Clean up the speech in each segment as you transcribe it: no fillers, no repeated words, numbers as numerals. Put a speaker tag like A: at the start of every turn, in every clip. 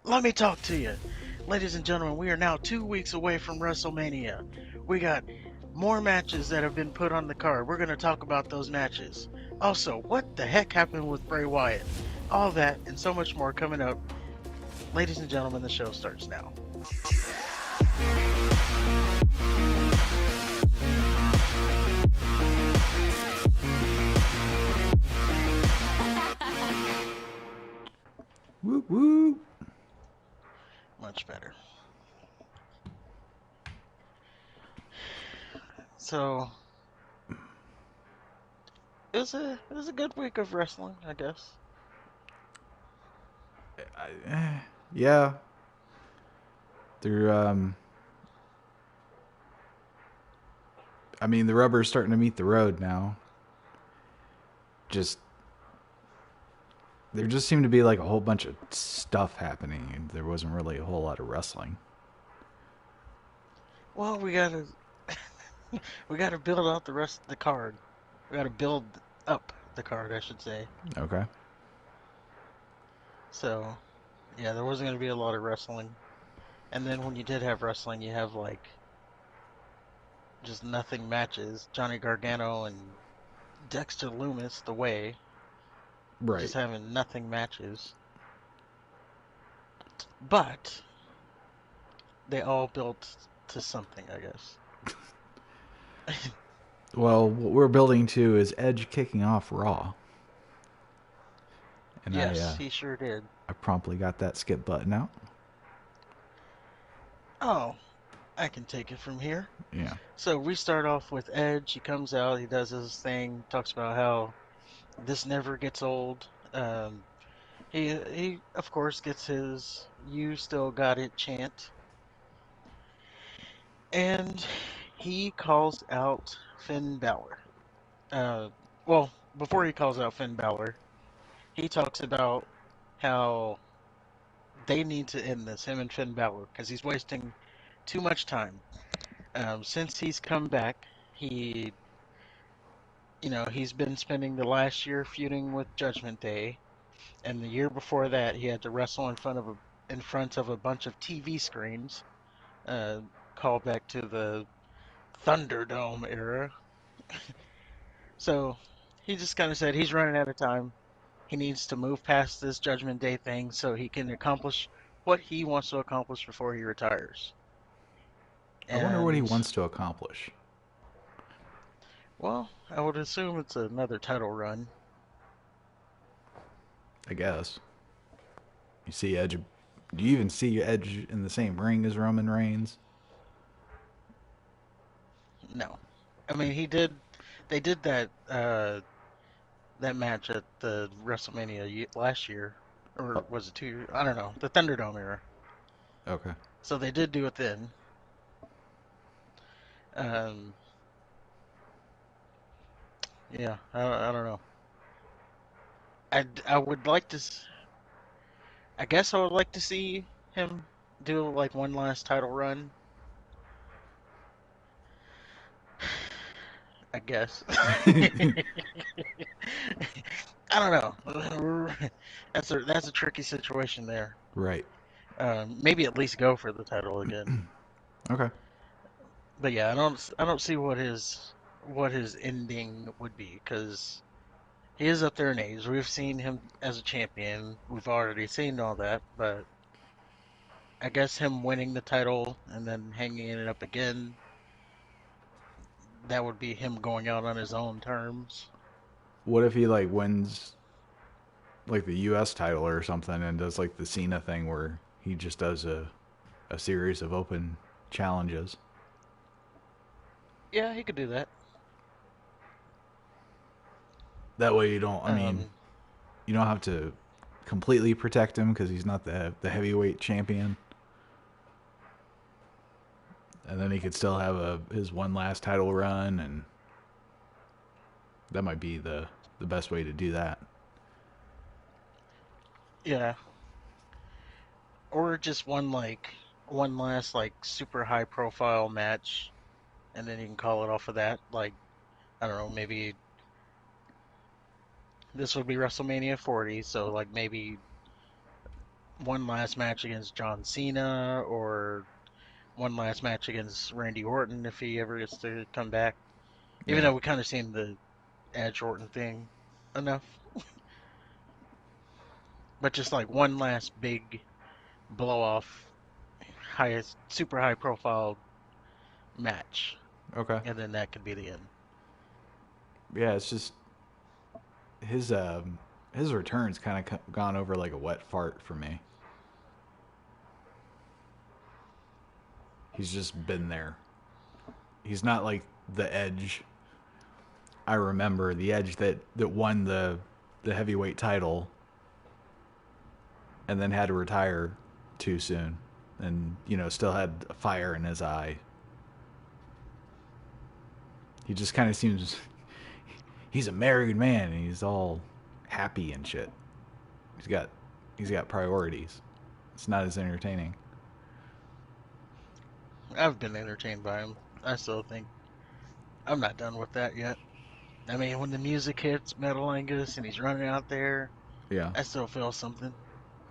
A: Let me talk to you. Ladies and gentlemen, we are now 2 weeks away from WrestleMania. We got more matches that have been put on the card. We're going to talk about those matches. Also, what the heck happened with Bray Wyatt? All that and so much more coming up. Ladies and gentlemen, the show starts now.
B: Woo woo.
A: Much better. So, it was a good week of wrestling, I guess.
B: Yeah. They're I mean the rubber's starting to meet the road now. Just there just seemed to be like a whole bunch of stuff happening and there wasn't really a whole lot of wrestling.
A: Well, we gotta build out the rest of the card. We gotta build up the card, I should say.
B: Okay.
A: So, yeah, there wasn't gonna be a lot of wrestling. And then when you did have wrestling, you have like just nothing matches. Johnny Gargano and Dexter Loomis, the way,
B: Right.
A: just having nothing matches. But they all built to something, I guess.
B: Well, what we're building to is Edge kicking off Raw. And
A: Yes, he sure did.
B: I promptly got that skip button out.
A: Oh, I can take it from here.
B: Yeah.
A: So we start off with Edge. He comes out, he does his thing, talks about how this never gets old. He of course gets his "You still got it" chant, and he calls out Finn Balor. Uh, well, before he calls out Finn Balor, he talks about how they need to end this, him and Finn Balor, because he's wasting too much time. Since he's come back, he's been spending the last year feuding with Judgment Day, and the year before that, he had to wrestle in front of a bunch of TV screens. Uh, Call back to the Thunderdome era. So he just kind of said he's running out of time. He needs to move past this Judgment Day thing so he can accomplish what he wants to accomplish before he retires.
B: I wonder what he
A: And,
B: wants to accomplish.
A: well, I would assume it's another title run.
B: I guess. You see Edge. Do you even see Edge in the same ring as Roman Reigns?
A: No. I mean, they did that match at the WrestleMania last year, or
B: Oh,
A: was it 2 years? I don't know, the Thunderdome era.
B: okay.
A: So they did do it then. Um, yeah, I don't know. I would like to. I guess I would like to see him do like one last title run. I guess. I don't know. That's a tricky situation there.
B: Right.
A: Maybe at least go for the title again.
B: Okay.
A: But yeah, I don't see what his ending would be because he is up there in age. We've seen him as a champion. We've already seen all that, but I guess him winning the title and then hanging it up again, that would be him going out on his own terms.
B: What if he like wins like the U.S. title or something and does like the Cena thing where he just does a series of open challenges?
A: Yeah, he could do that.
B: That way you don't. I mean,
A: Um,
B: you don't have to completely protect him because he's not the heavyweight champion, and then he could still have his one last title run, and that might be the best way to do that.
A: yeah, or just one last like super high profile match, and then you can call it off of that. Like I don't know, maybe this would be WrestleMania 40, so like maybe one last match against John Cena or one last match against Randy Orton if he ever gets to come back. Even
B: Yeah.
A: though we kind of seen the Edge Orton thing enough, but just like one last big blow off, highest super high profile match,
B: Okay.
A: and then that could be the end.
B: Yeah, it's just his his return's kind of gone over like a wet fart for me. He's just been there. He's not like the Edge. I remember the Edge that won the heavyweight title and then had to retire too soon, and still had a fire in his eye. He just kind of seems he's a married man and he's all happy and shit. He's got he's got priorities. It's not as entertaining.
A: I've been entertained by him. I still think I'm not done with that yet. I mean, when the music hits Metal Angus and he's running out there,
B: Yeah.
A: I still feel something.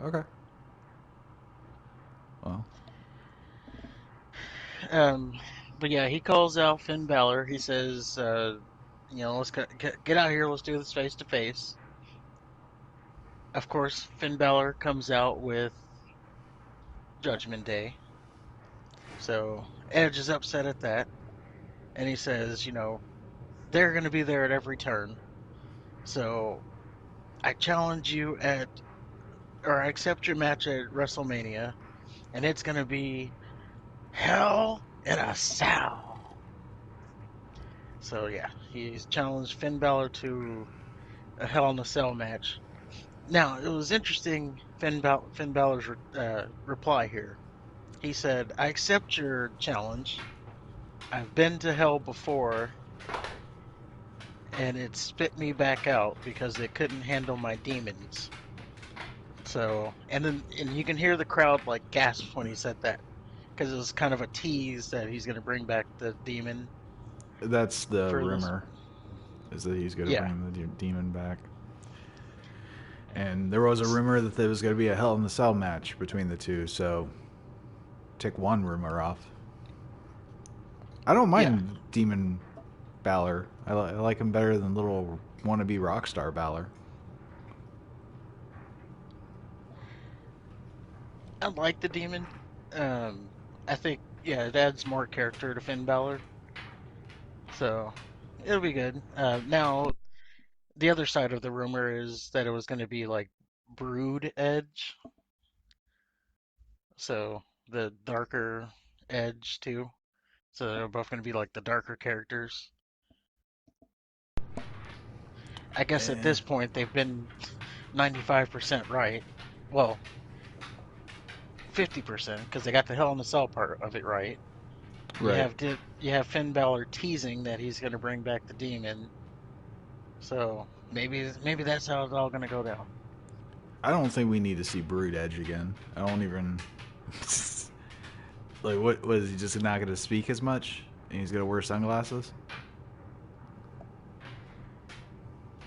B: Okay. Well.
A: Um, but yeah, he calls out Finn Balor. He says, let's get out here. Let's do this face to face. Of course, Finn Balor comes out with Judgment Day. So Edge is upset at that. And he says, they're going to be there at every turn. So I challenge you or I accept your match at WrestleMania. And it's going to be Hell in a Cell. So yeah, he's challenged Finn Balor to a Hell in a Cell match. Now, it was interesting, Finn Balor's reply here. He said, I accept your challenge. I've been to hell before, and it spit me back out because it couldn't handle my demons. So, and you can hear the crowd like gasp when he said that because it was kind of a tease that he's going to bring back the demon
B: That's the
A: for this.
B: rumor, is that he's going to
A: Yeah,
B: bring the demon back. And there was a rumor that there was going to be a Hell in the Cell match between the two, so take one rumor off. I don't
A: yeah.
B: mind Demon Balor. I like him better than little wannabe rock star Balor.
A: I like the demon. Um, I think yeah, it adds more character to Finn Balor, so it'll be good. Now the other side of the rumor is that it was going to be like Brood Edge, so the darker Edge too. So they're both going to be like the darker characters. I guess at
B: Eh,
A: this point they've been 95% right. Well, 50% because they got the Hell in the Cell part of it right.
B: right.
A: You have Finn Balor teasing that he's going to bring back the demon. So maybe that's how it's all going to go down.
B: I don't think we need to see Brood Edge again. I don't even like what was he just not going to speak as much and he's going to wear sunglasses?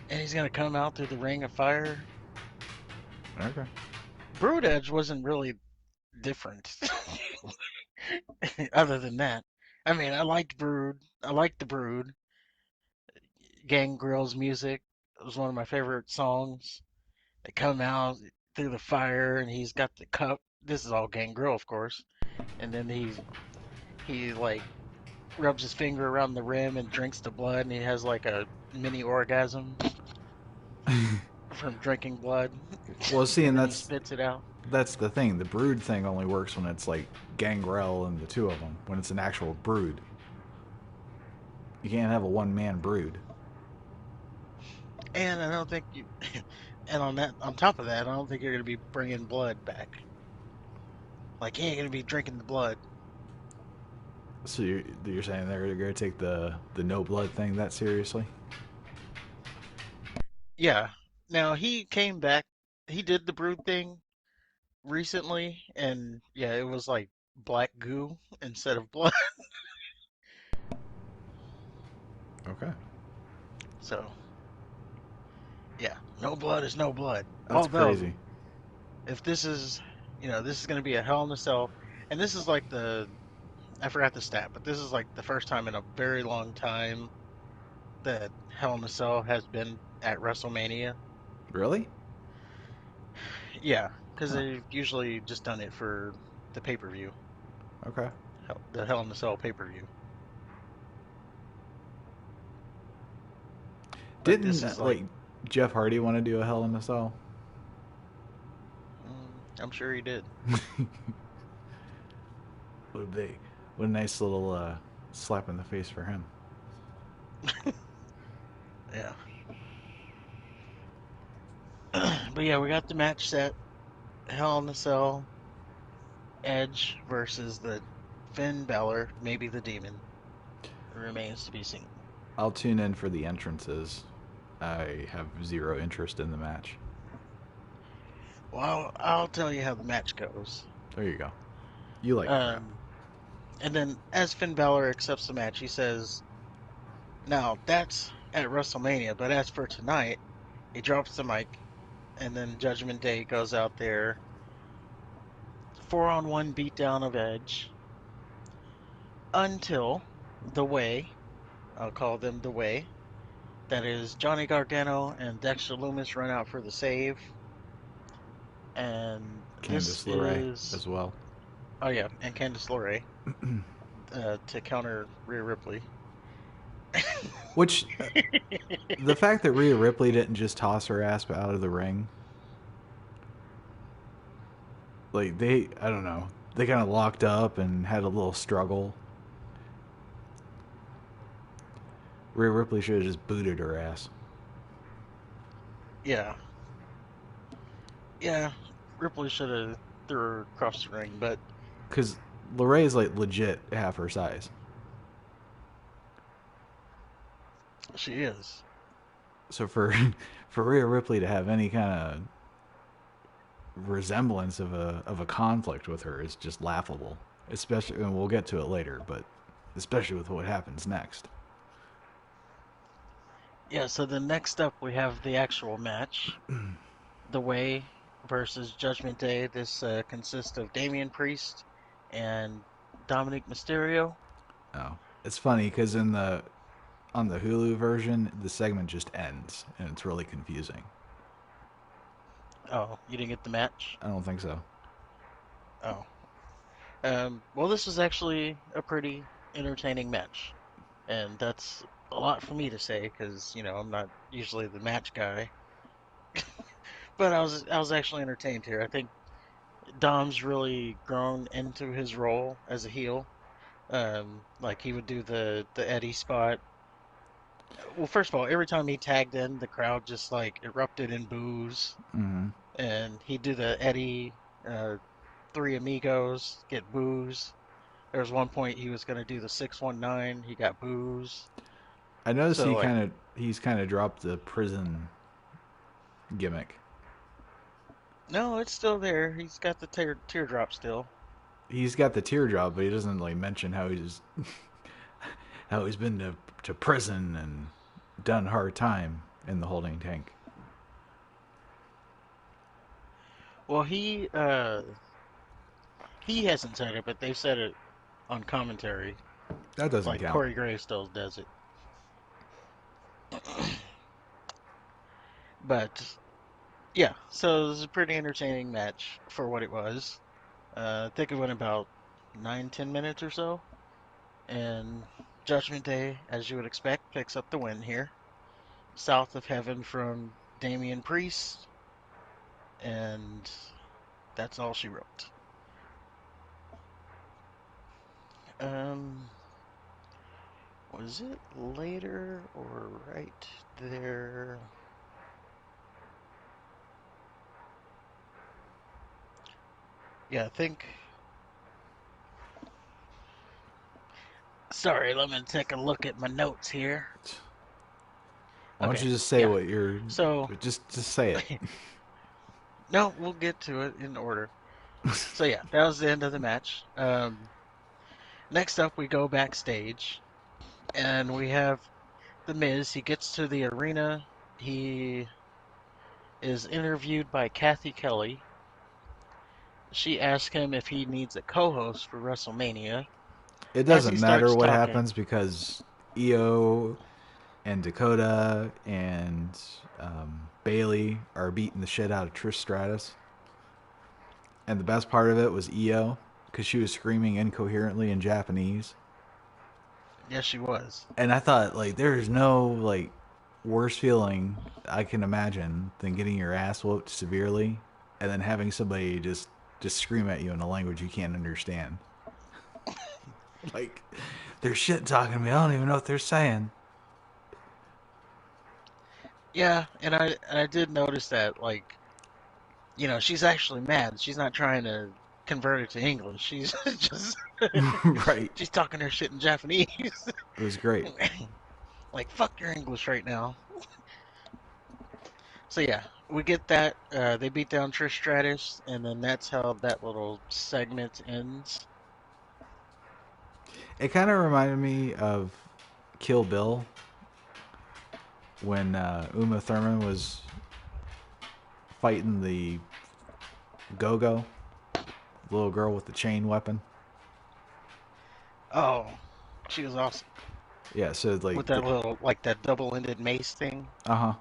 A: And he's going to come out through the ring of fire.
B: Okay.
A: Brood Edge wasn't really different, other than that. I mean, I liked Brood. I liked the Brood. Gangrel's music was one of my favorite songs. They come out through the fire, and he's got the cup. This is all Gangrel, of course. And then he like rubs his finger around the rim and drinks the blood, and he has like a mini orgasm from drinking blood,
B: Well, see,
A: and
B: and
A: then he spits it out.
B: that's the thing. The Brood thing only works when it's like Gangrel and the two of them. When it's an actual Brood, you can't have a one man Brood.
A: And I don't think you, and on top of that, I don't think you're gonna be bringing blood back. Like he ain't gonna be drinking the blood.
B: So you're saying they're going to take the no blood thing that seriously?
A: Yeah. Now he came back. He did the brood thing recently, and yeah, it was like black goo instead of blood.
B: Okay.
A: So yeah, no blood is no blood.
B: That's
A: Although
B: crazy.
A: if this is this is going to be a Hell in a Cell, and this is like I forgot the stat, but this is like the first time in a very long time that Hell in a Cell has been at WrestleMania.
B: Really?
A: Yeah, because
B: Huh.
A: they've usually just done it for the pay-per-view,
B: Okay.
A: the Hell in a Cell pay-per-view. But
B: Didn't
A: this is like,
B: like Jeff Hardy want to do a Hell in a Cell?
A: I'm sure he did.
B: Would be what a nice little slap in the face for him.
A: Yeah. But yeah, we got the match set. Hell in a Cell, Edge versus the Finn Balor, maybe the Demon. Remains to be seen.
B: I'll tune in for the entrances. I have zero interest in the match.
A: Well, I'll tell you how the match goes.
B: There you go. You like crap.
A: Um, and then as Finn Balor accepts the match, he says, "Now that's at WrestleMania, but as for tonight," he drops the mic, and then Judgment Day goes out there, 4-on-1 beatdown of Edge until the Way. I'll call them the Way. That is Johnny Gargano and Dexter Lumis run out for the save, and this
B: Candice LeRae
A: is
B: as well.
A: oh yeah, and Candice LeRae to counter Rhea Ripley.
B: Which the fact that Rhea Ripley didn't just toss her ass out of the ring, like I don't know, they kind of locked up and had a little struggle. Rhea Ripley should have just booted her ass.
A: Yeah, yeah, Ripley should have threw her across the ring, but
B: Because LeRae is like legit half her size.
A: she is.
B: So for for Rhea Ripley to have any kind of resemblance of a conflict with her is just laughable. Especially, and we'll get to it later, but especially with what happens next.
A: Yeah, so the next up we have the actual match, The Way versus Judgment Day. This consists of Damian Priest and Dominic Mysterio.
B: Oh, it's funny because in the on the Hulu version, the segment just ends, and it's really confusing.
A: Oh, you didn't get the match?
B: I don't think so.
A: Oh. Well, this was actually a pretty entertaining match, and that's a lot for me to say because I'm not usually the match guy, but I was actually entertained here. I think Dom's really grown into his role as a heel. Like he would do the Eddie spot. Well, first of all, every time he tagged in, the crowd just like erupted in boos,
B: Mm-hmm.
A: and he'd do the Eddie uh, Three Amigos get boos. There was one point he was gonna do the 619. He got boos.
B: I noticed
A: So like,
B: he's kind of dropped the prison gimmick.
A: no, it's still there. He's got the teardrop still.
B: He's got the teardrop, but he doesn't like mention how he's been to prison and done hard time in the holding tank.
A: Well, he hasn't said it, but they've said it on commentary.
B: That doesn't
A: Like
B: count.
A: Corey Graves still does it. But yeah, so it was a pretty entertaining match for what it was. I think it went about 9-10 minutes or so, and Judgment Day, as you would expect, picks up the win here. South of Heaven from Damian Priest, and that's all she wrote. Um, was it later or right there? Yeah, I think. Sorry, let me take a look at my notes here.
B: Why don't
A: Okay,
B: you just say
A: yeah.
B: what you're
A: So,
B: just say it.
A: no, we'll get to it in order. So yeah, that was the end of the match. Next up, we go backstage, and we have The Miz. He gets to the arena. He is interviewed by Kathy Kelly, she asks him if he needs a co-host for WrestleMania.
B: It
A: As
B: doesn't
A: he
B: matter
A: starts
B: what
A: talking,
B: happens because Io and Dakota and Bailey are beating the shit out of Trish Stratus. And the best part of it was Io because she was screaming incoherently in Japanese.
A: yes, she was.
B: And I thought, like, there's no, like, worse feeling I can imagine than getting your ass whooped severely and then having somebody just scream at you in a language you can't understand. Like, they're shit talking to me. I don't even know what they're saying.
A: Yeah, and I did notice that, like, she's actually mad. She's not trying to convert it to English. She's just
B: Right.
A: she's talking her shit in Japanese.
B: It was great.
A: Like, fuck your English right now. So yeah, we get that. They beat down Trish Stratus, and then that's how that little segment ends.
B: It kind of reminded me of Kill Bill when Uma Thurman was fighting the Go-Go, the little girl with the chain weapon.
A: Oh, she was awesome
B: Yeah, so
A: with
B: like,
A: that little, like, that double-ended mace thing.
B: uh huh,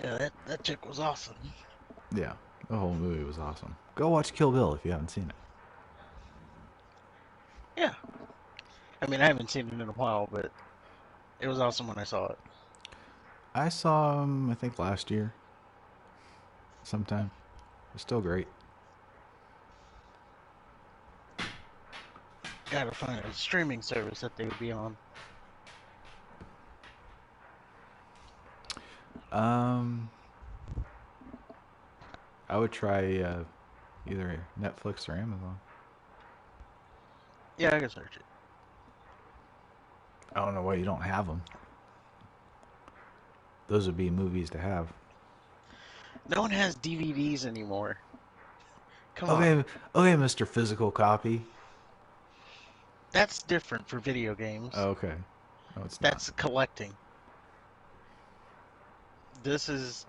A: Yeah, that chick was awesome.
B: yeah, the whole movie was awesome. Go watch Kill Bill if you haven't seen it.
A: Yeah, I mean, I haven't seen it in a while, but it was awesome when I saw it.
B: I saw him, I think last year, sometime. It's still great.
A: Gotta find a streaming service that they would be on.
B: Um, I would try either Netflix or Amazon.
A: Yeah, I can search it.
B: I don't know why you don't have them. Those would be movies to have.
A: No one has DVDs anymore. Come on.
B: Okay, okay, Mr. Physical Copy.
A: That's different for video games.
B: Okay. No, it's not.
A: That's collecting. This is.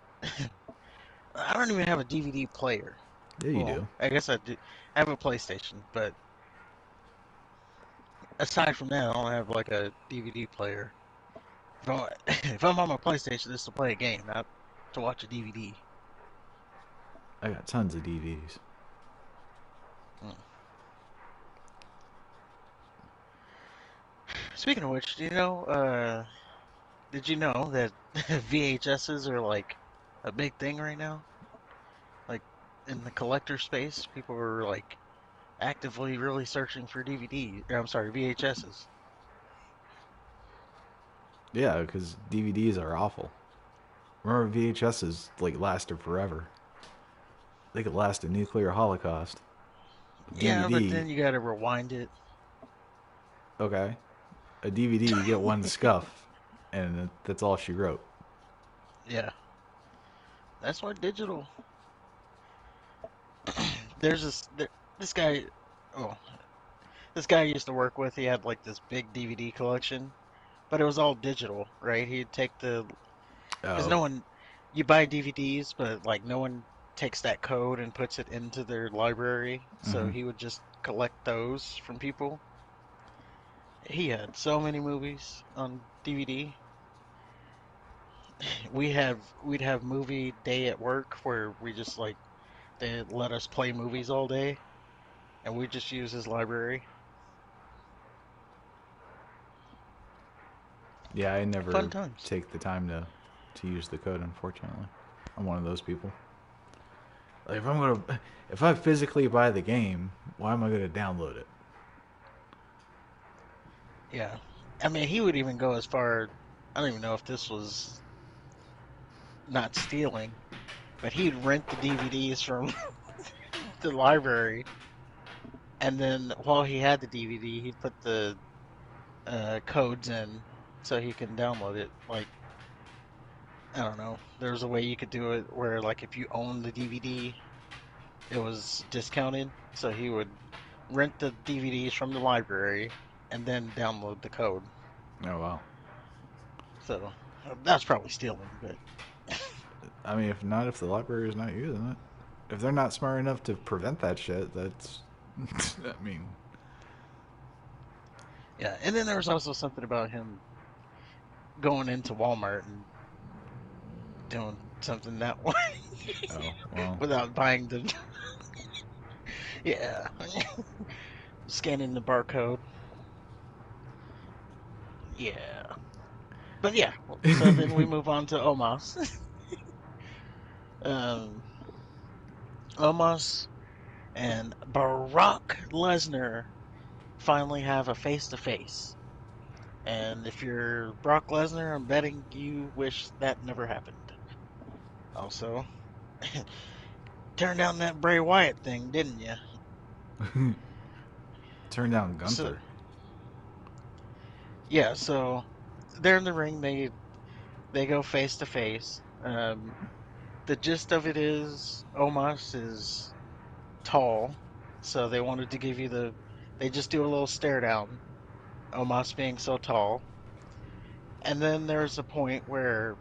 A: I don't even have a DVD player.
B: Yeah, you
A: Well,
B: do.
A: I guess I do. I have a PlayStation, but aside from that, I don't have like a DVD player. If I'm on my PlayStation, it's to play a game, not to watch a DVD.
B: I got tons of DVDs.
A: Hmm. Speaking of which, did you know that VHSs are like a big thing right now? Like in the collector space, people are like actively really searching for DVD. I'm sorry, VHSs.
B: Yeah, because DVDs are awful. Remember, VHSs like lasted forever. They could last a nuclear holocaust.
A: Yeah, but
B: DVD,
A: then you gotta rewind it.
B: okay. A DVD, you get one scuff, and that's all she wrote.
A: Yeah, that's why digital. There's this guy. Oh, this guy I used to work with. He had like this big DVD collection, but it was all digital, right? He'd take because
B: Oh,
A: no one, you buy DVDs, but like no one takes that code and puts it into their library. So
B: mm-hmm.
A: he would just collect those from people. He had so many movies on DVD. We'd have movie day at work where we just like they let us play movies all day, and we just use his library.
B: Yeah, I
A: Fun
B: never
A: times.
B: take the time to use the code. Unfortunately, I'm one of those people. Like if I physically buy the game, why am I gonna download it?
A: Yeah, I mean he would even go as far. I don't even know if this was not stealing, but he'd rent the DVDs from the library, and then while he had the DVD, he'd put the codes in so he can download it. Like, I don't know, there's a way you could do it where, like, if you own the DVD, it was discounted. So he would rent the DVDs from the library and then download the code.
B: Oh wow.
A: So that's probably stealing, but
B: I mean, if not, if the library is not using it, if they're not smart enough to prevent that shit, that's. I mean,
A: Yeah, and then there was also something about him going into Walmart and doing something that way
B: oh well.
A: without buying the yeah, scanning the barcode. Yeah, but yeah. So then we move on to Omos. um, Omos and Brock Lesnar finally have a face to face. And if you're Brock Lesnar, I'm betting you wish that never happened. Also, turned down that Bray Wyatt thing, didn't you?
B: Turn down
A: So
B: Gunther.
A: yeah, so they're in the ring. They go face to face. The gist of it is Omos is tall, so they wanted to give you the. They just do a little stare down. Omos being so tall, and then there's a point where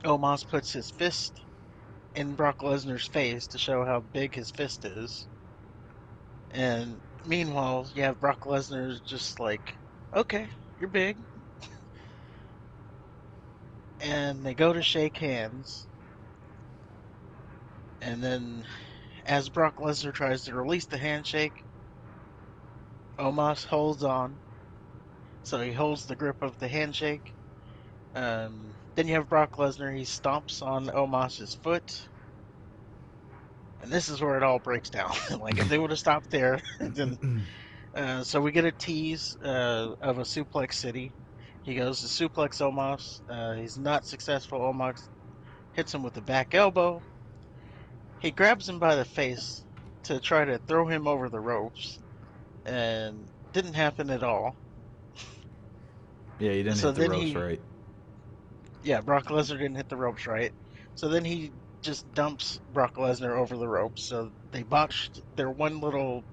A: Omos puts his fist in Brock Lesnar's face to show how big his fist is. And meanwhile, you have Brock Lesnar just like, okay, you're big. And they go to shake hands. And then, as Brock Lesnar tries to release the handshake, Omos holds on. So he holds the grip of the handshake. Then you have Brock Lesnar. He stomps on Omos's foot. And this is where it all breaks down. Like, if they would have stopped there, then. So we get a tease of a suplex city. He goes to suplex Omos. He's not successful. Omos hits him with a back elbow. He grabs him by the face to try to throw him over the ropes, and didn't happen at all.
B: Yeah, you didn't
A: So
B: hit the
A: then
B: ropes right.
A: yeah, Brock Lesnar didn't hit the ropes right. So then he just dumps Brock Lesnar over the ropes. So they botched their one little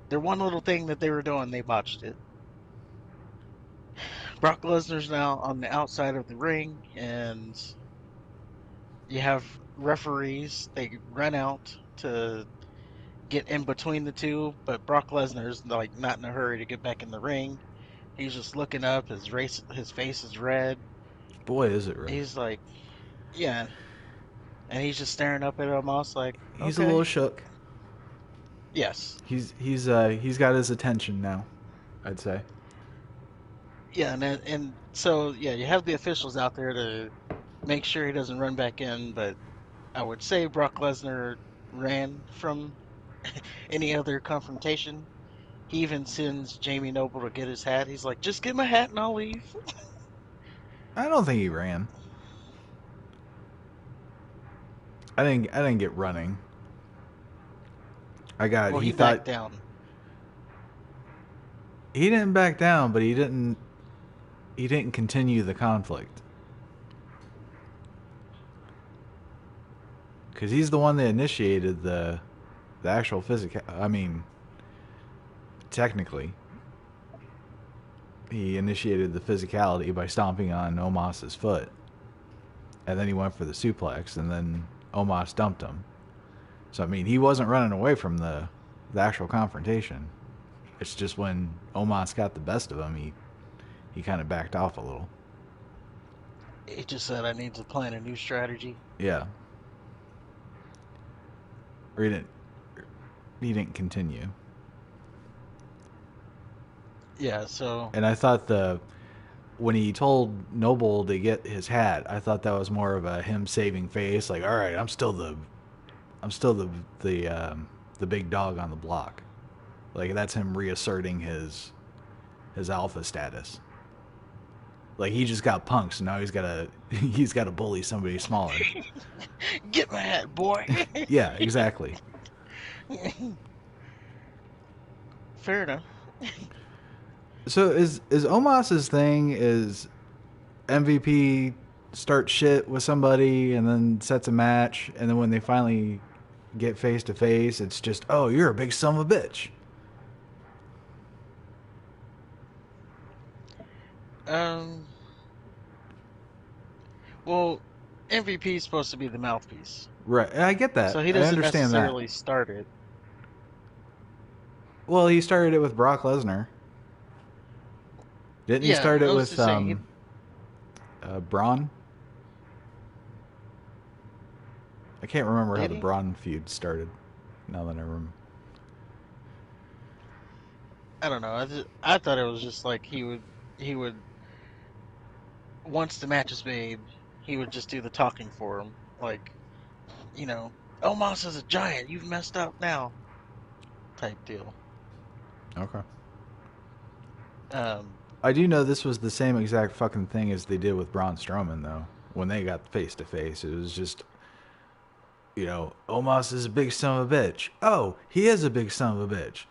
A: thing that they were doing. They botched it. Brock Lesnar's now on the outside of the ring, and you have referees. They run out to get in between the two, but Brock Lesnar's like not in a hurry to get back in the ring. He's just looking up. His face is red.
B: Boy, is it red.
A: He's like, yeah, and he's just staring up at him, almost like,
B: He's a
A: okay,
B: little shook.
A: yes,
B: He's got his attention now, I'd say.
A: yeah, and so yeah, you have the officials out there to make sure he doesn't run back in, but I would say Brock Lesnar ran from any other confrontation. He even sends Jamie Noble to get his hat. He's like, just get my hat and I'll leave.
B: I don't think he ran. I didn't get running. I got
A: Well,
B: he
A: he
B: thought
A: backed down.
B: he didn't back down, but he didn't continue the conflict. Cuz he's the one that initiated the actual physical. I mean, technically, he initiated the physicality by stomping on Omos's foot. And then he went for the suplex, and then Omos dumped him. So I mean, he wasn't running away from the actual confrontation. It's just when Omos got the best of him, he kind of backed off a little.
A: He just said, I need to plan a new strategy.
B: Yeah, or he didn't continue.
A: Yeah, so
B: And I thought when he told Noble to get his hat, I thought that was more of a him saving face. Like, all right, I'm still the big dog on the block. Like that's him reasserting his alpha status. Like he just got punked, so now he's got to bully somebody smaller.
A: get my hat, boy.
B: Yeah, exactly.
A: Fair enough.
B: So is Omos's thing is MVP start shit with somebody and then sets a match, and then when they finally get face to face, it's just, oh, you're a big son of a bitch.
A: Um, Well, MVP is supposed to be the mouthpiece,
B: Right. I get that.
A: so he
B: I
A: doesn't
B: understand that.
A: necessarily start it.
B: Well, he started it with Brock Lesnar. Didn't he
A: Yeah,
B: start
A: I
B: it
A: was
B: with
A: just saying.
B: Braun? I can't remember how
A: Did
B: the
A: he?
B: Braun feud started. Now that I remember.
A: I don't know. I thought it was just like he would once the match is made, he would just do the talking for him, like you know, Omos is a giant. You've messed up now, type deal.
B: Okay.
A: Um,
B: I do know this was the same exact fucking thing as they did with Braun Strowman, though. When they got face to face, it was just, Omos is a big son of a bitch. Oh, he is a big son of a bitch.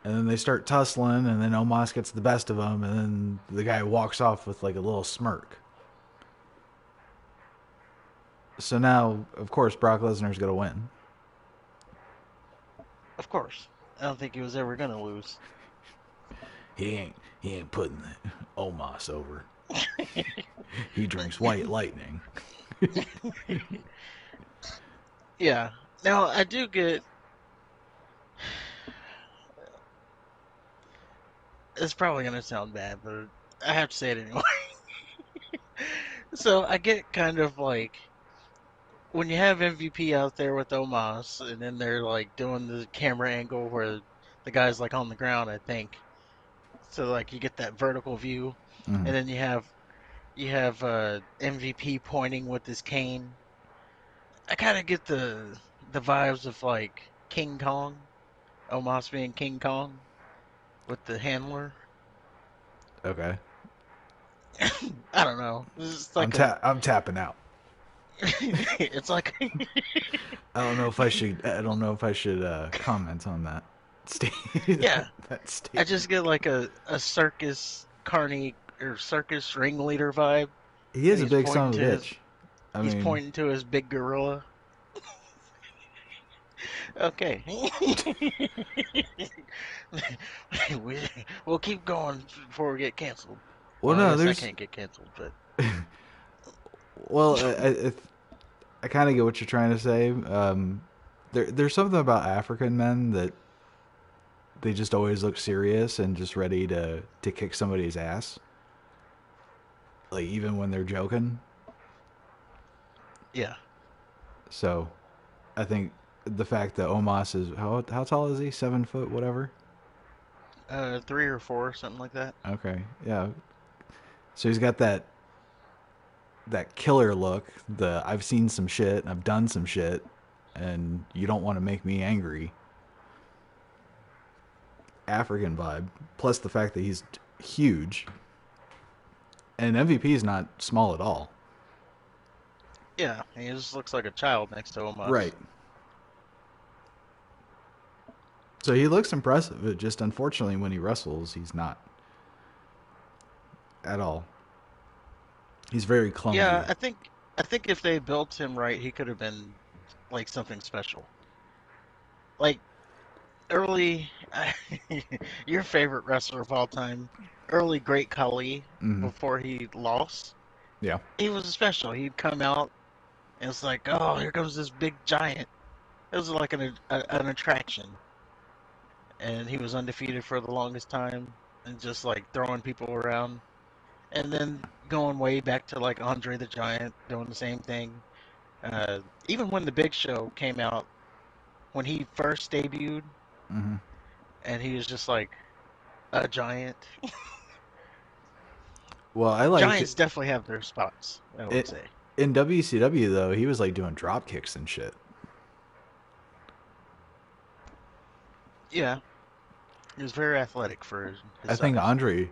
B: And then they start tussling, and then Omos gets the best of him, and then the guy walks off with like a little smirk. So now, of course, Brock Lesnar's gonna win.
A: of course, I don't think he was ever gonna lose.
B: He ain't putting the Omos over. He drinks White Lightning.
A: Yeah. Now I do get. It's probably gonna sound bad, but I have to say it anyway. So I get kind of like when you have MVP out there with Omos, and then they're like doing the camera angle where the guy's like on the ground, I think. So like you get that vertical view,
B: Mm.
A: and then you have MVP pointing with his cane. I kind of get the vibes of like King Kong, Omos being King Kong with the handler.
B: Okay,
A: I don't know. It's like a
B: I'm tapping out.
A: it's like
B: I don't know if I should. I don't know if I should comment on that.
A: yeah.
B: That
A: I
B: statement.
A: just get like a circus carney or circus ringleader vibe,
B: He
A: and
B: is a big son of a bitch. I
A: he's
B: mean,
A: pointing to his big gorilla. Okay. we, we'll keep going before we get canceled.
B: well,
A: Well, I
B: no,
A: guess I
B: there's.
A: can't get canceled, but
B: Well, I kind of get what you're trying to say. There's something about African men that they just always look serious and just ready to kick somebody's ass, like even when they're joking.
A: yeah,
B: So, I think the fact that Omos is how tall is he? 7 foot, whatever.
A: 3 or 4, something like that.
B: Okay, yeah. So he's got that killer look. The I've seen some shit, I've done some shit, and you don't want to make me angry. African vibe. Plus the fact that he's huge, and MVP is not small at all.
A: Yeah, he just looks like a child next to
B: Right.
A: Omos.
B: So he looks impressive. It just unfortunately when he wrestles, he's not at all. He's very
A: Yeah,
B: clumsy.
A: I think if they built him right, he could have been like something special. Like early, your favorite wrestler of all time, early Great Khali,
B: Mm-hmm.
A: before he lost,
B: Yeah.
A: he was special. He'd come out and it's like, oh, here comes this big giant. It was like an attraction, and he was undefeated for the longest time, and just like throwing people around, and then going way back to like Andre the Giant doing the same thing. Even when the Big Show came out, when he first debuted,
B: Mm-hmm.
A: and he was just like a giant.
B: Well, I liked
A: Giants definitely have their spots, I would
B: it
A: say.
B: in WCW though. He was like doing drop kicks and shit.
A: Yeah, he was very athletic for his
B: I think
A: size.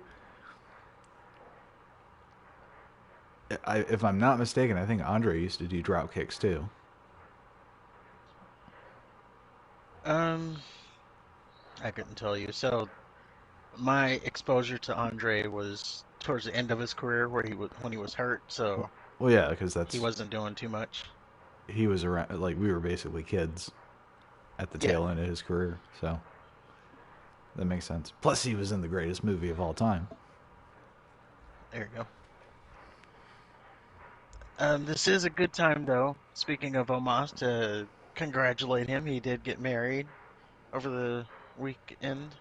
B: If I'm not mistaken, I think Andre used to do drop kicks too.
A: Um, I couldn't tell you. So my exposure to Andre was towards the end of his career, where he was when he was hurt, so
B: Well, yeah, because
A: he
B: that's
A: wasn't doing too much.
B: he was around. Like we were basically kids at the
A: Yeah,
B: tail end of his career, so that makes sense. Plus, he was in the greatest movie of all time.
A: there you go. This is a good time, though. Speaking of Omos, to congratulate him. He did get married over the weekend.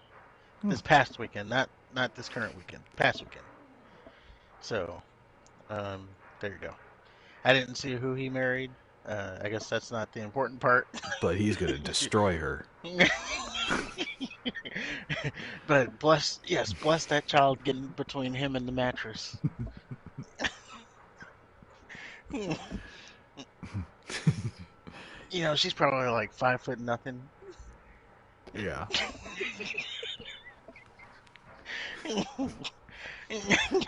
B: Hmm.
A: This past weekend, not this current weekend. Past weekend. So, there you go. I didn't see who he married. I guess that's not the important part.
B: But he's gonna destroy her.
A: But bless, yes, bless that child getting between him and the mattress. She's probably like 5 foot nothing.
B: Yeah.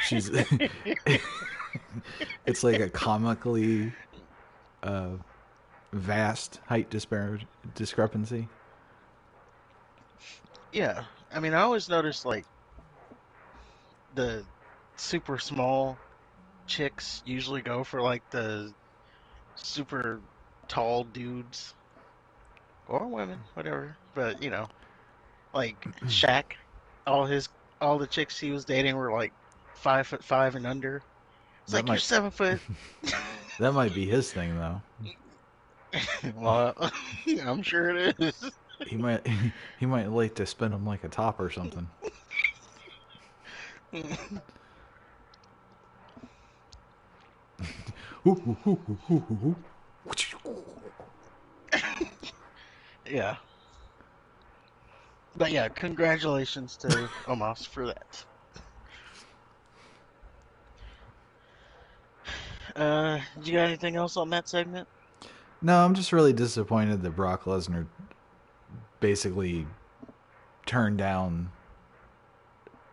B: She's. It's like a comically uh, vast height discrepancy.
A: Yeah, I mean, I always notice like the super small chicks usually go for like the super tall dudes or women, whatever. But like Shaq, all his all the chicks he was dating were like 5'5" and under. It's
B: That
A: like you're
B: might
A: 7 foot.
B: that might be his thing though.
A: Well, I'm sure it is.
B: He might he might like to spin him like a top or something.
A: Yeah, but yeah, congratulations to Omos for that. You got anything else on that segment?
B: No, I'm just really disappointed that Brock Lesnar basically turned down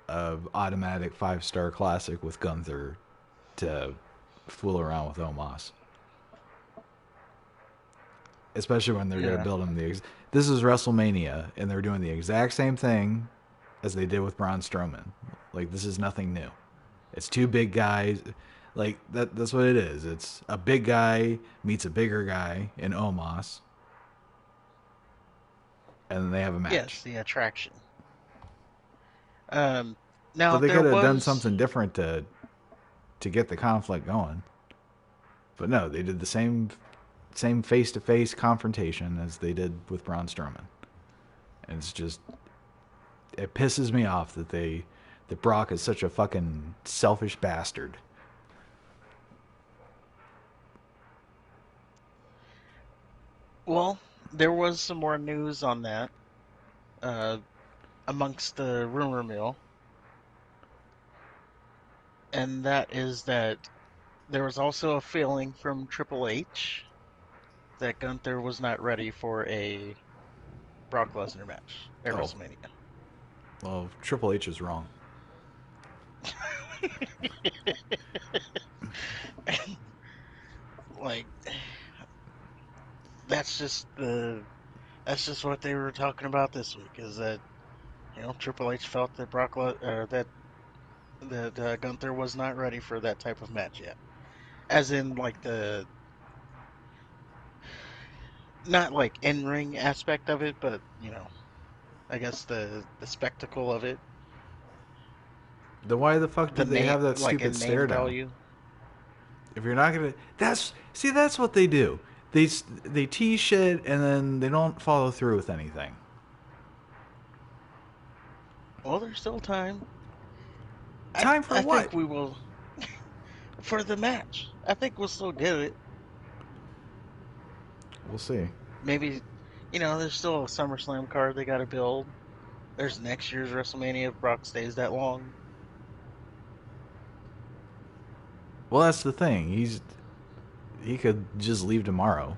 B: a automatic 5-star classic with Gunther to fool around with Omos. Especially when they're going to
A: Yeah.
B: build him this is WrestleMania and they're doing the exact same thing as they did with Braun Strowman. Like this is nothing new. It's two big guys. Like that's what it is. It's a big guy meets a bigger guy in Omos and then they have a match.
A: Yes, the attraction. Um, Now
B: But they
A: there
B: could have done
A: was,
B: something different to get the conflict going. But no, they did the same face to face confrontation as they did with Braun Strowman. And it's just it pisses me off that Brock is such a fucking selfish bastard.
A: well, there was some more news on that, uh, amongst the rumor mill, and that is that there was also a feeling from Triple H that Gunther was not ready for a Brock Lesnar match at
B: Oh,
A: WrestleMania.
B: well, Triple H is wrong.
A: Like that's just the that's just what they were talking about this week. Is that Triple H felt that Gunther was not ready for that type of match yet, as in like the not like in ring aspect of it, but I guess the spectacle of it,
B: Then why the fuck
A: the
B: did they
A: name
B: have that
A: like
B: stupid
A: in name
B: stare down?
A: value.
B: If you're not gonna, that's what they do. They tease shit and then they don't follow through with anything.
A: Well, there's still time. I
B: Time for
A: I
B: what?
A: think we will for the match. I think we'll still get it.
B: We'll see.
A: Maybe there's still a SummerSlam card they got to build. There's next year's WrestleMania if Brock stays that long.
B: Well, that's the thing. He could just leave tomorrow.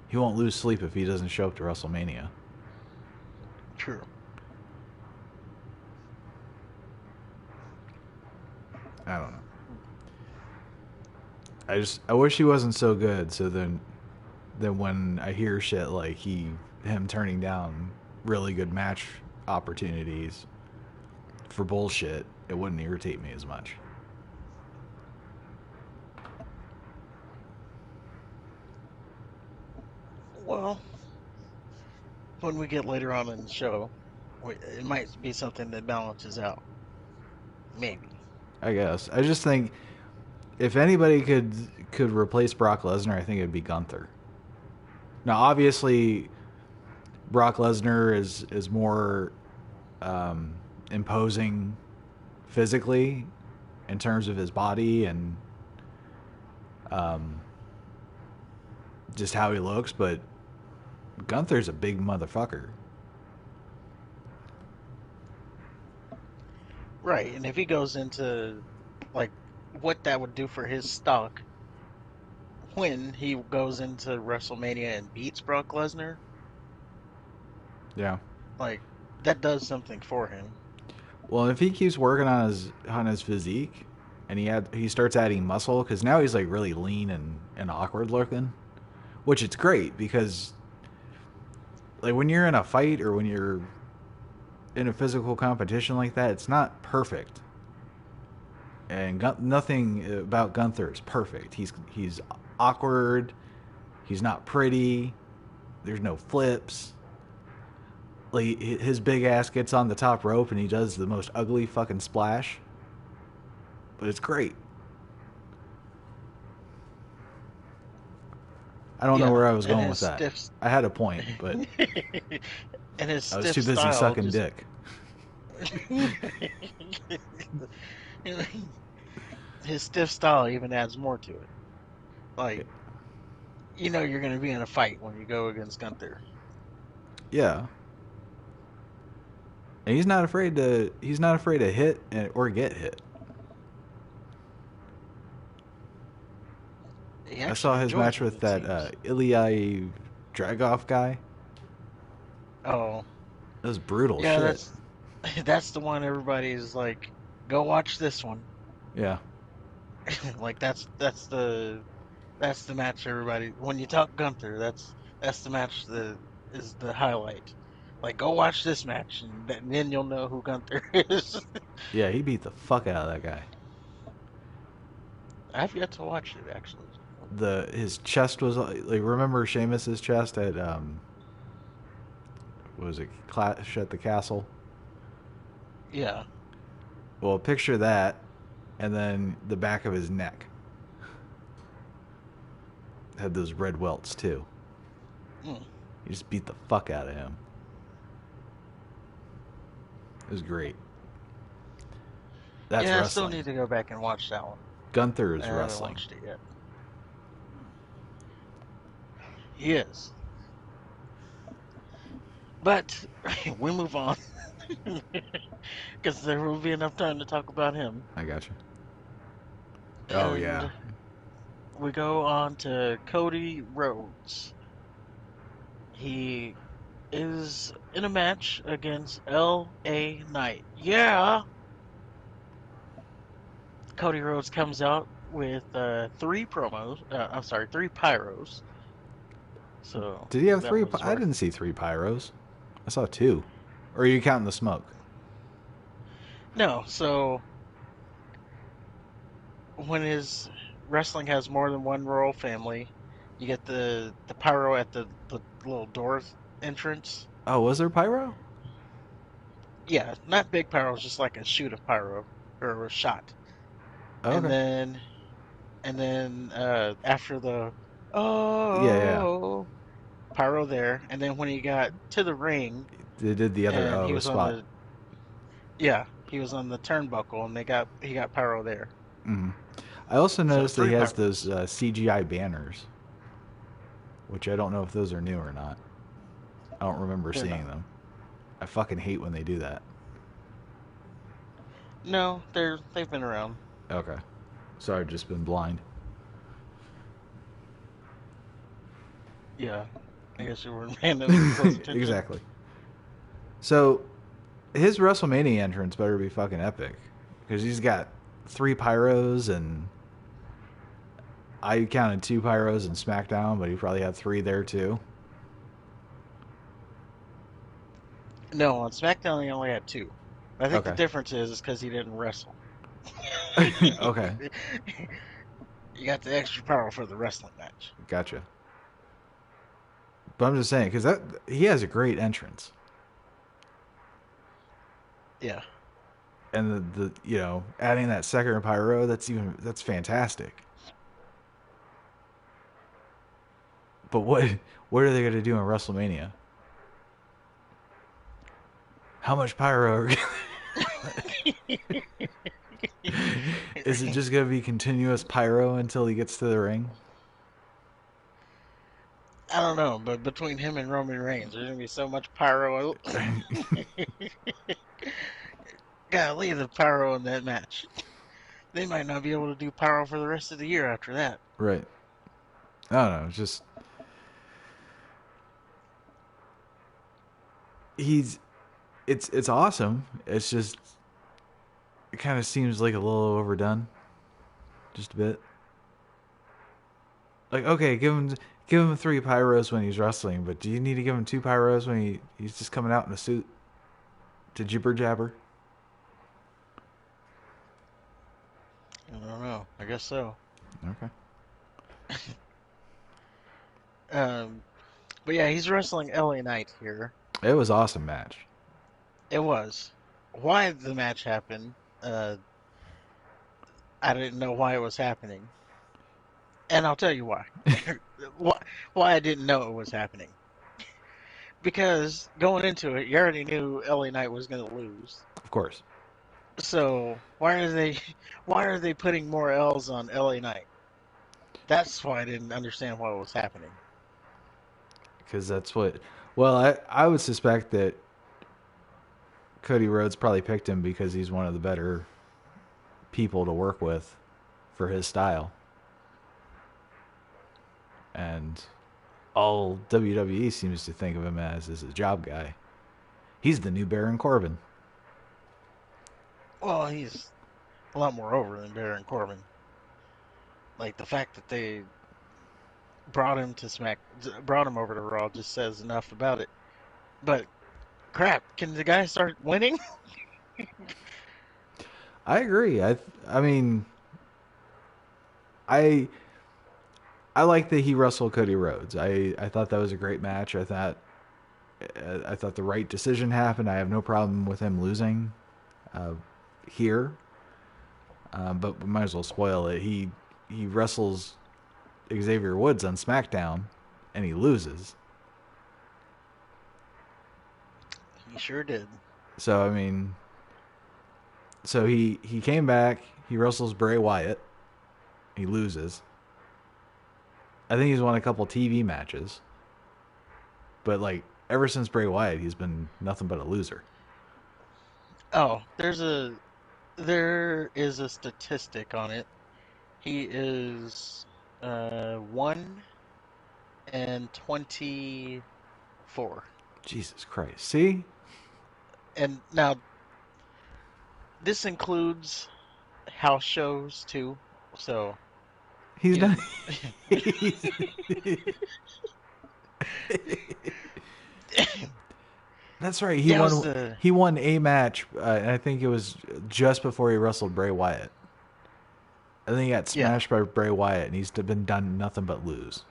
B: He won't lose sleep if he doesn't show up to WrestleMania.
A: True.
B: I don't know. I wish he wasn't so good. So then when I hear shit like him turning down really good match opportunities for bullshit, it wouldn't irritate me as much.
A: Well, when we get later on in the show, it might be something that balances out. Maybe.
B: I guess. I just think if anybody could replace Brock Lesnar, I think it'd be Gunther. Now, obviously, Brock Lesnar is more um, imposing physically in terms of his body and um, just how he looks, but Gunther's a big motherfucker.
A: Right, and if he goes into like what that would do for his stock when he goes into WrestleMania and beats Brock Lesnar,
B: Yeah.
A: like that does something for him.
B: Well, if he keeps working on his physique, and he starts adding muscle, because now he's like really lean and awkward looking, which it's great because like when you're in a fight or when you're in a physical competition like that, it's not perfect. And nothing about Gunther is perfect. He's awkward. He's not pretty. There's no flips. Like his big ass gets on the top rope and he does the most ugly fucking splash, but it's great. I don't know
A: Yeah,
B: where I was
A: and
B: going
A: his
B: with that.
A: stiff
B: I had a point, but
A: and his
B: I was
A: stiff
B: too busy
A: style
B: sucking
A: just
B: dick.
A: his stiff style even adds more to it. Like you're going to be in a fight when you go against Gunther.
B: Yeah, and he's not afraid to hit or get hit.
A: He
B: I
A: actually
B: saw his
A: enjoys
B: match
A: it,
B: with
A: it
B: that
A: seems.
B: Ilya Dragov guy.
A: Oh,
B: That was brutal
A: yeah,
B: shit.
A: that's the one everybody's like, go watch this one.
B: Yeah.
A: Like that's the match everybody when you talk Gunther, that's the match that is the highlight. Like go watch this match and then you'll know who Gunther is.
B: Yeah, he beat the fuck out of that guy.
A: I've yet to watch it actually.
B: His chest was like, remember Sheamus's chest at what was it, Clash at the Castle?
A: Yeah.
B: Well, picture that, and then the back of his neck had those red welts too.
A: Mm.
B: He just beat the fuck out of him. It was great. That's
A: Yeah, I still
B: wrestling.
A: need to go back and watch that one.
B: Gunther
A: I
B: is
A: haven't
B: wrestling.
A: watched it yet. He is. But we move on because there will be enough time to talk about him.
B: I got you. Oh yeah.
A: And we go on to Cody Rhodes. He is in a match against L.A. Knight. Yeah! Cody Rhodes comes out with three promos. I'm sorry, three pyros. So
B: Did he have
A: that
B: three?
A: was
B: I
A: worth.
B: didn't see three pyros. I saw two. Or are you counting the smoke?
A: No, so when his wrestling has more than one royal family, you get the pyro at the little door entrance.
B: Oh, was there pyro?
A: Yeah, not big pyro, just like a shoot of pyro or a shot.
B: Oh,
A: And
B: okay.
A: then after the
B: Yeah, yeah.
A: oh pyro there, and then when he got to the ring
B: They did the other
A: and he was on
B: spot.
A: the he was on the turnbuckle and he got pyro there.
B: Mm. I also
A: So
B: noticed that he
A: three
B: has those
A: pyros.
B: CGI banners, which I don't know if those are new or not. I don't remember
A: They're
B: seeing
A: not.
B: them. I fucking hate when they do that.
A: No, they've been around.
B: Okay. So I've just been blind.
A: Yeah. I guess you weren't paying close attention.
B: Exactly. So his WrestleMania entrance better be fucking epic. Because he's got three pyros, and I counted two pyros in SmackDown, but he probably had three there too.
A: No, on SmackDown he only had two. I think the
B: Okay.
A: difference is because he didn't wrestle.
B: Okay.
A: You got the extra power for the wrestling match.
B: Gotcha. But I'm just saying, because that he has a great entrance.
A: Yeah.
B: and the adding that second pyro, that's fantastic. But what are they going to do in WrestleMania? How much pyro? Is it just going to be continuous pyro until he gets to the ring?
A: I don't know, but between him and Roman Reigns, there's gonna be so much pyro. Gotta leave the pyro in that match. They might not be able to do pyro for the rest of the year after that.
B: Right. I don't know. Just he's it's awesome. It's just it kind of seems like a little overdone, just a bit. Like okay, give him three pyros when he's wrestling, but do you need to give him two pyros when he's just coming out in a suit to jibber jabber?
A: I don't know. I guess so.
B: Okay.
A: Um, but yeah, he's wrestling LA Knight here.
B: It was awesome match.
A: It was. Why the match happened, I didn't know why it was happening. And I'll tell you why. why. Why I didn't know it was happening. Because going into it, you already knew LA Knight was going to lose.
B: Of course,
A: So why are they putting more L's on LA Knight? That's why I didn't understand what was happening.
B: because that's what. Well, I would suspect that Cody Rhodes probably picked him because he's one of the better people to work with for his style. And all WWE seems to think of him as is a job guy. He's the new Baron Corbin.
A: Well, he's a lot more over than Baron Corbin. Like the fact that they brought him over to Raw just says enough about it. But crap, can the guy start winning?
B: I agree. I mean, I I like that he wrestled Cody Rhodes. I thought that was a great match. I thought the right decision happened. I have no problem with him losing uh, here, but we might as well spoil it. He wrestles Xavier Woods on SmackDown, and he loses.
A: He sure did.
B: So I mean, so he came back. He wrestles Bray Wyatt. He loses. I think he's won a couple TV matches, but like ever since Bray Wyatt, he's been nothing but a loser.
A: Oh, there is a statistic on it. He is 1-24.
B: Jesus Christ! See,
A: And now this includes house shows too. So,
B: he's
A: you
B: done.
A: know,
B: he's, that's right. He
A: that was
B: won.
A: the
B: He won a match, and I think it was just before he wrestled Bray Wyatt. I think he got
A: yeah,
B: smashed by Bray Wyatt, and he's been done nothing but lose.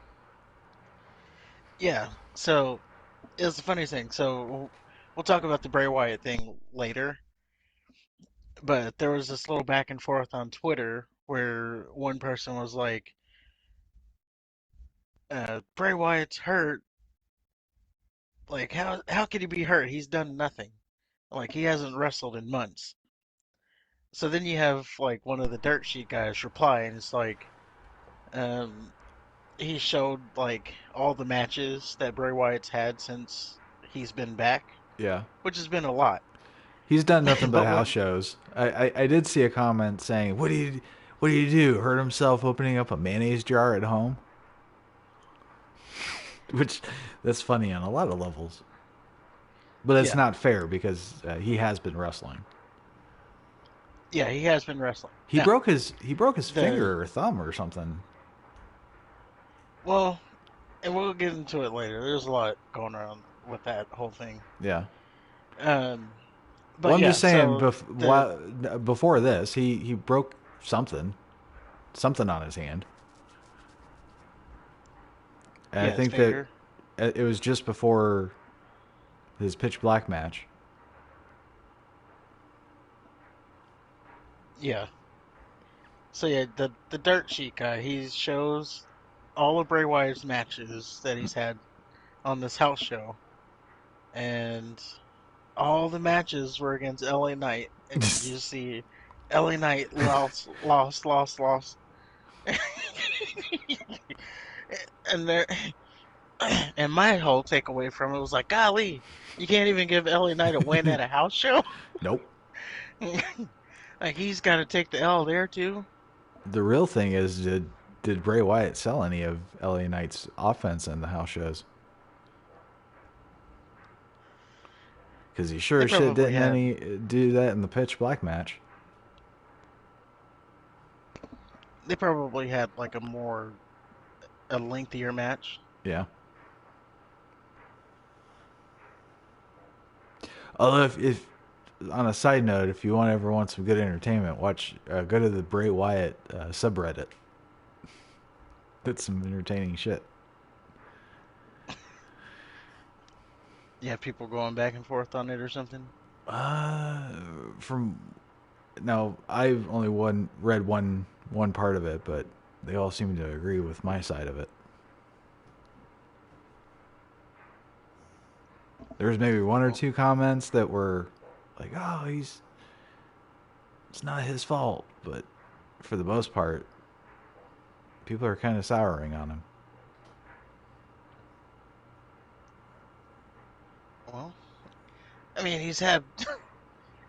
A: yeah. So it's the funny thing. So we'll talk about the Bray Wyatt thing later. But there was this little back and forth on Twitter where one person was like, "Bray Wyatt's hurt. Like, how could he be hurt? He's done nothing. Like, he hasn't wrestled in months." So then you have like one of the dirt sheet guys reply, and it's like, um, he showed like all the matches that Bray Wyatt's had since he's been back,
B: Yeah,
A: which has been a lot.
B: he's done nothing but
A: But
B: house
A: when,
B: shows. I did see a comment saying, what do you do? Hurt himself opening up a mayonnaise jar at home?" Which that's funny on a lot of levels, but it's
A: yeah,
B: not fair because he has been wrestling.
A: yeah, he has been wrestling.
B: He
A: Now,
B: broke his
A: the
B: finger or thumb or something.
A: well, and we'll get into it later. There's a lot going on with that whole thing.
B: Yeah.
A: Um,
B: Well,
A: but
B: I'm just
A: yeah,
B: saying.
A: so the
B: Before this, he broke something on his hand, and I
A: yeah, his
B: think that
A: finger.
B: it was just before his pitch black match.
A: Yeah. So yeah, the dirt sheet guy, he shows all of Bray Wyatt's matches that he's had on this house show, and all the matches were against LA Knight, and you just see LA Knight lost, lost, lost, lost, and there, and my whole takeaway from it was like, golly, you can't even give LA Knight a win at a house show.
B: Nope.
A: Like he's got to take the L there too.
B: The real thing is, did Bray Wyatt sell any of LA Knight's offense in the house shows? Because he sure
A: They
B: as shit
A: probably
B: didn't
A: had
B: any do that in the pitch black match.
A: they probably had like a lengthier match.
B: Yeah. Although, if on a side note, if you want ever want some good entertainment, watch go to the Bray Wyatt subreddit. That's some entertaining shit.
A: Yeah, people going back and forth on it or something.
B: Uh, from now, I've only read one part of it, but they all seem to agree with my side of it. There's maybe one or
A: Well,
B: two comments that were like, "Oh, it's not his fault," but for the most part, people are kind of souring on him.
A: well, I mean, he's had.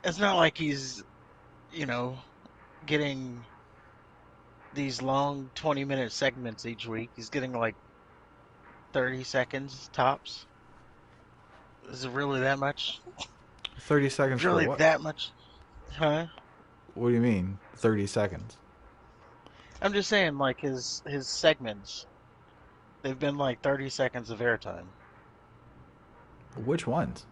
A: It's not like he's you know getting these long 20-minute segments each week. He's getting like 30 seconds tops. Is it really that much?
B: 30 seconds for
A: Really
B: what?
A: that much? Huh?
B: What do you mean? 30 seconds?
A: I'm just saying, like his segments, they've been like 30 seconds of airtime.
B: Which ones?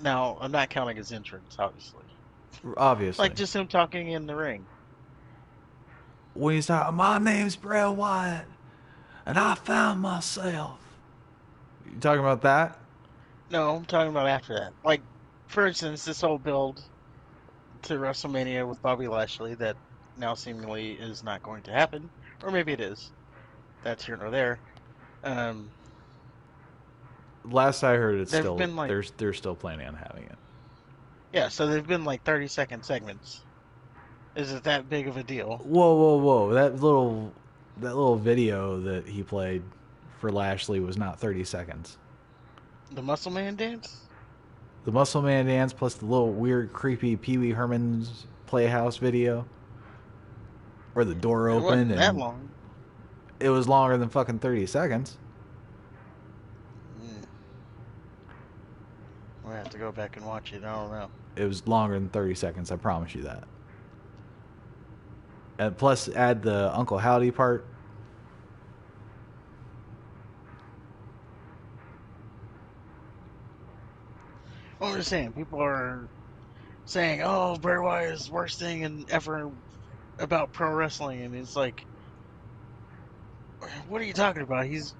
A: Now, I'm not counting his entrance, obviously. Like
B: Obviously.
A: just him talking in the ring.
B: When he's talking, my name's Bray Wyatt, and I found myself. You talking about that?
A: No, I'm talking about after that. Like, for instance, this whole build to WrestleMania with Bobby Lashley that now seemingly is not going to happen, or maybe it is. That's here nor there. Um,
B: Last I heard, it's
A: there've
B: still
A: been like,
B: they're still planning on having it.
A: yeah, so they've been like 30-second segments. Is it that big of a deal?
B: Whoa, whoa, whoa! That little video that he played for Lashley was not 30 seconds.
A: The Muscle Man dance?
B: The Muscle Man dance plus the little weird, creepy Pee Wee Herman's Playhouse video, where the door
A: It
B: opened
A: wasn't that
B: and
A: long.
B: it was longer than fucking 30 seconds.
A: Mm, we'll have to go back and watch it. I don't know.
B: It was longer than 30 seconds. I promise you that. And plus, add the Uncle Howdy part.
A: What I'm just saying, people are saying, "Oh, Bray Wyatt is the worst thing and ever about pro wrestling," and it's like, what are you talking about? His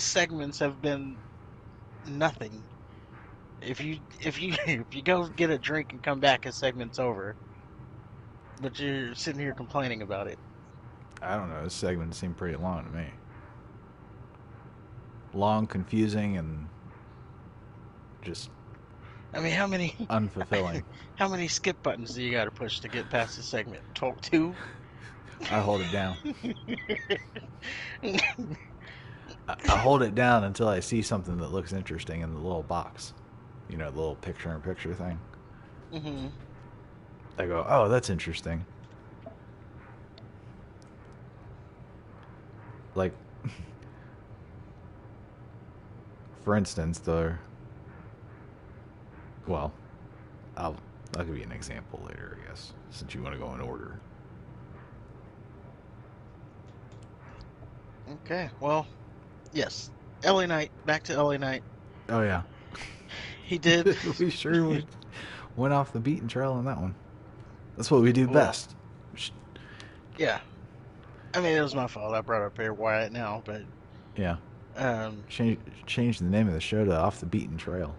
A: segments have been nothing. If you if you go get a drink and come back, his segment's over. But you're sitting here complaining about it.
B: I don't know. This segment seemed pretty long to me. Long, confusing, and just
A: I mean,
B: unfulfilling.
A: how many skip buttons do you got to push to get past the segment? Two.
B: I hold it down. I hold it down until I see something that looks interesting in the little box. You know, the little picture-in-picture thing.
A: Hmm.
B: I go, oh, that's interesting. Like, for instance, well, I'll I'll give you an example later, I guess, since you want to go in order.
A: Okay. Well, yes. LA Knight. Back to LA Knight.
B: Oh yeah,
A: He did.
B: we sure went off the beaten trail on that one. That's what we do
A: Well,
B: best.
A: yeah. I mean, it was my fault. I brought up Bray Wyatt now, but
B: Yeah,
A: um,
B: change the name of the show to Off the Beaten Trail.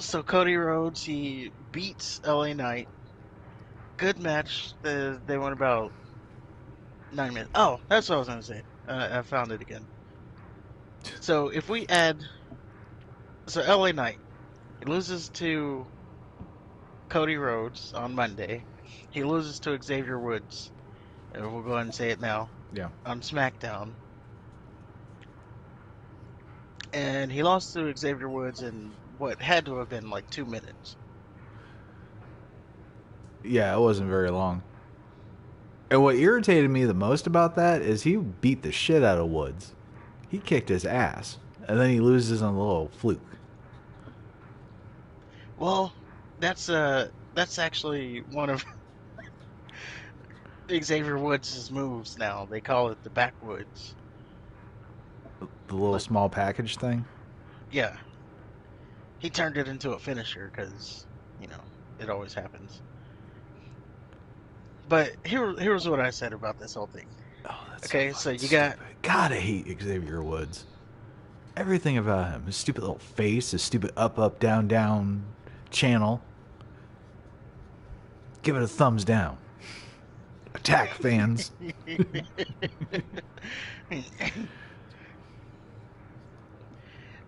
A: So Cody Rhodes, he beats LA Knight. Good match. They went about 9 minutes. Oh, that's what I was gonna say. I found it again. So if we add, so LA Knight, he loses to Cody Rhodes on Monday. He loses to Xavier Woods. And we'll go ahead and say it now
B: Yeah.
A: on SmackDown. And he lost to Xavier Woods in what had to have been like 2 minutes.
B: Yeah, it wasn't very long. And what irritated me the most about that is he beat the shit out of Woods. He kicked his ass. And then he loses on a little fluke.
A: Well, that's actually one of Xavier Woods' moves now. They call it the backwoods.
B: The little
A: Like,
B: small package thing.
A: yeah, he turned it into a finisher because, you know, it always happens. But here's what I said about this whole thing.
B: Oh, that's so
A: Okay, so
B: fucking
A: you got
B: stupid. God, I hate Xavier Woods. Everything about him. His stupid little face, his stupid up, up, down, down channel. Give it a thumbs down. Attack, fans.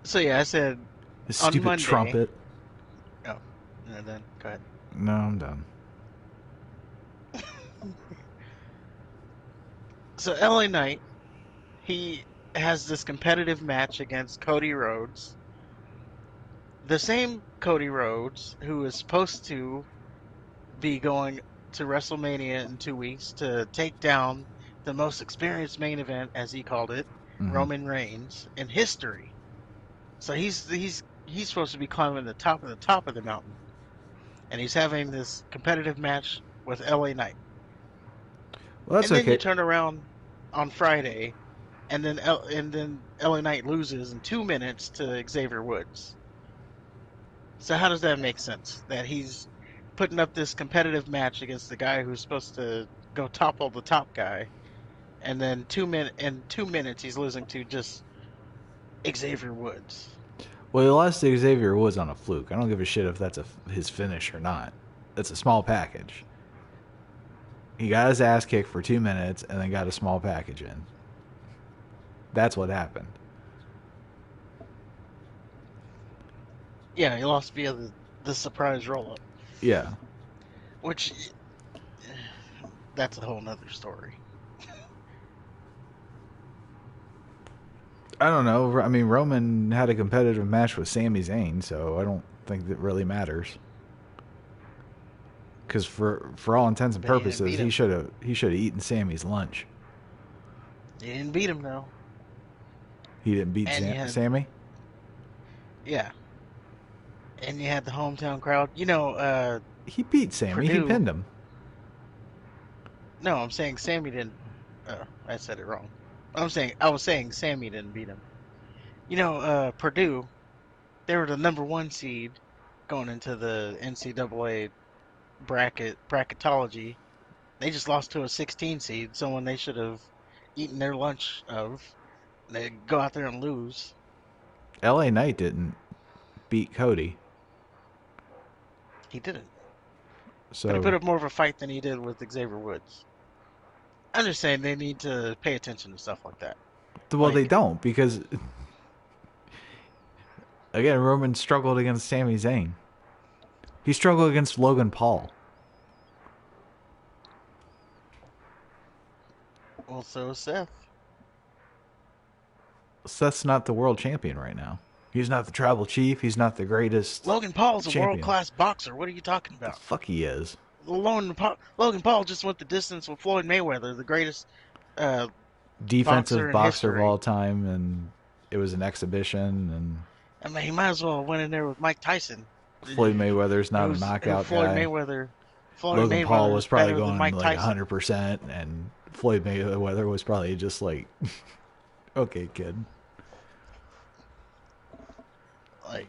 A: so yeah, I said
B: His
A: on
B: stupid
A: Monday.
B: trumpet.
A: Oh, and then go ahead.
B: No, I'm done.
A: So LA Knight, he has this competitive match against Cody Rhodes. The same Cody Rhodes who is supposed to be going to WrestleMania in 2 weeks to take down the most experienced main event, as he called it,
B: Mm-hmm.
A: Roman Reigns, in history. So he's supposed to be climbing the top of the mountain, and he's having this competitive match with LA Knight.
B: Well, that's
A: And then you
B: okay.
A: turn around on Friday, and then LA Knight loses in 2 minutes to Xavier Woods. So how does that make sense? That he's putting up this competitive match against the guy who's supposed to go topple the top guy, and then 2 minutes he's losing to just Xavier Woods.
B: Well, he lost to Xavier Woods on a fluke. I don't give a shit if that's his finish or not. It's a small package. He got his ass kicked for 2 minutes and then got a small package in. That's what happened.
A: Yeah, he lost via the surprise roll up,
B: Yeah.
A: which that's a whole nother story.
B: I don't know. I mean, Roman had a competitive match with Sami Zayn, so I don't think that really matters. Because for all intents and
A: But he didn't
B: purposes,
A: beat him.
B: He should have eaten Sammy's lunch.
A: He didn't beat him though.
B: He didn't beat
A: And you had
B: Sammy.
A: yeah, and you had the hometown crowd.
B: He beat Sammy. He
A: Purdue.
B: pinned him.
A: No, I'm saying Sammy didn't. I said it wrong. I was saying Sammy didn't beat him. Purdue. They were the number one seed going into the NCAA bracketology. They just lost to a 16 seed, someone they should have eaten their lunch of. They go out there and lose.
B: L.A. Knight didn't beat Cody,
A: He didn't, but he
B: so
A: put up more of a fight than he did with Xavier Woods. I'm just saying they need to pay attention to stuff like that.
B: well they
A: Like,
B: don't because again Roman struggled against Sami Zayn. He struggled against Logan Paul.
A: well, so is Seth.
B: Seth's not the world champion right now. He's not the tribal chief. He's not the greatest
A: Logan Paul's a world
B: champion.
A: class boxer. What are you talking
B: The
A: about?
B: fuck he is.
A: Logan Paul just went the distance with Floyd Mayweather, the greatest uh, boxer
B: Defensive
A: in
B: boxer of all
A: history.
B: time, and it was an exhibition. And
A: I mean, he might as well have went in there with Mike Tyson,
B: Floyd Mayweather's not a
A: who
B: knockout guy.
A: Floyd
B: Logan Paul
A: Mayweather
B: was
A: is
B: probably
A: better than
B: going
A: Mike
B: like
A: Tyson.
B: 100%, and Floyd Mayweather was probably just like, okay, kid.
A: Like,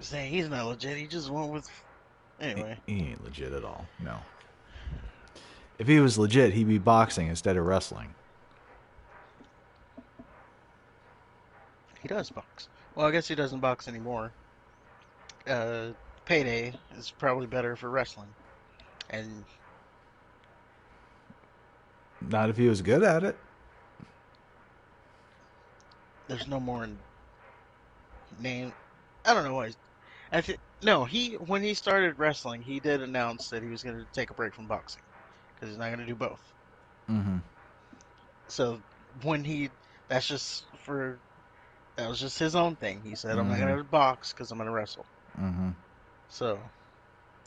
A: saying he's not legit. He just went with anyway.
B: He ain't legit at all. No. If he was legit, he'd be boxing instead of wrestling.
A: He does box. Well, I guess he doesn't box anymore. uh, payday is probably better for wrestling, and
B: Not if he was good at it.
A: there's no more name. I don't know why. I think no. He when he started wrestling, he did announce that he was going to take a break from boxing because he's not going to do both.
B: Mm-hmm.
A: So when he, that's just for that was just his own thing. He said, "I'm not
B: Mm-hmm.
A: going to box because I'm going to wrestle."
B: Mm-hmm.
A: So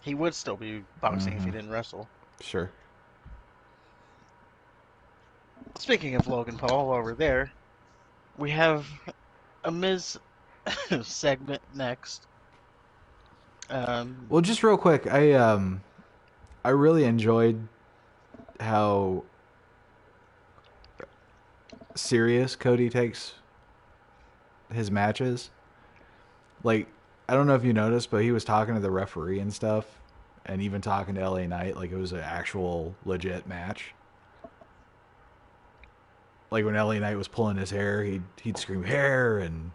A: he would still be boxing if
B: Mm-hmm.
A: he didn't wrestle.
B: Sure.
A: Speaking of Logan Paul, while we're there, we have a Miz segment next. Um,
B: Well, just real quick, I really enjoyed how serious Cody takes his matches. Like, I don't know if you noticed, but he was talking to the referee and stuff, and even talking to LA Knight like it was an actual legit match. Like when LA Knight was pulling his hair, he'd scream hair, and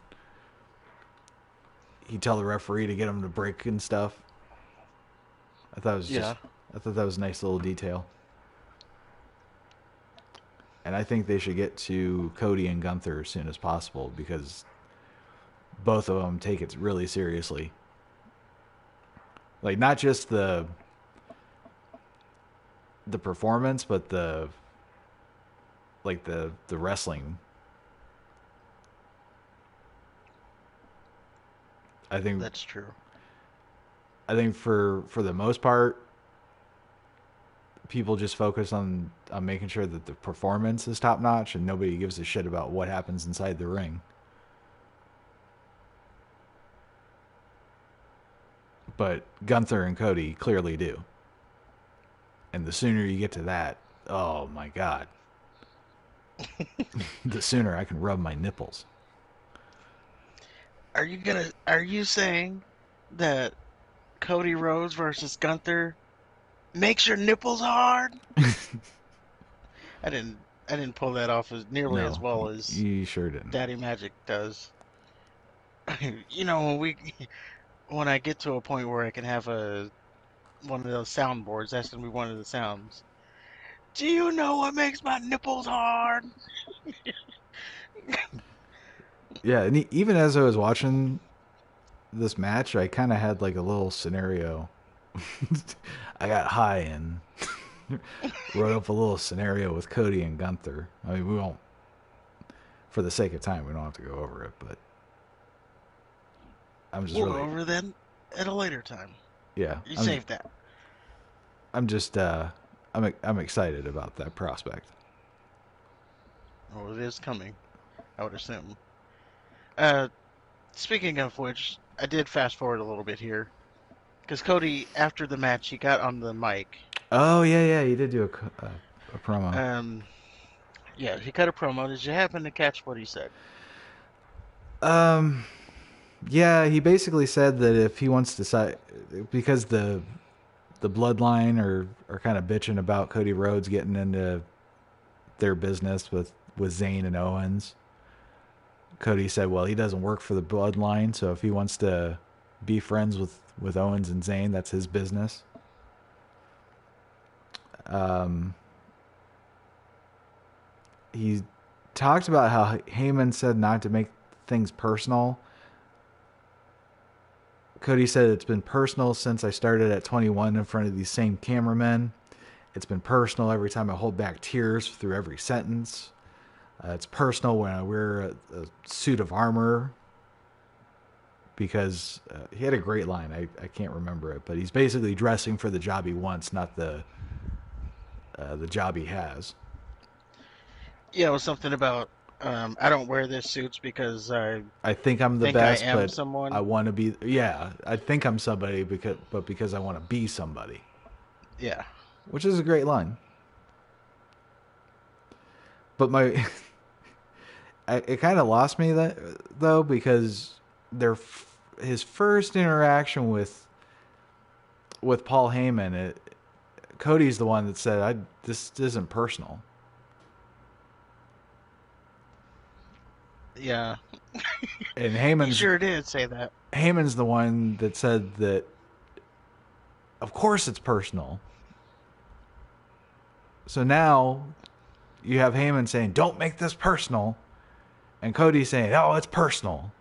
B: he'd tell the referee to get him to break and stuff. I thought it was just,
A: yeah,
B: I thought that was a nice little detail. And I think they should get to Cody and Gunther as soon as possible because both of them take it really seriously. Like not just the performance, but the wrestling. I think
A: that's true.
B: I think for the most part, people just focus on making sure that the performance is top notch, and nobody gives a shit about what happens inside the ring. But Gunther and Cody clearly do, and the sooner you get to that, oh my god, the sooner I can rub my nipples.
A: Are you saying that Cody Rhodes versus Gunther makes your nipples hard? I didn't pull that off as nearly as
B: No,
A: well as
B: you sure didn't.
A: Daddy Magic does. You know, when I get to a point where I can have a one of those soundboards, that's gonna be one of the sounds. Do you know what makes my nipples hard?
B: Yeah, and even as I was watching this match, I kind of had like a little scenario. I got high and wrote up a little scenario with Cody and Gunther. I mean, we won't, for the sake of time, we don't have to go over it, but I'm just
A: We'll go
B: really,
A: over then at a later time.
B: yeah,
A: You save that.
B: I'm just, I'm excited about that prospect.
A: Oh, it is coming, I would assume. Uh, Speaking of which, I did fast forward a little bit here because Cody, after the match, he got on the mic.
B: Oh yeah, yeah, you did do a promo.
A: Um, yeah, he cut a promo. Did you happen to catch what he said?
B: Um, yeah, he basically said that if he wants to because the bloodline are kind of bitching about Cody Rhodes getting into their business with Zayn and Owens. Cody said, "Well, he doesn't work for the bloodline, so if he wants to be friends with Owens and Zayn, that's his business." Um, he talked about how Heyman said not to make things personal. Cody said it's been personal since I started at 21 in front of these same cameramen. It's been personal every time I hold back tears through every sentence. It's personal when I wear a suit of armor because he had a great line. I can't remember it, but he's basically dressing for the job he wants, not the job he has.
A: Yeah, it was something about I don't wear this suits because I
B: I think I'm the
A: think I
B: best,
A: am
B: but I
A: someone.
B: want to be. Yeah, I think I'm somebody because I want to be somebody,
A: Yeah,
B: which is a great line. But my it kind of lost me that though because their his first interaction with Paul Heyman, Cody's the one that said, "This isn't personal."
A: yeah.
B: And
A: He sure did say that.
B: Heyman's the one that said that. Of course, it's personal. So now you have Heyman saying, "Don't make this personal," and Cody saying, "Oh, it's personal."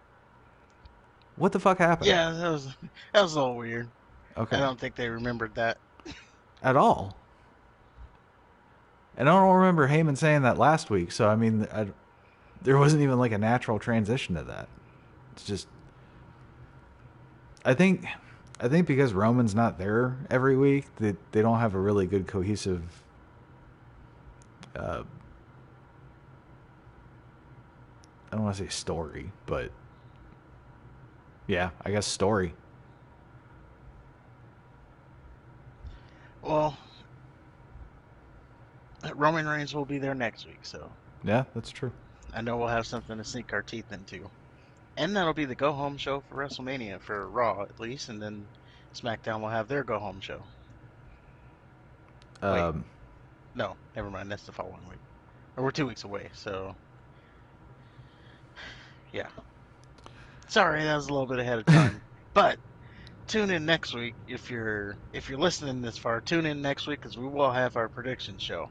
B: What the fuck happened?
A: Yeah, that was a little weird. I
B: Okay,
A: don't think they remembered that.
B: at all. And I don't remember Heyman saying that last week. So I mean, there wasn't even like a natural transition to that. It's just, I think, I think because Roman's not there every week, that they don't have a really good cohesive. Uh, I don't want to say story, but yeah, I guess story.
A: Well, Roman Reigns will be there next week, so
B: Yeah, that's true.
A: I know we'll have something to sink our teeth into. And that'll be the go home show for WrestleMania for Raw at least, and then SmackDown will have their go home show. Wait,
B: Um,
A: no, never mind. That's the following week. Or we're 2 weeks away, so yeah. Sorry, that was a little bit ahead of time. But tune in next week if you're listening this far. Tune in next week because we will have our prediction show,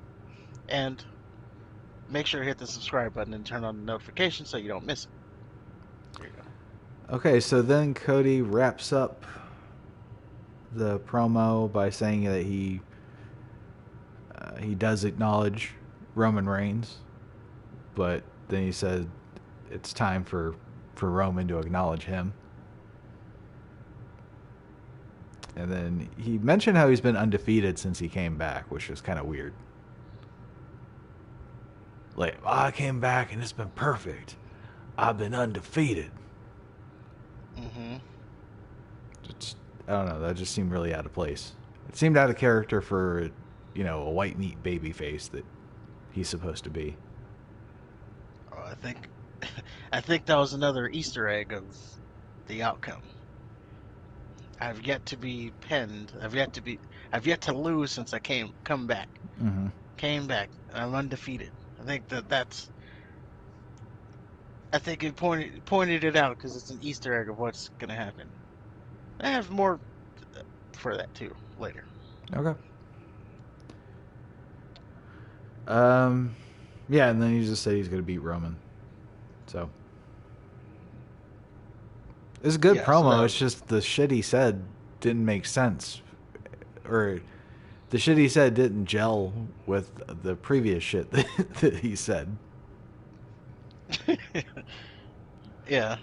A: and make sure to hit the subscribe button and turn on the notifications so you don't miss it. There you go.
B: okay, so then Cody wraps up the promo by saying that he does acknowledge Roman Reigns, but then he said it's time for Roman to acknowledge him. And then he mentioned how he's been undefeated since he came back, which is kind of weird. Like, oh, I came back and it's been perfect. I've been undefeated.
A: Hmm.
B: It's, I don't know. That just seemed really out of place. It seemed out of character for, a white meat baby face that he's supposed to be.
A: Oh, I think that was another Easter egg of the outcome. I've yet to be pinned. I've yet to lose since I come back.
B: Mm-hmm.
A: Came back. I'm undefeated. I think that's. I think it pointed it out because it's an Easter egg of what's gonna happen. I have more for that too later.
B: Okay. Um, yeah, and then he just said he's going to beat Roman. So it's a good
A: Yeah, so that
B: promo. It's
A: was
B: just the shit he said didn't make sense, or the shit he said didn't gel with the previous shit that he said.
A: yeah,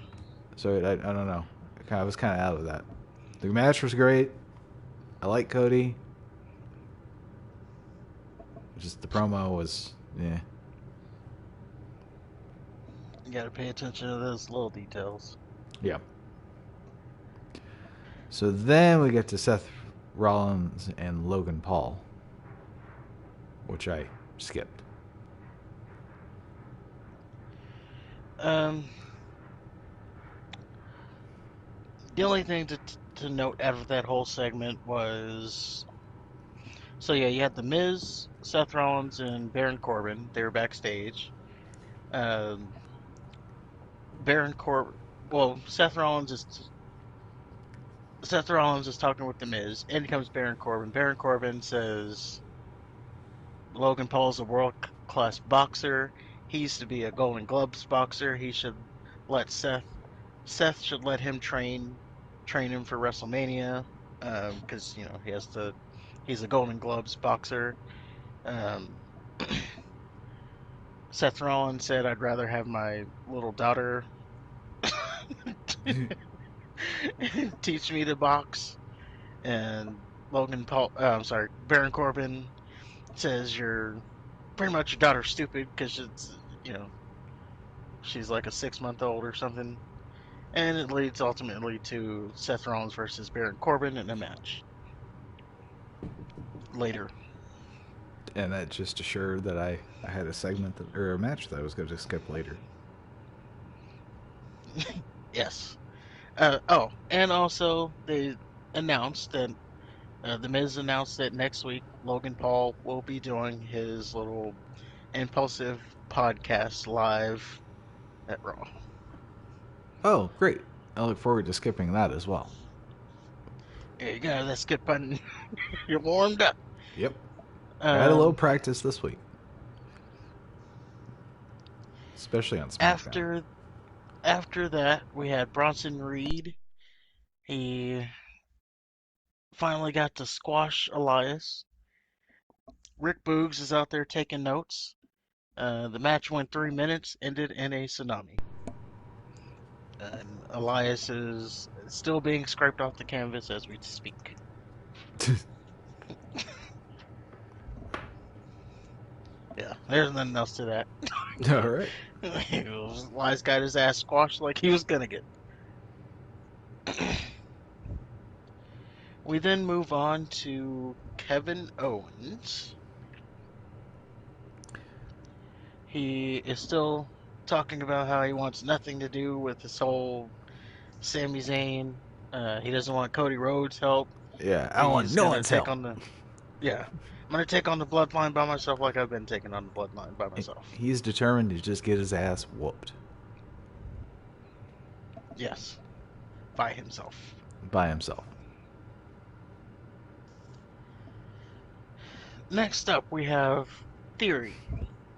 B: So I don't know. I was kind of out of that. The match was great. I like Cody. Just the promo was, yeah.
A: you got to pay attention to those little details.
B: Yeah. So then we get to Seth Rollins and Logan Paul, which I skipped.
A: Um, the only thing to note out of that whole segment was so yeah, you had the Miz, Seth Rollins, and Baron Corbin. They were backstage. Um, Baron Corbin. Well, Seth Rollins is talking with the Miz. In comes Baron Corbin. Baron Corbin says Logan Paul's a world class boxer. He used to be a Golden Gloves boxer. He should let Seth should let him train him for WrestleMania because he's a Golden Gloves boxer. Um, Seth Rollins said, "I'd rather have my little daughter teach me to box." And I'm sorry, Baron Corbin says you're pretty much your daughter's stupid because you know she's like a 6 month old or something. And it leads ultimately to Seth Rollins versus Baron Corbin in a match later.
B: And that just assured that I had a segment or a match that I was going to skip later.
A: Yes. And also they announced that the Miz announced that next week Logan Paul will be doing his little impulsive podcast live at Raw.
B: Oh, great. I look forward to skipping that as well.
A: Yeah, you got that skip button. You're warmed up.
B: Yep. I had a little
A: Um,
B: practice this week, especially on SmackDown.
A: after after that, we had Bronson Reed. He finally got to squash Elias. Rick Boogs is out there taking notes. The match went 3 minutes, ended in a tsunami. And Elias is still being scraped off the canvas as we speak. Yeah, there's nothing else to that.
B: All right.
A: Elias got his ass squashed like he was gonna get. We then move on to Kevin Owens. He is still talking about how he wants nothing to do with this whole Sami Zayn. He doesn't want Cody Rhodes' help.
B: Yeah, I don't want
A: He's
B: no
A: gonna
B: one's
A: take
B: help.
A: on the yeah. I'm gonna take on the bloodline by myself like I've been taking on the bloodline by myself.
B: He's determined to just get his ass whooped
A: Yes, by himself.
B: by himself.
A: Next up, we have Theory.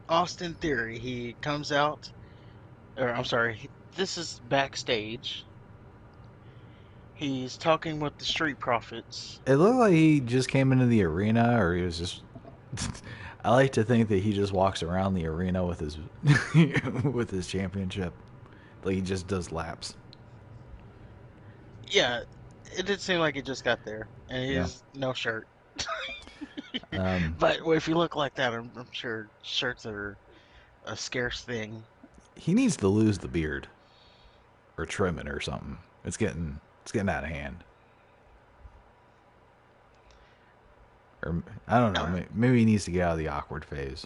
A: Austin Theory. He comes out, or I'm sorry, this is backstage. He's talking with the Street Profits.
B: It looked like he just came into the arena, or he was just. I like to think that he just walks around the arena with his with his championship, like he just does laps.
A: Yeah, it did seem like he just got there, and he
B: Yeah.
A: has no shirt.
B: Um,
A: But if you look like that, I'm sure shirts are a scarce thing.
B: he needs to lose the beard or trim it or something. It's getting out of hand. Or I don't know.
A: Uh,
B: Maybe he needs to get out of the awkward phase.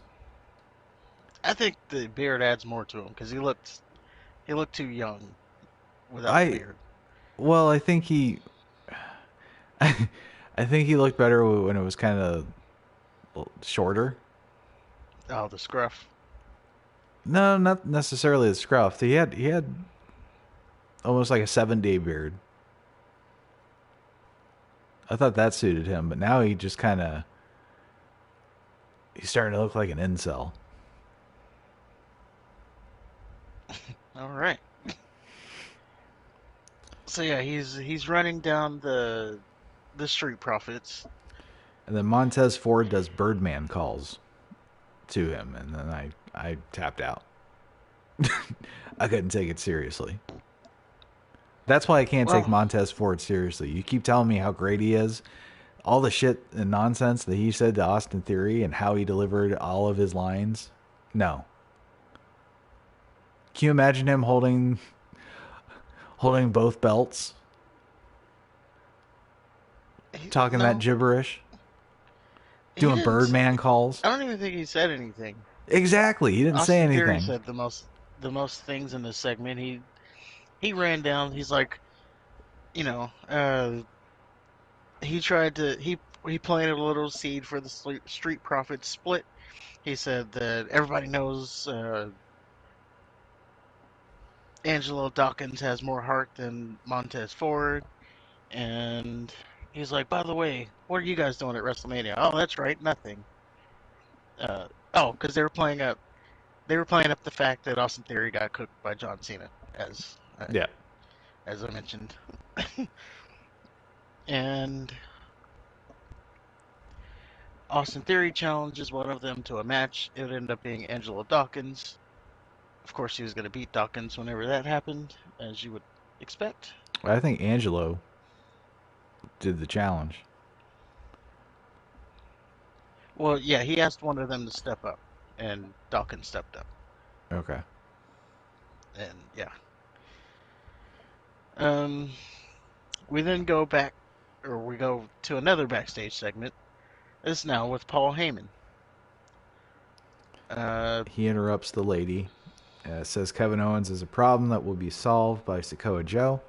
A: I think the beard adds more to him because he looked too young without the
B: I
A: beard.
B: well, I think he I think he looked better when it was kind of shorter.
A: Oh, the scruff.
B: No, not necessarily the scruff. He had almost like a 7-day beard. I thought that suited him, but now he just kind of he's starting to look like an incel.
A: All right. So yeah, he's running down the Street Profits.
B: And then Montez Ford does Birdman calls to him, and then I tapped out. I couldn't take it seriously. That's why I can't take
A: Well,
B: Montez Ford seriously. You keep telling me how great he is. All the shit and nonsense that he said to Austin Theory and how he delivered all of his lines. No. Can you imagine him holding both belts, talking that
A: no,
B: gibberish,
A: he
B: doing
A: didn't.
B: Birdman calls?
A: I don't even think he said anything.
B: Exactly. He didn't say
A: Austin Theory
B: anything.
A: said the most things in this segment. He ran down. He's like, you know, he tried to he planted a little seed for the Street Profits split. He said that everybody knows Angelo Dawkins has more heart than Montez Ford, and he's like, by the way, what are you guys doing at WrestleMania? Oh, that's right, nothing. Because they were playing up the fact that Austin Theory got cooked by John Cena,
B: Yeah.
A: as I mentioned, and Austin Theory challenges one of them to a match. It would end up being Angelo Dawkins. Of course, he was going to beat Dawkins whenever that happened, as you would expect.
B: I think Angelo did the challenge.
A: Well, yeah, he asked one of them to step up, and Dawkins stepped up.
B: Okay.
A: And yeah. Um, we then go back, or we go to another backstage segment. This now with Paul Heyman. Uh,
B: He interrupts the lady. Says Kevin Owens is a problem that will be solved by Sokoa Joe.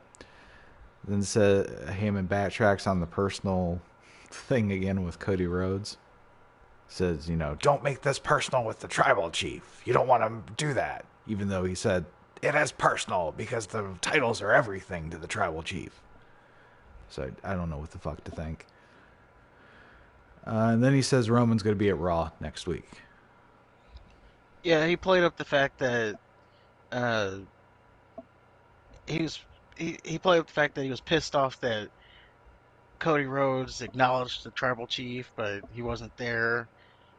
B: Then Heyman backtracks on the personal thing again with Cody Rhodes. Says, don't make this personal with the tribal chief. You don't want to do that. Even though he said it as personal because the titles are everything to the tribal chief. So I don't know what the fuck to think. And then he says Roman's going to be at Raw next week.
A: Yeah, he played up the fact that uh he was he played up the fact that he was pissed off that Cody Rhodes acknowledged the tribal chief, but he wasn't there.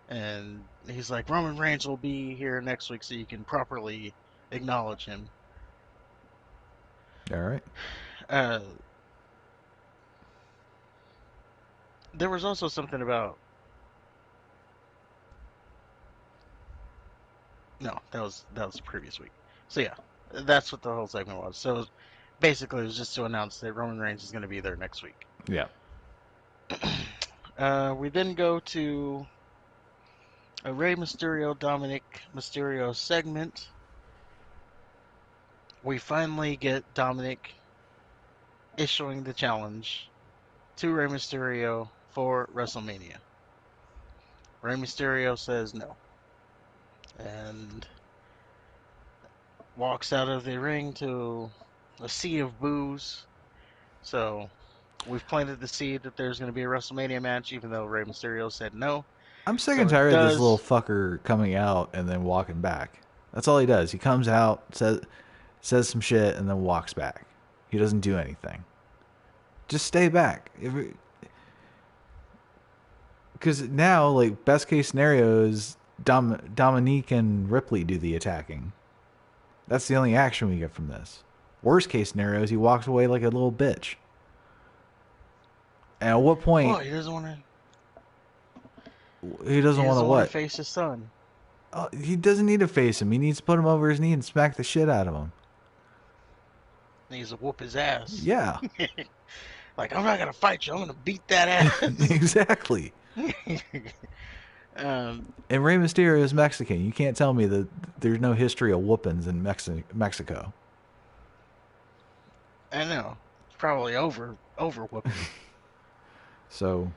A: And he's like, Roman Reigns will be here next week so you can properly acknowledge him.
B: All right.
A: Uh, there was also something about no, that was the previous week. So yeah, that's what the whole segment was. So basically, it was just to announce that Roman Reigns is going to be there next week.
B: Yeah.
A: We then go to a Rey Mysterio Dominic Mysterio segment. We finally get Dominic issuing the challenge to Rey Mysterio for WrestleMania. Rey Mysterio says no and walks out of the ring to a sea of boos. So we've planted the seed that there's going to be a WrestleMania match, even though Rey Mysterio said no.
B: I'm sick and
A: So it
B: tired of this little
A: does.
B: fucker coming out and then walking back. That's all he does. He comes out, says some shit, and then walks back. He doesn't do anything. Just stay back. Because now, like, best case scenario is Dominique and Ripley do the attacking. That's the only action we get from this. Worst case scenario is he walks away like a little bitch. And at what
A: Well,
B: point
A: he doesn't want to.
B: he
A: He
B: doesn't want to
A: doesn't want to
B: what?
A: face his son.
B: He doesn't need to face him. He needs to put him over his knee and smack the shit out of him.
A: He needs to whoop his ass.
B: Yeah,
A: Like, I'm not gonna fight you. I'm gonna beat that ass.
B: exactly.
A: um,
B: And Rey Mysterio is Mexican. You can't tell me that there's no history of whoopings in Mexico.
A: I know. It's probably over whooping.
B: So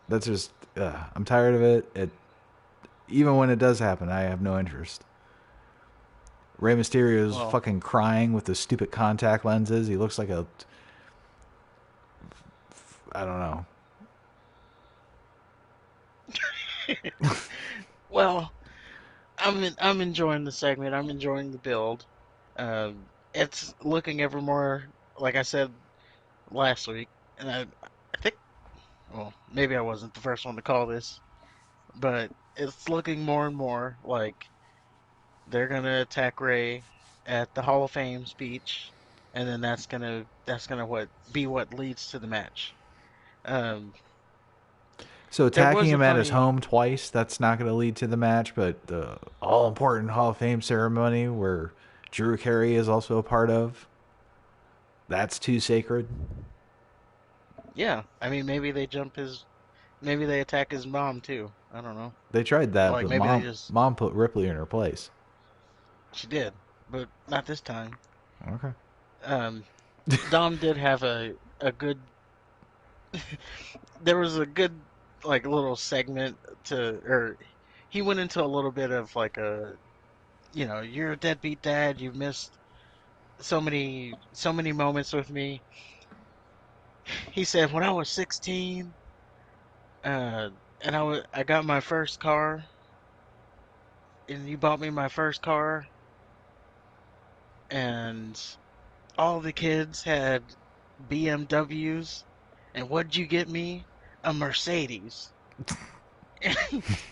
B: that's just I'm tired of it. Even when it does happen, I have no interest. Rey Mysterio is
A: Well,
B: fucking crying with his stupid contact lenses. He looks like a I don't know.
A: well, I'm enjoying the segment. I'm enjoying the build. It's looking ever more like I said last week, and I think well maybe I wasn't the first one to call this, but it's looking more and more like they're gonna attack Ray at the Hall of Fame speech, and then that's gonna what leads to the match. Um,
B: So
A: there
B: attacking
A: was a
B: him at his
A: funny
B: home twice, that's not going to lead to the match, but the all important Hall of Fame ceremony where Drew Carey is also a part of, that's too sacred.
A: yeah. I mean maybe they attack his mom too. I don't know.
B: They tried that,
A: Like
B: but
A: maybe they
B: mom
A: just
B: mom put Ripley in her place.
A: she did, but not this time.
B: Okay.
A: Um, Dom did have a good. There was a good like little segment to, or he went into a little bit of like you're a deadbeat dad. You've missed so many moments with me. He said when I was 16, uh, and I got my first car, and you bought me my first car, and all the kids had BMWs, and what'd you get me? A Mercedes.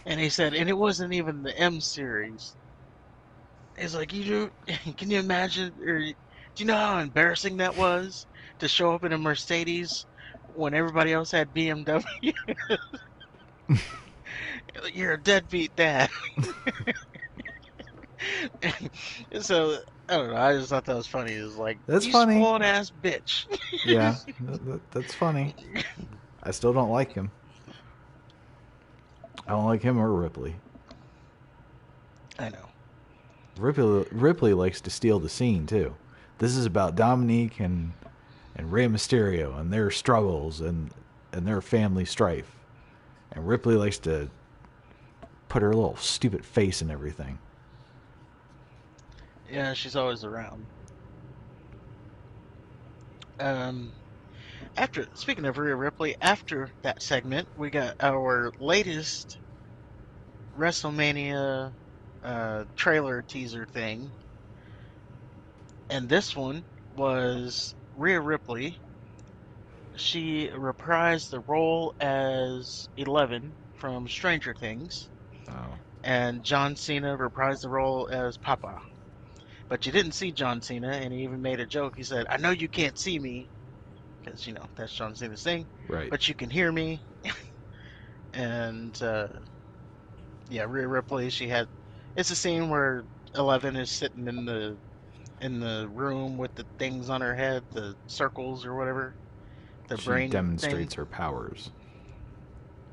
A: And he said, and it wasn't even the M series. He's like, can you imagine, or do you know how embarrassing that was to show up in a Mercedes when everybody else had BMW? You're a deadbeat dad. So I don't know. I just thought that was funny. It was like,
B: That's
A: you
B: funny.
A: spoiled ass bitch.
B: Yeah, that's funny. I still don't like him. I don't like him or Ripley.
A: I know.
B: Ripley likes to steal the scene too. This is about Dominique and Rey Mysterio and their struggles and their family strife. And Ripley likes to put her little stupid face in everything.
A: Yeah, she's always around. Um, After speaking of Rhea Ripley, after that segment, we got our latest WrestleMania trailer teaser thing, and this one was Rhea Ripley. She reprised the role as 11 from Stranger Things,
B: Oh,
A: and John Cena reprised the role as Papa. But you didn't see John Cena, and he even made a joke. He said, "I know you can't see me, because that's John Cena's thing,
B: right.
A: but you can hear me." And yeah, Rhea Ripley. She had. It's a scene where 11 is sitting in the room with the things on her head, the circles or whatever, the
B: She
A: brain thing.
B: demonstrates her powers.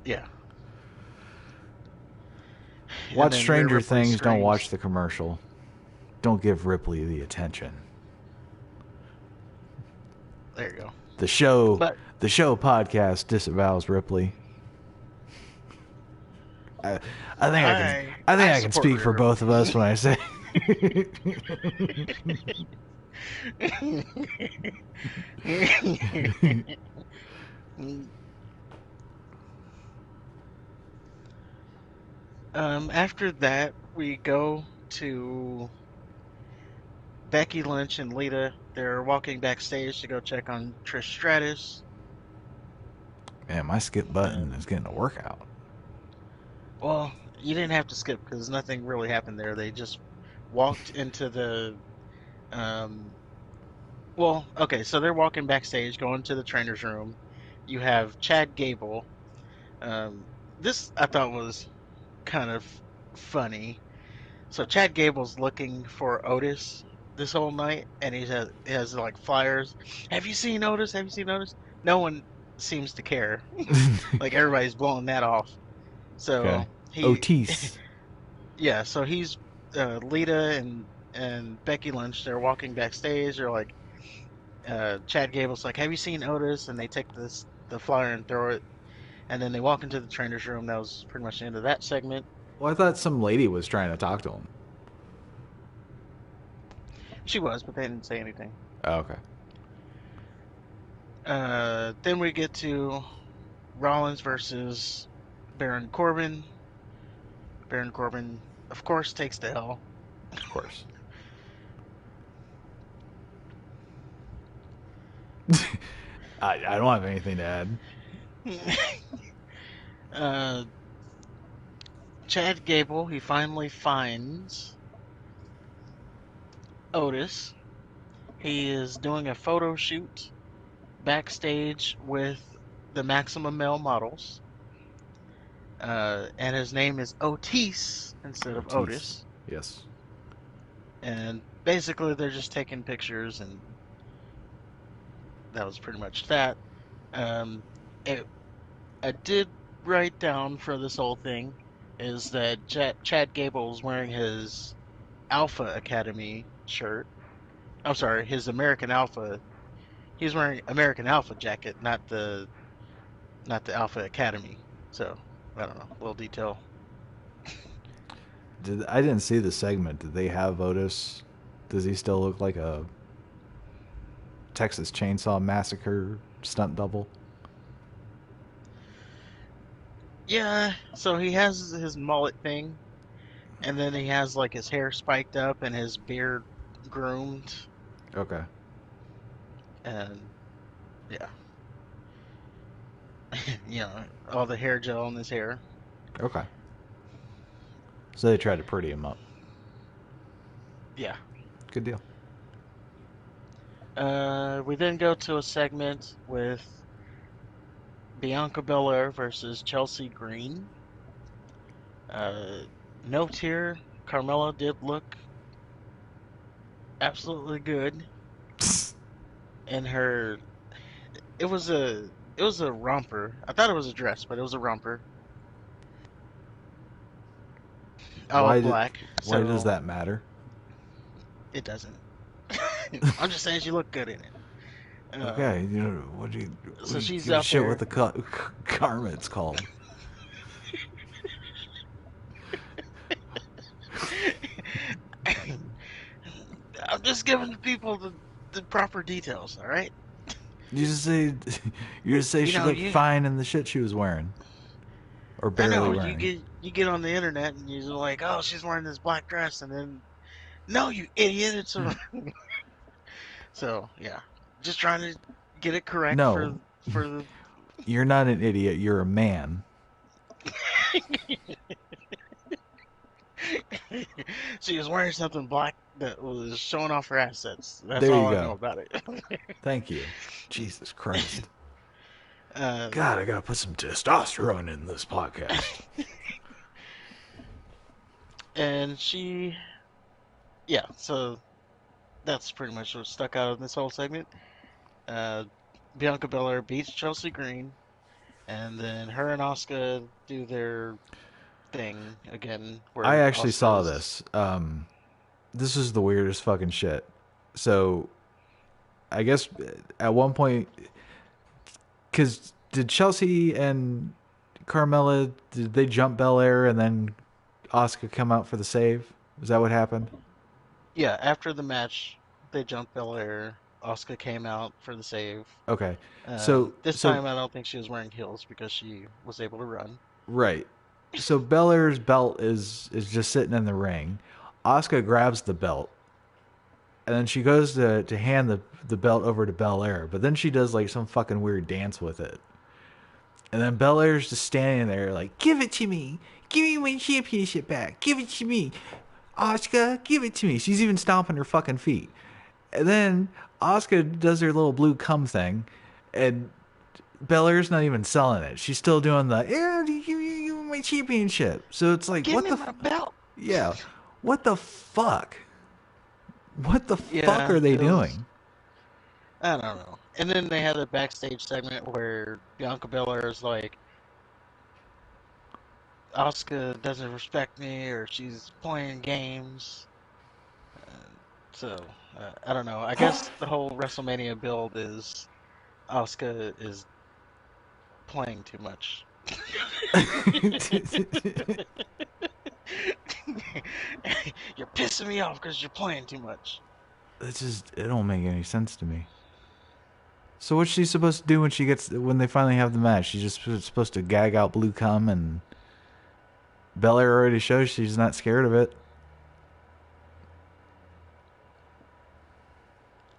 A: Yeah, and
B: Watch
A: then Rhea
B: Stranger
A: Ripley
B: Things, don't watch
A: screams.
B: the commercial. Don't give Ripley the attention.
A: There you go.
B: The show
A: But
B: the show podcast disavows Ripley. I, I think I can I think
A: I
B: I can
A: support
B: speak
A: Rhea
B: for both of
A: Ripley.
B: us when I say
A: After that, we go to Becky Lynch and Lita. They're walking backstage to go check on Trish Stratus.
B: man, my skip button is
A: And
B: getting a workout.
A: well, you didn't have to skip because nothing really happened there. They just walked into the um. Well, okay, so they're walking backstage, going to the trainer's room. You have Chad Gable. Um, this I thought was kind of funny. So Chad Gable's looking for Otis this whole night, and he has like flyers. Have you seen Otis? Have you seen Otis? No one seems to care. Like everybody's blowing that off.
B: Okay.
A: So he,
B: Otis.
A: yeah. So he's Lita and Becky Lynch. They're walking backstage. They're like, Chad Gable's like, "Have you seen Otis?" And they take the flyer and throw it, and then they walk into the trainer's room. That was pretty much the end of that segment.
B: Well, I thought some lady was trying to talk to him.
A: She was, but they didn't say anything.
B: Oh, okay.
A: Then we get to Rollins versus Baron Corbin. Baron Corbin, of course, takes the L.
B: Of course. I don't have anything to add.
A: uh, Chad Gable, he finally finds Otis. He is doing a photo shoot backstage with the Maximum Male models. And his name is Otis instead of
B: Otis.
A: Otis.
B: Yes.
A: And basically, they're just taking pictures, and that was pretty much that. Um, it, I did write down for this whole thing is that Chad Gable is wearing his Alpha Academy shirt. I'm sorry, his American Alpha. He's wearing American Alpha jacket, not the Alpha Academy. So I don't know, little detail.
B: I didn't see the segment. Did they have Otis? Does he still look like a Texas Chainsaw Massacre stunt double?
A: Yeah, so he has his mullet thing, and then he has like his hair spiked up and his beard groomed,
B: Okay.
A: and yeah, all the hair gel in his hair.
B: Okay. So they tried to pretty him up.
A: Yeah.
B: Good deal.
A: We then go to a segment with Bianca Belair versus Chelsea Green. Uh, Note here, Carmella did look absolutely good in her. It was a romper. I thought it was a dress, but it was a romper, all
B: Why did
A: black.
B: why does
A: So
B: that matter?
A: it doesn't. I'm just saying she looked good in it.
B: Okay, what
A: So
B: do you
A: she's
B: give a
A: out
B: shit what
A: there.
B: the garment's called?
A: I'm just giving the people the proper details. All right.
B: You just say, you just say
A: You
B: she
A: know,
B: looked
A: you
B: fine in the shit she was wearing, or
A: I
B: barely
A: know
B: wearing.
A: you get on the internet and you're like, oh, she's wearing this black dress, and then no, you idiot, it's a so yeah, just trying to get it correct
B: No,
A: for the
B: you're not an idiot. You're a man.
A: she was wearing something black that was showing off her assets. That's
B: There you
A: all I know
B: go.
A: about it.
B: Thank you. Jesus Christ.
A: uh,
B: God, I gotta put some testosterone in this podcast.
A: and she, yeah, so that's pretty much what stuck out of this whole segment. Uh, Bianca Belair beats Chelsea Green, and then her and Asuka do their thing again,
B: I
A: where
B: actually saw
A: Asuka's
B: this. This is the weirdest fucking shit. So, I guess at one point, because did Chelsea and Carmella, did they jump Belair and then Asuka come out for the save? Is that what happened?
A: yeah, after the match, they jumped Belair. Asuka came out for the save.
B: Okay. So,
A: This
B: so
A: time, I don't think she was wearing heels because she was able to run.
B: right. So Belair's belt is just sitting in the ring. Asuka grabs the belt and then she goes to hand the belt over to Belair, but then she does like some fucking weird dance with it. And then Belair's just standing there like, "Give it to me. Give me my championship back. Give it to me. Asuka, give it to me." She's even stomping her fucking feet. And then Asuka does her little blue cum thing, and Belair's not even selling it. She's still doing the, "Yeah, you my championship." So it's like,
A: Give
B: what
A: me
B: the
A: my belt.
B: yeah. What the fuck? What the fuck
A: Yeah,
B: are they
A: it was.
B: doing?
A: I don't know. And then they had a backstage segment where Bianca Belair is like, Asuka doesn't respect me, or she's playing games. Uh, I don't know. I guess the whole WrestleMania build is Asuka is playing too much. You're pissing me off because you're playing too much.
B: It's just, it don't make any sense to me. So what's she supposed to do when they finally have the match? She's just supposed to gag out blue cum, and Belair already shows she's not scared of it.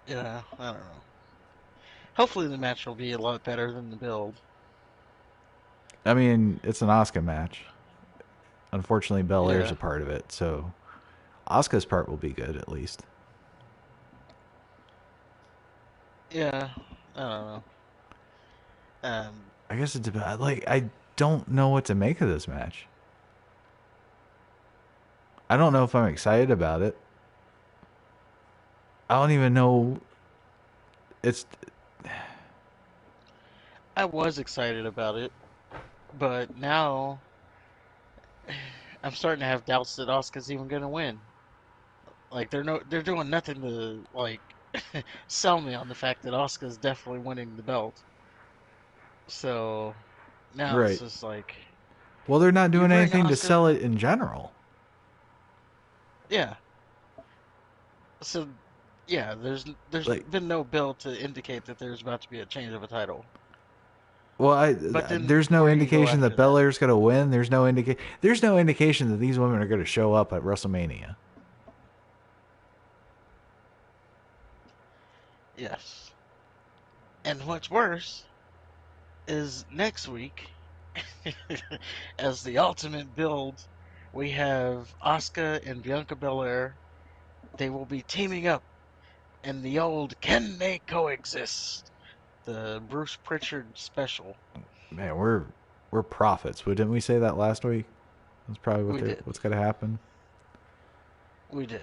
A: Yeah, I don't know. Hopefully the match will be a lot better than the build.
B: I mean, it's an Asuka match. Unfortunately, Belair's
A: Yeah,
B: a part of it, so Asuka's part will be good at least.
A: yeah, I don't know. Um,
B: I guess it's about like I don't know what to make of this match. I don't know if I'm excited about it. I don't even know. It's
A: I was excited about it, but now I'm starting to have doubts that Asuka's even gonna win. Like they're doing nothing to like sell me on the fact that Asuka's definitely winning the belt. So now it's
B: right.
A: just like
B: Well, they're not
A: you
B: doing
A: bring
B: anything to sell
A: Asuka,
B: it in general.
A: yeah. So yeah, there's
B: Like,
A: been no build to indicate that there's about to be a change of a title.
B: well,
A: But then
B: there's no
A: where do you go
B: indication that
A: after that?
B: Belair's going to win. There's no indication that these women are going to show up at WrestleMania.
A: Yes. And what's worse is next week, as the ultimate build, we have Asuka and Bianca Belair. They will be teaming up in the old Can They Coexist? The Bruce Pritchard special.
B: Man, we're prophets. Didn't we say that last week? That's probably
A: We did.
B: what's going to happen.
A: We did.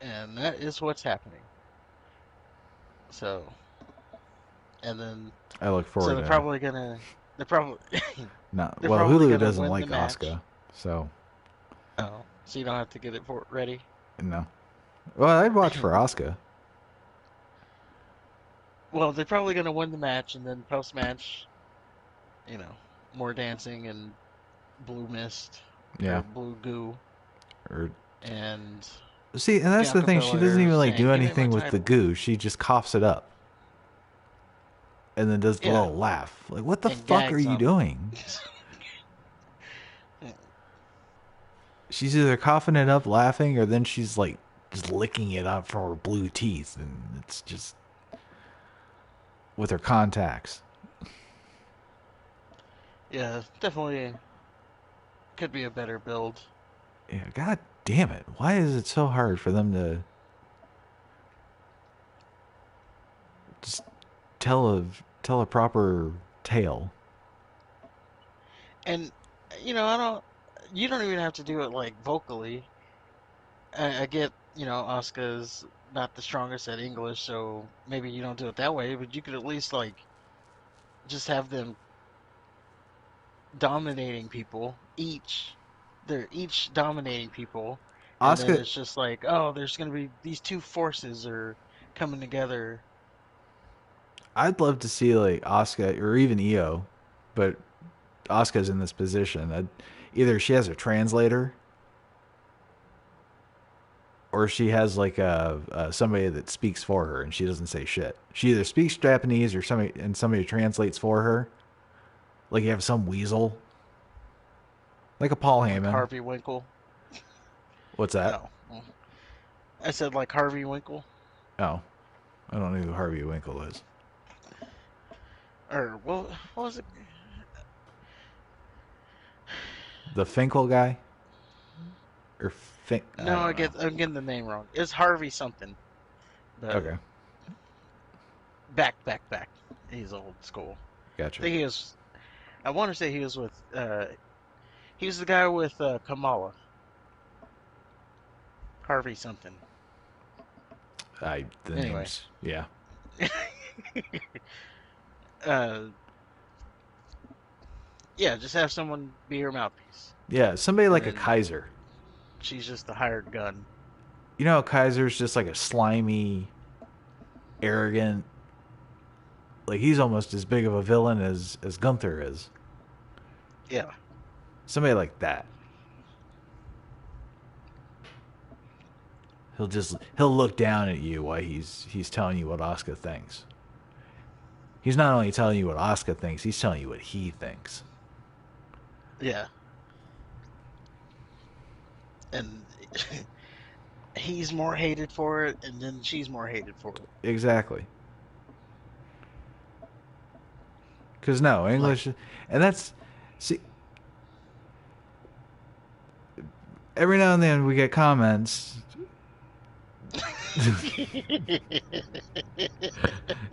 A: And that is what's happening. So, and then,
B: I look
A: so
B: forward
A: they're
B: to.
A: probably gonna, they're probably,
B: No,
A: they're
B: well,
A: probably
B: Hulu
A: gonna
B: doesn't
A: win the
B: like
A: match.
B: Asuka, so
A: Oh, so you don't have to get it for ready.
B: no. Well, I'd watch for Asuka.
A: Well, they're probably gonna win the match, and then post match, you know, more dancing and blue mist
B: Yeah.
A: or blue goo,
B: Or
A: and
B: See, and that's the
A: Bianca
B: thing. She doesn't
A: Belair
B: even like
A: saying,
B: do
A: "Give me my
B: anything with the
A: title."
B: goo. She just coughs it up and then does the
A: Yeah,
B: little laugh. Like, what the
A: and
B: fuck are
A: gags
B: you
A: them.
B: doing? She's either coughing it up, laughing, or then she's like just licking it up from her blue teeth, and it's just with her contacts.
A: Yeah, definitely could be a better build.
B: Yeah, God damn it! Why is it so hard for them to just tell a tell a proper tale?
A: And I don't. You don't even have to do it like vocally. I get, Asuka's not the strongest at English, so maybe you don't do it that way. But you could at least like just have them dominating people each. They're each dominating people, and then
B: Asuka,
A: it's just like, oh, there's gonna be these two forces are coming together.
B: I'd love to see like Asuka or even Io, but Asuka's in this position. Either she has a translator or she has like a somebody that speaks for her and she doesn't say shit. She either speaks Japanese or somebody translates for her. Like you have some weasel, like a Paul
A: Like
B: Heyman.
A: Harvey Winkle.
B: What's that?
A: Oh, well, I said like Harvey Winkle,
B: Oh, I don't know who Harvey Winkle is.
A: or well, what was it?
B: The Finkel guy or Fink? I
A: No,
B: don't know.
A: I'm getting the name wrong. It's Harvey something, but
B: Okay,
A: back. He's old school. I
B: gotcha.
A: think he was. I want to say he was with. He was the guy with Kamala. Harvey something.
B: The
A: Anyway,
B: names, yeah,
A: uh, yeah, just have someone be her mouthpiece,
B: yeah. Somebody
A: and
B: like a
A: then
B: Kaiser.
A: she's just the hired gun.
B: You know, Kaiser's just like a slimy, arrogant. Like he's almost as big of a villain as Gunther is.
A: Yeah,
B: Somebody like that. He'll look down at you while he's telling you what Asuka thinks. He's not only telling you what Asuka thinks, he's telling you what he thinks.
A: yeah, and he's more hated for it, and then she's more hated for it.
B: Exactly. Because no
A: Like,
B: English, and that's see. Every now and then we get comments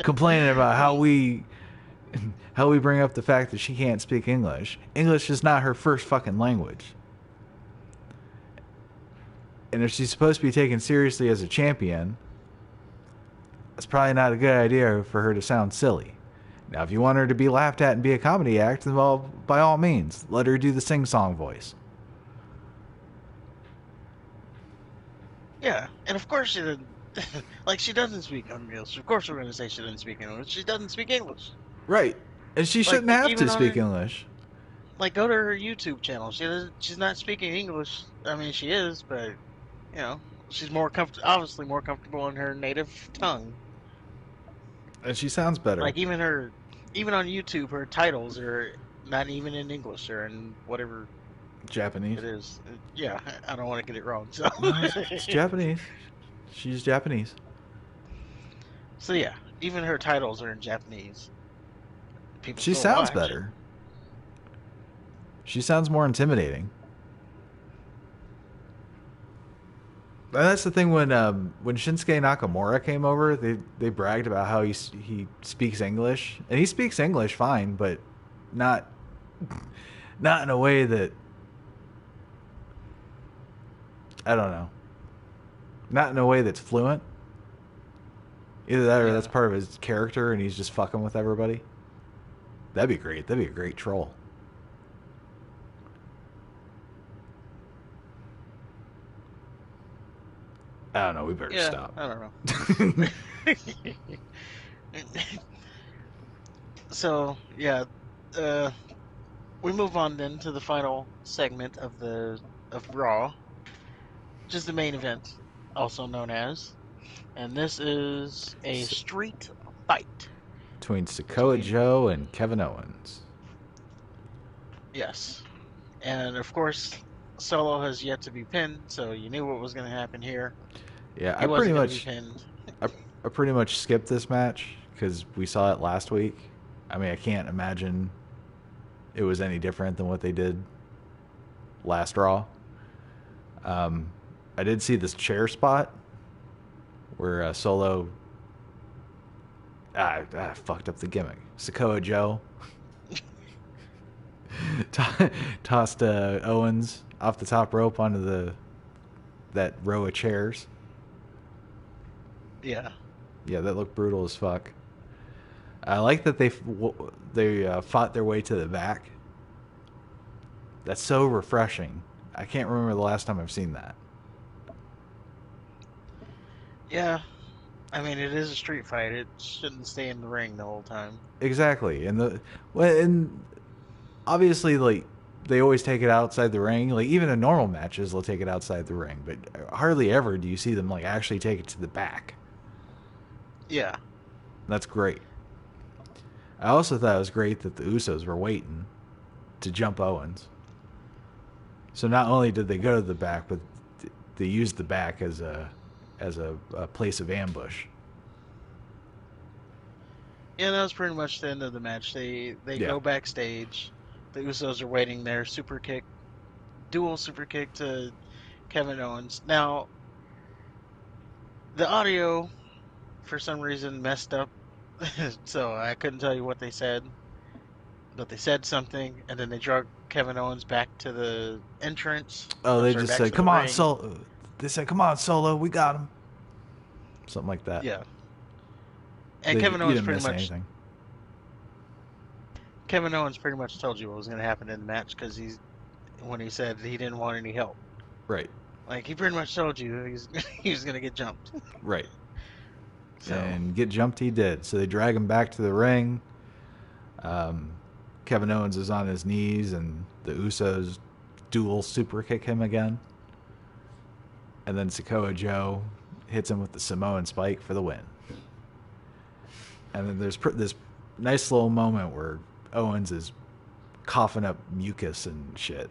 B: complaining about how we bring up the fact that she can't speak English. English is not her first fucking language. And if she's supposed to be taken seriously as a champion, it's probably not a good idea for her to sound silly. Now, if you want her to be laughed at and be a comedy act, then well, by all means, let her do the sing-song voice.
A: yeah, and of course she didn't. Like she doesn't speak English. Of course we're gonna say she doesn't speak English. She doesn't speak English.
B: Right. And she
A: Like
B: shouldn't have to
A: even on
B: speak
A: her,
B: English.
A: like go to her YouTube channel. She doesn't. She's not speaking English. I mean, she is, but you know, she's more comfortable. Obviously, more comfortable in her native tongue.
B: And she sounds better.
A: Like even on YouTube, her titles are not even in English or in whatever
B: Japanese.
A: it is. Yeah, I don't want to get it wrong. So,
B: No, it's Japanese. She's Japanese.
A: so yeah, even her titles are in Japanese. People
B: She
A: still
B: sounds
A: watch.
B: better. She sounds more intimidating. And that's the thing when Shinsuke Nakamura came over, they bragged about how he speaks English, and he speaks English fine, but not not in a way that I don't know, not in a way that's fluent. Either that or that's
A: Yeah,
B: part of his character, and he's just fucking with everybody. That'd be great. That'd be a great troll. I don't know. We better
A: yeah,
B: stop.
A: I don't know. So yeah, uh, we move on then to the final segment of the of Raw, which is the main event. also known as, and this is a street fight
B: between Sakoa
A: between,
B: Joe and Kevin Owens.
A: yes, and of course, Solo has yet to be pinned, so you knew what was going to happen here.
B: Yeah,
A: He wasn't going to be pinned.
B: I, I pretty much skipped this match because we saw it last week. I mean, I can't imagine it was any different than what they did last Raw. Um, I did see this chair spot where Solo fucked up the gimmick. Sakoa Joe tossed Owens off the top rope onto that row of chairs.
A: Yeah,
B: Yeah, that looked brutal as fuck. I like that they fought their way to the back. That's so refreshing. I can't remember the last time I've seen that.
A: yeah. I mean, it is a street fight. It shouldn't stay in the ring the whole time.
B: Exactly, and obviously like they always take it outside the ring. Like even in normal matches, they'll take it outside the ring, but hardly ever do you see them like actually take it to the back.
A: Yeah,
B: That's great. I also thought it was great that the Usos were waiting to jump Owens. So not only did they go to the back, but they used the back as a place of ambush.
A: yeah. That was pretty much the end of the match. They
B: Yeah.
A: go backstage. The Usos are waiting there. Super kick, dual super kick to Kevin Owens. Now the audio for some reason messed up, so I couldn't tell you what they said. But they said something, and then they drug Kevin Owens back to the entrance.
B: Oh,
A: I'm
B: they
A: sorry,
B: just
A: back
B: said,
A: to the
B: "Come on,
A: ring.
B: Solo." They said, "Come on, Solo, we got him." Something like that.
A: Yeah, and Kevin
B: You
A: Owens
B: didn't
A: pretty
B: miss
A: much
B: anything.
A: Kevin Owens pretty much told you what was going to happen in the match because he's when he said he didn't want any help.
B: Right.
A: Like he pretty much told you he's he was going to get jumped.
B: Right.
A: So
B: And get jumped he did. So they drag him back to the ring. Um, Kevin Owens is on his knees, and the Usos dual super kick him again. And then Sakoa Joe hits him with the Samoan spike for the win. And then there's this nice little moment where Owens is coughing up mucus and shit.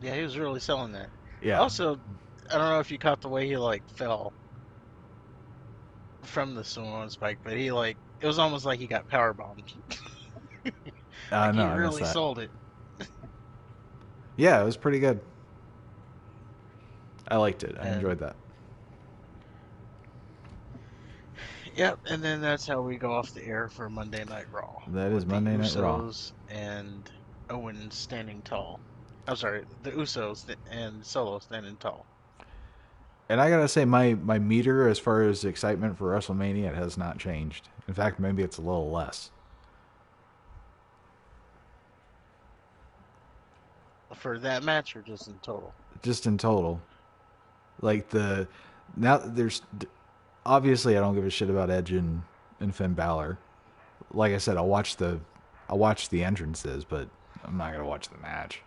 A: yeah, he was really selling that.
B: Yeah.
A: Also, I don't know if you caught the way he like fell from the Samoan spike, but he like it was almost like he got power bombed. Like
B: No,
A: he
B: I missed
A: really
B: that.
A: sold it.
B: Yeah, it was pretty good. I liked it. I
A: And
B: enjoyed that.
A: yep, and then that's how we go off the air for Monday Night Raw
B: That is
A: with the
B: Monday Night Raw.
A: Usos and Owens standing tall. I'm sorry, the Usos and Solo standing tall.
B: And I gotta say, my meter as far as excitement for WrestleMania, it has not changed. In fact, maybe it's a little less.
A: For that match or just in total?
B: Just in total. Like now there's obviously I don't give a shit about Edge and Finn Balor. Like I said, I'll watch the entrances, but I'm not gonna watch the match.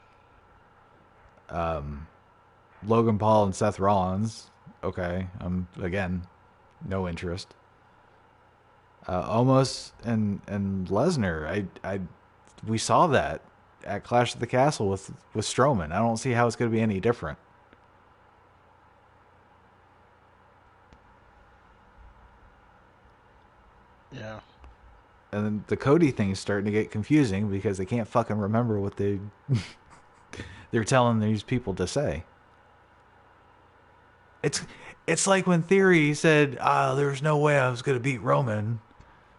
B: Logan Paul and Seth Rollins, okay. Again, no interest. Almost and Lesnar, I we saw that at Clash of the Castle with Strowman. I don't see how it's going to be any different.
A: Yeah.
B: And then the Cody thing is starting to get confusing because they can't fucking remember what they're telling these people to say. It's it's like when Theory said, there's no way I was going to beat Roman.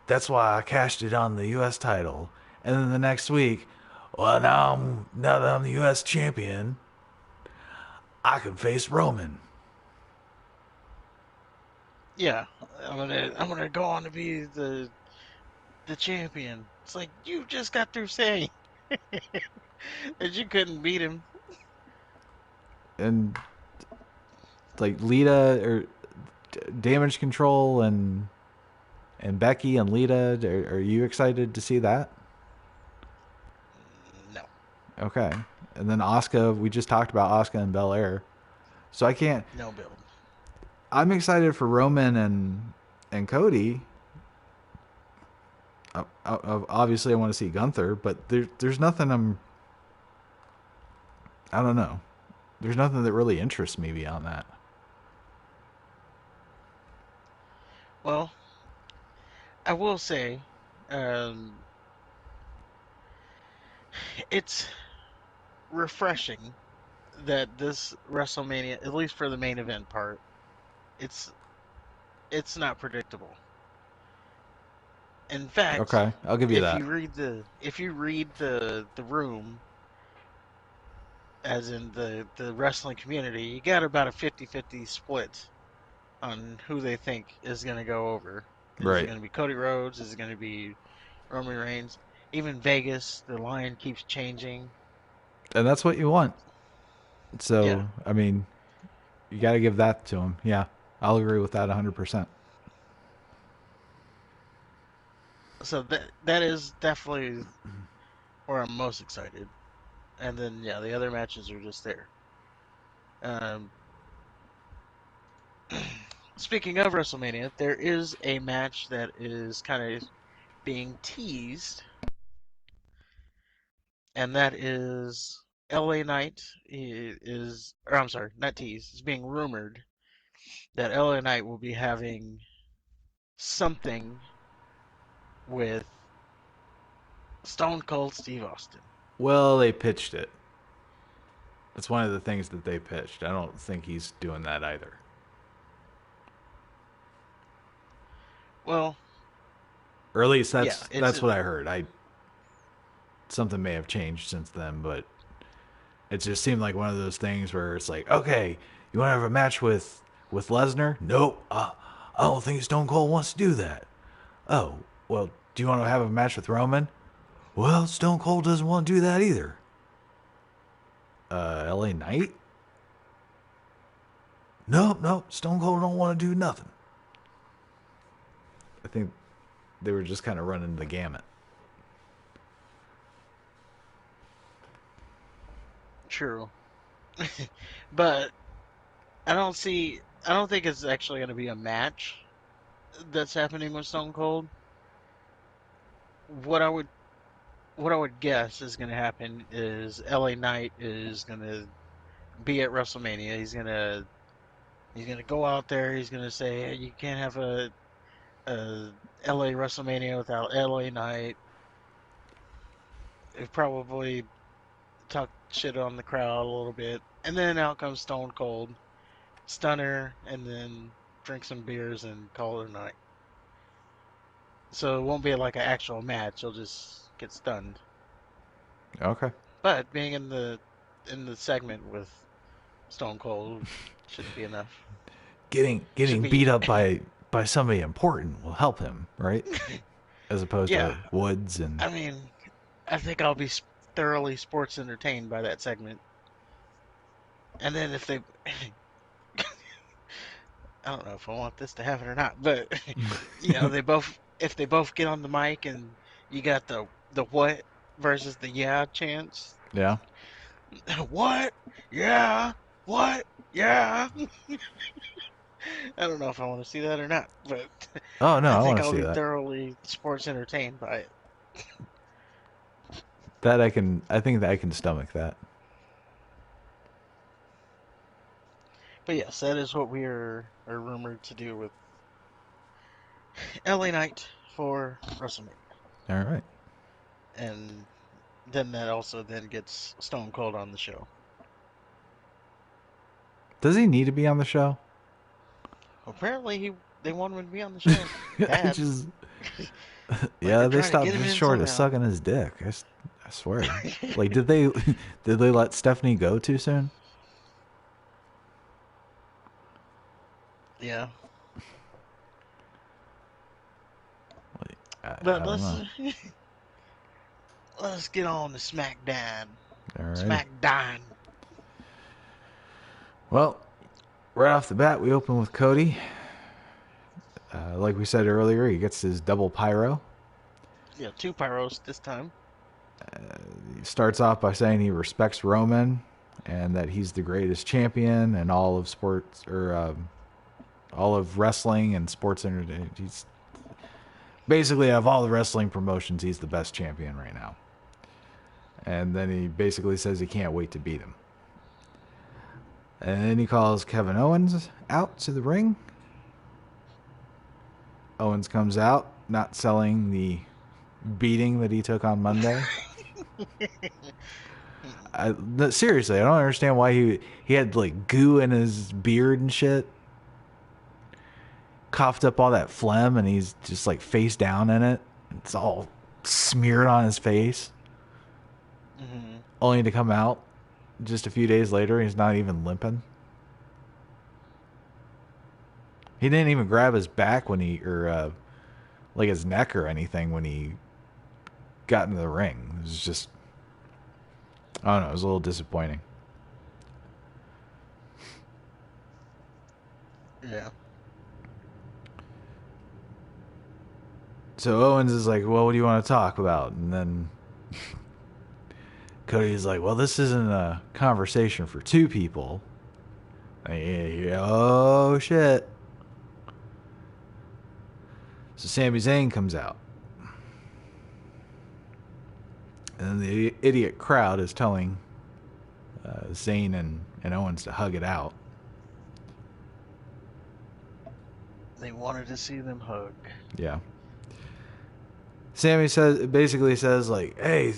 B: That's why I cashed it on the U.S. title. And then the next week, well, now that I'm the U.S. champion, I can face Roman.
A: Yeah. I'm gonna go on to be the champion. It's like you just got through saying that you couldn't beat him.
B: And like Lita or Damage Control and Becky and Lita, are you excited to see that?
A: No.
B: Okay. And then Asuka, we just talked about Asuka and Belair. So I can't
A: No build.
B: I'm excited for Roman and Cody. Obviously, I want to see Gunther, but there's nothing I don't know. There's nothing that really interests me beyond that.
A: Well, I will say, um, it's refreshing that this WrestleMania, at least for the main event part, it's it's not predictable. In fact,
B: Okay, I'll give you
A: if
B: that.
A: you read the room, as in the wrestling community, you got about a 50-50 split on who they think is going to go over. Is it
B: Right.
A: going to be Cody Rhodes? Is it going to be Roman Reigns? Even Vegas, the line keeps changing.
B: And that's what you want.
A: Yeah.
B: So, I mean, you got to give that to him. Yeah, I'll agree with that 100%.
A: So that is definitely where I'm most excited. And then yeah, the other matches are just there. Um, Speaking of WrestleMania, there is a match that is kind of being teased, and that is LA Knight or I'm sorry, not teased. It's being rumored that LA Knight will be having something with Stone Cold Steve Austin.
B: Well, they pitched it. That's one of the things that they pitched. I don't think he's doing that either.
A: Well,
B: Or at least
A: yeah,
B: that's what I heard. I something may have changed since then, but it just seemed like one of those things where it's like, okay, you want to have a match with Lesnar? Nope. I don't think Stone Cold wants to do that. Oh, well, do you want to have a match with Roman? Well, Stone Cold doesn't want to do that either. LA Knight? Nope, nope. Stone Cold don't want to do nothing. I think they were just kind of running the gamut.
A: true, but I don't think it's actually going to be a match that's happening with Stone Cold. What I would what I would guess is going to happen is LA Knight is going to be at WrestleMania. He's gonna go out there. He's gonna say, hey, you can't have a LA WrestleMania without LA Knight. He probably talk shit on the crowd a little bit, and then out comes Stone Cold, Stunner, and then drink some beers and call it a night. So it won't be like an actual match. You'll just get stunned.
B: Okay.
A: But being in the segment with Stone Cold should be enough. Should
B: Getting beat
A: be,
B: up by somebody important will help him, right? As opposed
A: yeah.
B: to Woods and
A: I mean, I think I'll be thoroughly sports entertained by that segment. And then if they, I don't know if I want this to happen or not, but they both if they both get on the mic and you got the what versus the yeah chants.
B: yeah.
A: What? Yeah. What? Yeah. I don't know if I want to see that or not, but
B: Oh no,
A: I
B: I
A: think
B: want to
A: I'll
B: see
A: be
B: that.
A: thoroughly sports entertained by it.
B: That I can. I think that I can stomach that.
A: But yes, that is what are rumored to do with LA Knight for WrestleMania.
B: All right.
A: And then that also then gets Stone Cold on the show.
B: Does he need to be on the show?
A: Apparently they want him to be on the show
B: I
A: bad.
B: just
A: Like
B: yeah,
A: they're
B: they
A: trying to
B: stopped
A: get him
B: just
A: in
B: short of
A: somehow.
B: sucking his dick. I swear. Like, did they did they let Stephanie go too soon?
A: Yeah.
B: Like, I
A: But
B: don't know.
A: let's get on to SmackDown.
B: Alrighty.
A: SmackDown.
B: Well, right off the bat, we open with Cody. Like we said earlier, he gets his double pyro.
A: Yeah, two pyros this time.
B: He starts off by saying he respects Roman and that he's the greatest champion in all of sports or all of wrestling and sports entertainment. He's basically, out of all the wrestling promotions, he's the best champion right now. And then he basically says he can't wait to beat him. And then he calls Kevin Owens out to the ring. Owens comes out, not selling the beating that he took on Monday. Seriously, I don't understand why he had like goo in his beard and shit. Coughed up all that phlegm, and he's just like face down in it. It's all smeared on his face.
A: Mm-hmm.
B: Only to come out just a few days later, he's not even limping. He didn't even grab his back when or like his neck or anything when he got into the ring. It was just, I don't know, it was a little disappointing.
A: Yeah.
B: So Owens is like, well, what do you want to talk about? And then Cody's like, well, this isn't a conversation for two people. Oh, shit. So Sami Zayn comes out. And then the idiot crowd is telling Zayn and Owens to hug it out.
A: They wanted to see them hug.
B: Yeah. Sami basically says like, hey,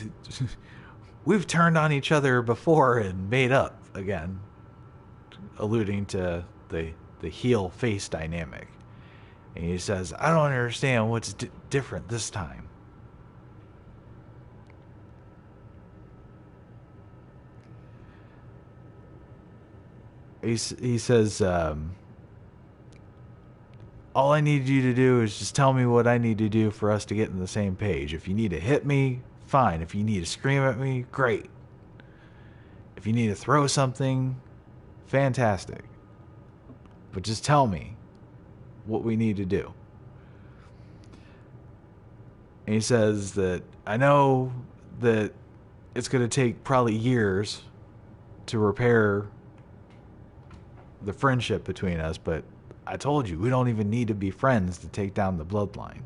B: we've turned on each other before and made up again. Alluding to the heel face dynamic. And he says, I don't understand what's different this time. He says, all I need you to do is just tell me what I need to do for us to get on the same page. If you need to hit me, fine. If you need to scream at me, great. If you need to throw something, fantastic. But just tell me what we need to do. And he says that I know that it's going to take probably years to repair the friendship between us, but I told you, we don't even need to be friends to take down the bloodline.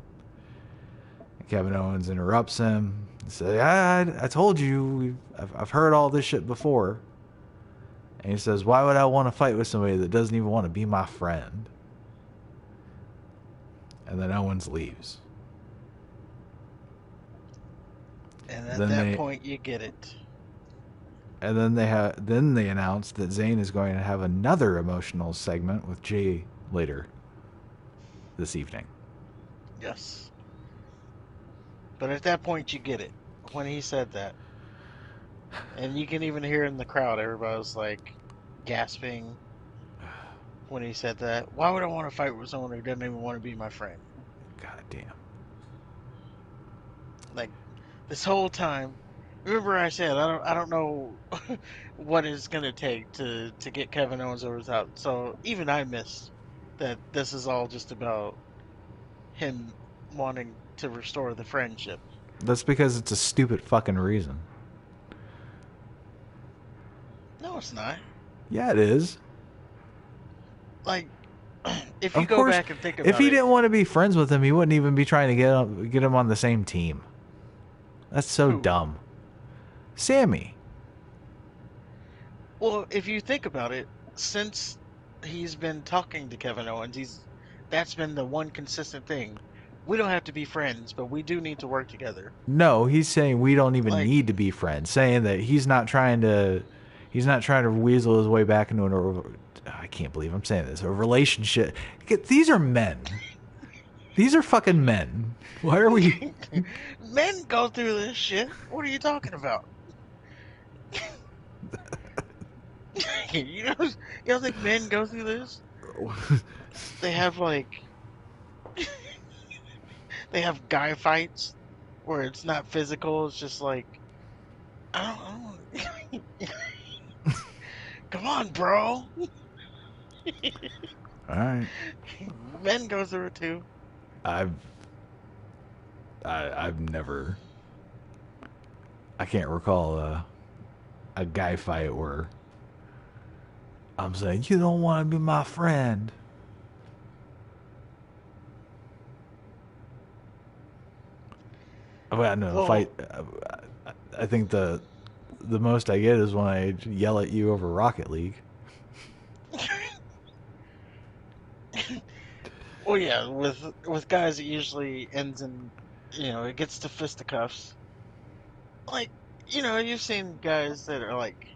B: And Kevin Owens interrupts him and says, I told you, I've heard all this shit before. And he says, why would I want to fight with somebody that doesn't even want to be my friend? And then Owens leaves.
A: And at that point, you get it.
B: And then they announced that Zayn is going to have another emotional segment with Jay later this evening.
A: Yes. But at that point, you get it. When he said that. And you can even hear in the crowd, everybody was like gasping when he said that. Why would I want to fight with someone who doesn't even want to be my friend?
B: God damn.
A: Like, this whole time, remember I said I don't know what it's gonna take to get Kevin Owens over the top. So even I missed that this is all just about him wanting to restore the friendship.
B: That's because it's a stupid fucking reason.
A: No, it's not.
B: Yeah, it is.
A: Like, if you
B: Of
A: go
B: course,
A: back and think
B: if
A: about
B: he
A: it,
B: didn't want to be friends with him, he wouldn't even be trying to get him on the same team. That's so
A: who?
B: dumb. Sami.
A: Well, if you think about it, since he's been talking to Kevin Owens, that's been the one consistent thing. We don't have to be friends, but we do need to work together.
B: No, he's saying we don't even
A: Like,
B: need to be friends. Saying that he's not trying to weasel his way back into I can't believe I'm saying this, a relationship. These are men. These are fucking men. Why are we?
A: men go through this shit. What are you talking about? you don't think men go through this? They have like they have guy fights where it's not physical. It's just like I don't come on, bro.
B: All right.
A: Men go through it too.
B: I've never. I can't recall a guy fight where I'm saying you don't want to be my friend. Well, no,
A: Oh,
B: fight. I think the most I get is when I yell at you over Rocket League.
A: well, yeah. With guys, it usually ends in, it gets to fisticuffs. Like, you've seen guys that are like,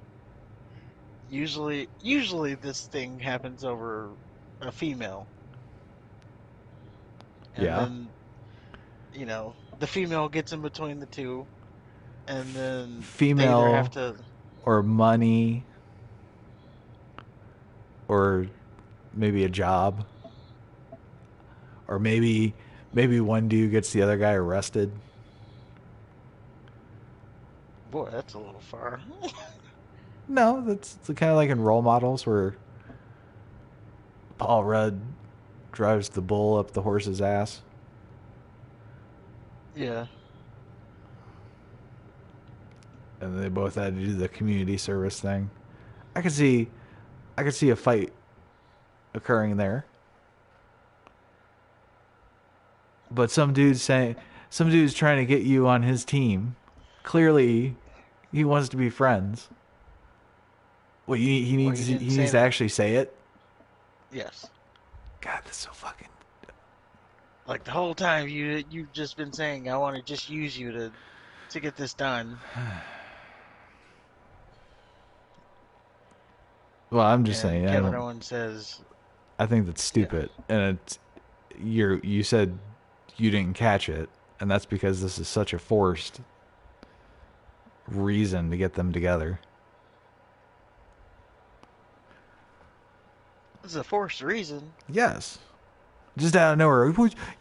A: usually this thing happens over a female, and
B: Yeah,
A: then the female gets in between the two, and then they either have
B: female
A: to.
B: or money or maybe a job or maybe one dude gets the other guy arrested.
A: Boy, that's a little far.
B: No, that's kind of like in role models where Paul Rudd drives the bull up the horse's ass.
A: Yeah.
B: And they both had to do the community service thing. I could see I could see a fight occurring there. But some dude's trying to get you on his team. Clearly, he wants to be friends. Well,
A: Well, he
B: he
A: didn't say
B: needs to
A: that.
B: actually say it.
A: Yes.
B: God, that's so fucking.
A: Like the whole time you've just been saying, I want to just use you to get this done,
B: Well, I'm just
A: and
B: saying. I
A: Kevin
B: don't.
A: Owens says,
B: I think that's
A: yeah,
B: stupid. And you said you didn't catch it, and that's because this is such a forced reason to get them together.
A: this is a forced reason.
B: Yes. Just out of nowhere.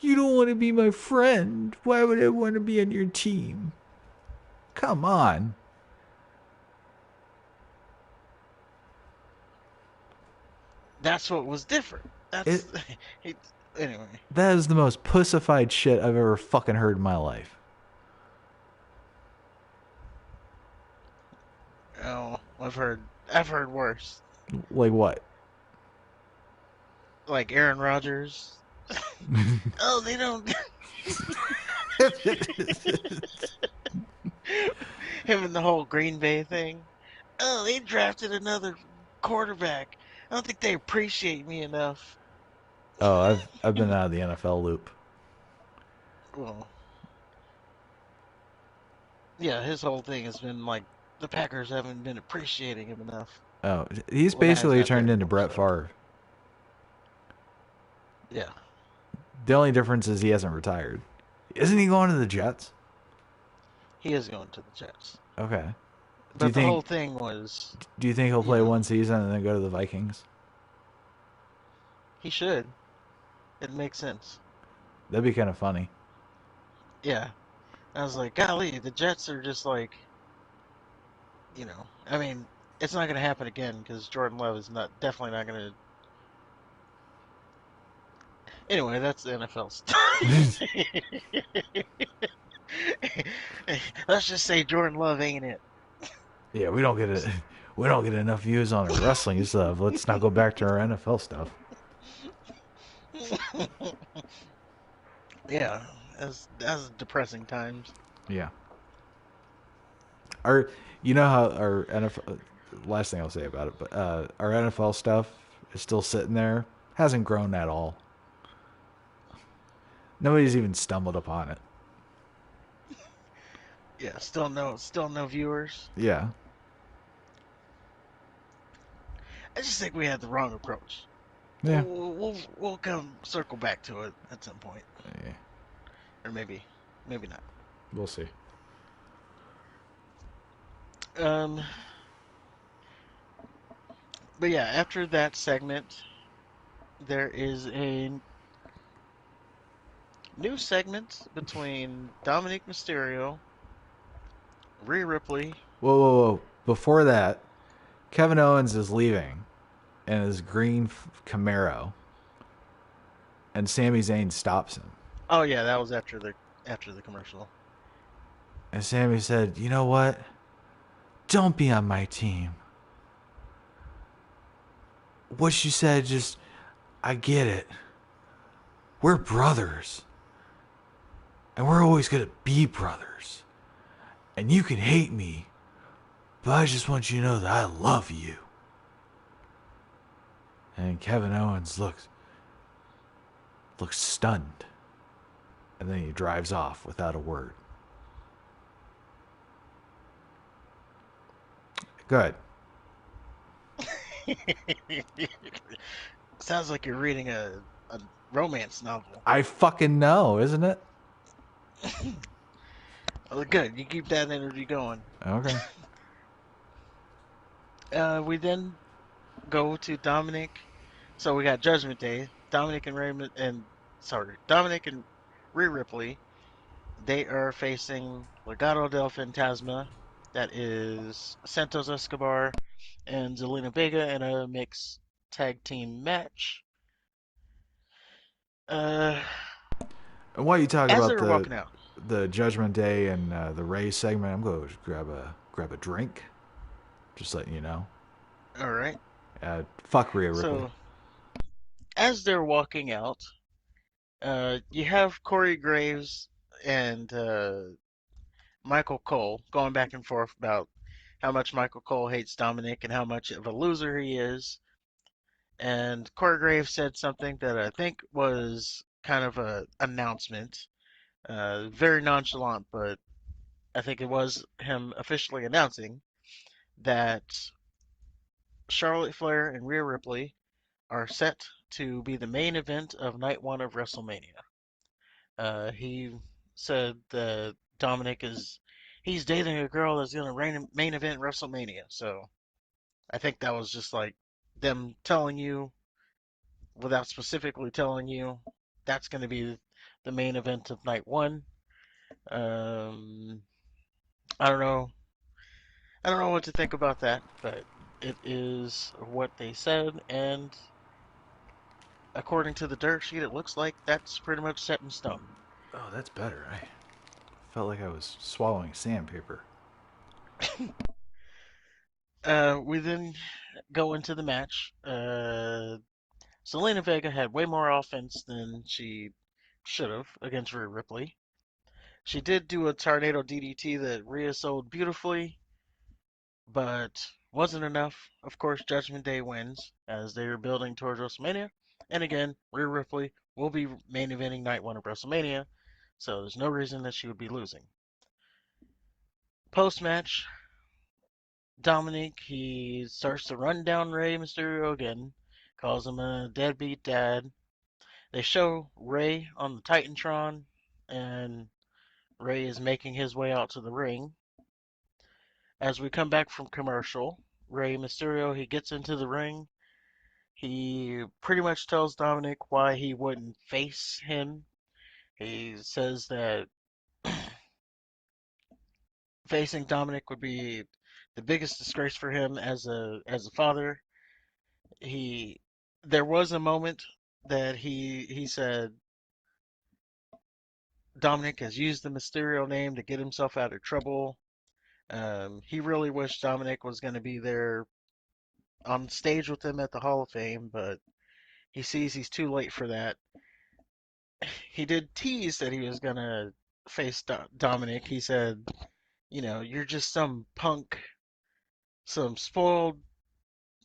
B: You don't want to be my friend. Why would I want to be on your team? Come on.
A: That's what was different.
B: It
A: That's he, anyway.
B: That is the most pussified shit I've ever fucking heard in my life.
A: Oh, I've heard worse.
B: Like what?
A: Like Aaron Rodgers. Oh, they don't. Him and the whole Green Bay thing. Oh, they drafted another quarterback. I don't think they appreciate me enough.
B: Oh, I've been out of the NFL loop.
A: Well, yeah, his whole thing has been like the Packers haven't been appreciating him enough
B: Oh, he's
A: when I was
B: basically
A: not
B: turned
A: there
B: into
A: for him.
B: Brett
A: So
B: Favre.
A: yeah,
B: The only difference is he hasn't retired. Isn't he going to the Jets?
A: he is going to the Jets.
B: Okay. Do you
A: But the whole
B: think
A: thing was,
B: do you think he'll
A: you
B: play
A: know,
B: one season and then go to the Vikings?
A: he should. It makes sense.
B: That'd be kind of funny.
A: Yeah, I was like, golly, the Jets are just like, I mean, it's not going to happen again because Jordan Love is not definitely not going to. Anyway, that's the NFL stuff. Let's just say Jordan Love ain't it.
B: Yeah, we don't get enough views on our wrestling stuff. Let's not go back to our NFL stuff.
A: Yeah, that's depressing times.
B: Yeah. Our you know how our NFL last thing I'll say about it, but our NFL stuff is still sitting there. Hasn't grown at all. Nobody's even stumbled upon it.
A: Yeah, still no viewers.
B: Yeah.
A: I just think we had the wrong approach.
B: Yeah.
A: We'll come circle back to it at some point,
B: Yeah.
A: or maybe not.
B: We'll see.
A: Um, but yeah, after that segment, there is a new segment between Dominic Mysterio, Rhea Ripley.
B: Whoa. Before that, Kevin Owens is leaving in his green Camaro, and Sami Zayn stops him.
A: Oh yeah, that was after the commercial.
B: And Sami said, "You know what? Don't be on my team. What you said, just, I get it. We're brothers." and we're always gonna be brothers. And you can hate me, but I just want you to know that I love you. And Kevin Owens looks stunned, and then he drives off without a word. Good.
A: Sounds like you're reading a romance novel.
B: I fucking know, isn't it?
A: Oh, good. You keep that energy going.
B: Okay.
A: We then go to Dominic. So we got Judgment Day. Dominic and Raymond and sorry, Dominic and Rhea Ripley. They are facing Legado del Fantasma. That is Santos Escobar and Zelina Vega in a mixed tag team match. Uh,
B: And while you talk
A: as
B: about
A: they're walking out,
B: the Judgment Day and the Ray segment, I'm going to grab a drink. Just letting you know.
A: all right.
B: Fuck Rhea Ripley.
A: So as they're walking out, you have Corey Graves and Michael Cole going back and forth about how much Michael Cole hates Dominic and how much of a loser he is. And Corey Graves said something that I think was kind of a announcement, very nonchalant, but I think it was him officially announcing that Charlotte Flair and Rhea Ripley are set to be the main event of Night One of WrestleMania. He said that Dominic is he's dating a girl that's gonna main event WrestleMania. So I think that was just like them telling you without specifically telling you that's gonna be the main event of night one. Um, I don't know. I don't know what to think about that, but it is what they said, and according to the dirt sheet, it looks like that's pretty much set in stone.
B: Oh, that's better. I felt like I was swallowing sandpaper.
A: We then go into the match. Selena Vega had way more offense than she should have against Rhea Ripley. She did do a tornado DDT that Rhea sold beautifully, but wasn't enough. Of course, Judgment Day wins as they are building towards WrestleMania. And again, Rhea Ripley will be main eventing night one of WrestleMania, so there's no reason that she would be losing. Post match, Dominic he starts to run down Rey Mysterio again, calls him a deadbeat dad. They show Rey on the Titantron, and Rey is making his way out to the ring. As we come back from commercial, Rey Mysterio he gets into the ring. He pretty much tells Dominic why he wouldn't face him. He says that facing Dominic would be the biggest disgrace for him as a father. He there was a moment that he said Dominic has used the Mysterio name to get himself out of trouble. He really wished Dominic was going to be there on stage with him at the Hall of Fame, but he sees he's too late for that. He did tease that he was going to face Dominic. He said, you know, you're just some punk, some spoiled,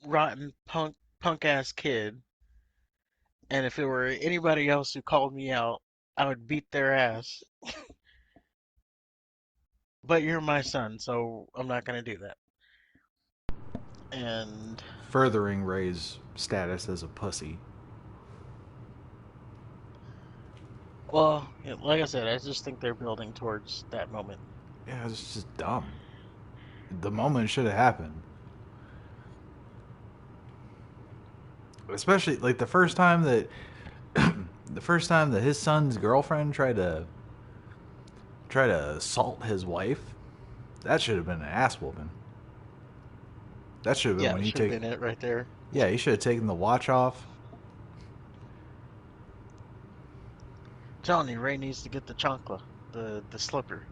A: rotten punk ass kid. And if it were anybody else who called me out, I would beat their ass. But you're my son, so I'm not going to do that. And,
B: Furthering Ray's status as a pussy.
A: well, like I said, I just think they're building towards that moment.
B: Yeah, it's just dumb. The moment should have happened. Especially like the first time that his son's girlfriend tried to assault his wife, that should have been an ass whooping. That should have been
A: Yeah,
B: when
A: it
B: he
A: should have
B: take
A: been it right there.
B: yeah, he should have taken the watch off.
A: Telling you, Ray needs to get the chancla, the slipper.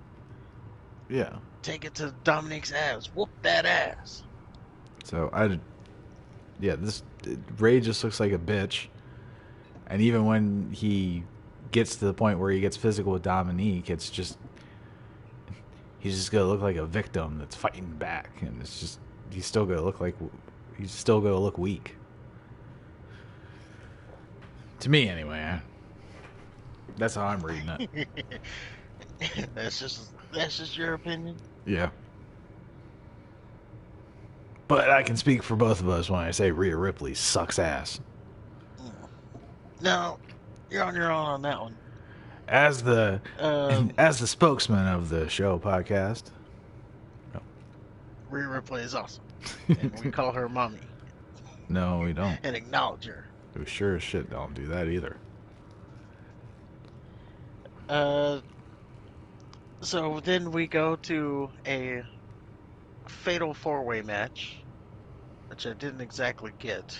B: Yeah.
A: Take it to Dominic's ass. Whoop that ass.
B: So I yeah, this Ray just looks like a bitch. And even when he gets to the point where he gets physical with Dominique, it's just he's just gonna look like a victim that's fighting back, and it's just he's still gonna look like he's still gonna look weak. To me, anyway. That's how I'm reading it.
A: That's just your opinion.
B: Yeah. But I can speak for both of us when I say Rhea Ripley sucks ass.
A: Mm. No, you're on your own on that one.
B: As the
A: Um,
B: as the spokesman of the show podcast.
A: Rhea Ripley is awesome, and we call her mommy
B: No, we don't.
A: and acknowledge her.
B: We sure as shit don't do that either.
A: Uh, so then we go to a fatal four-way match, which I didn't exactly get.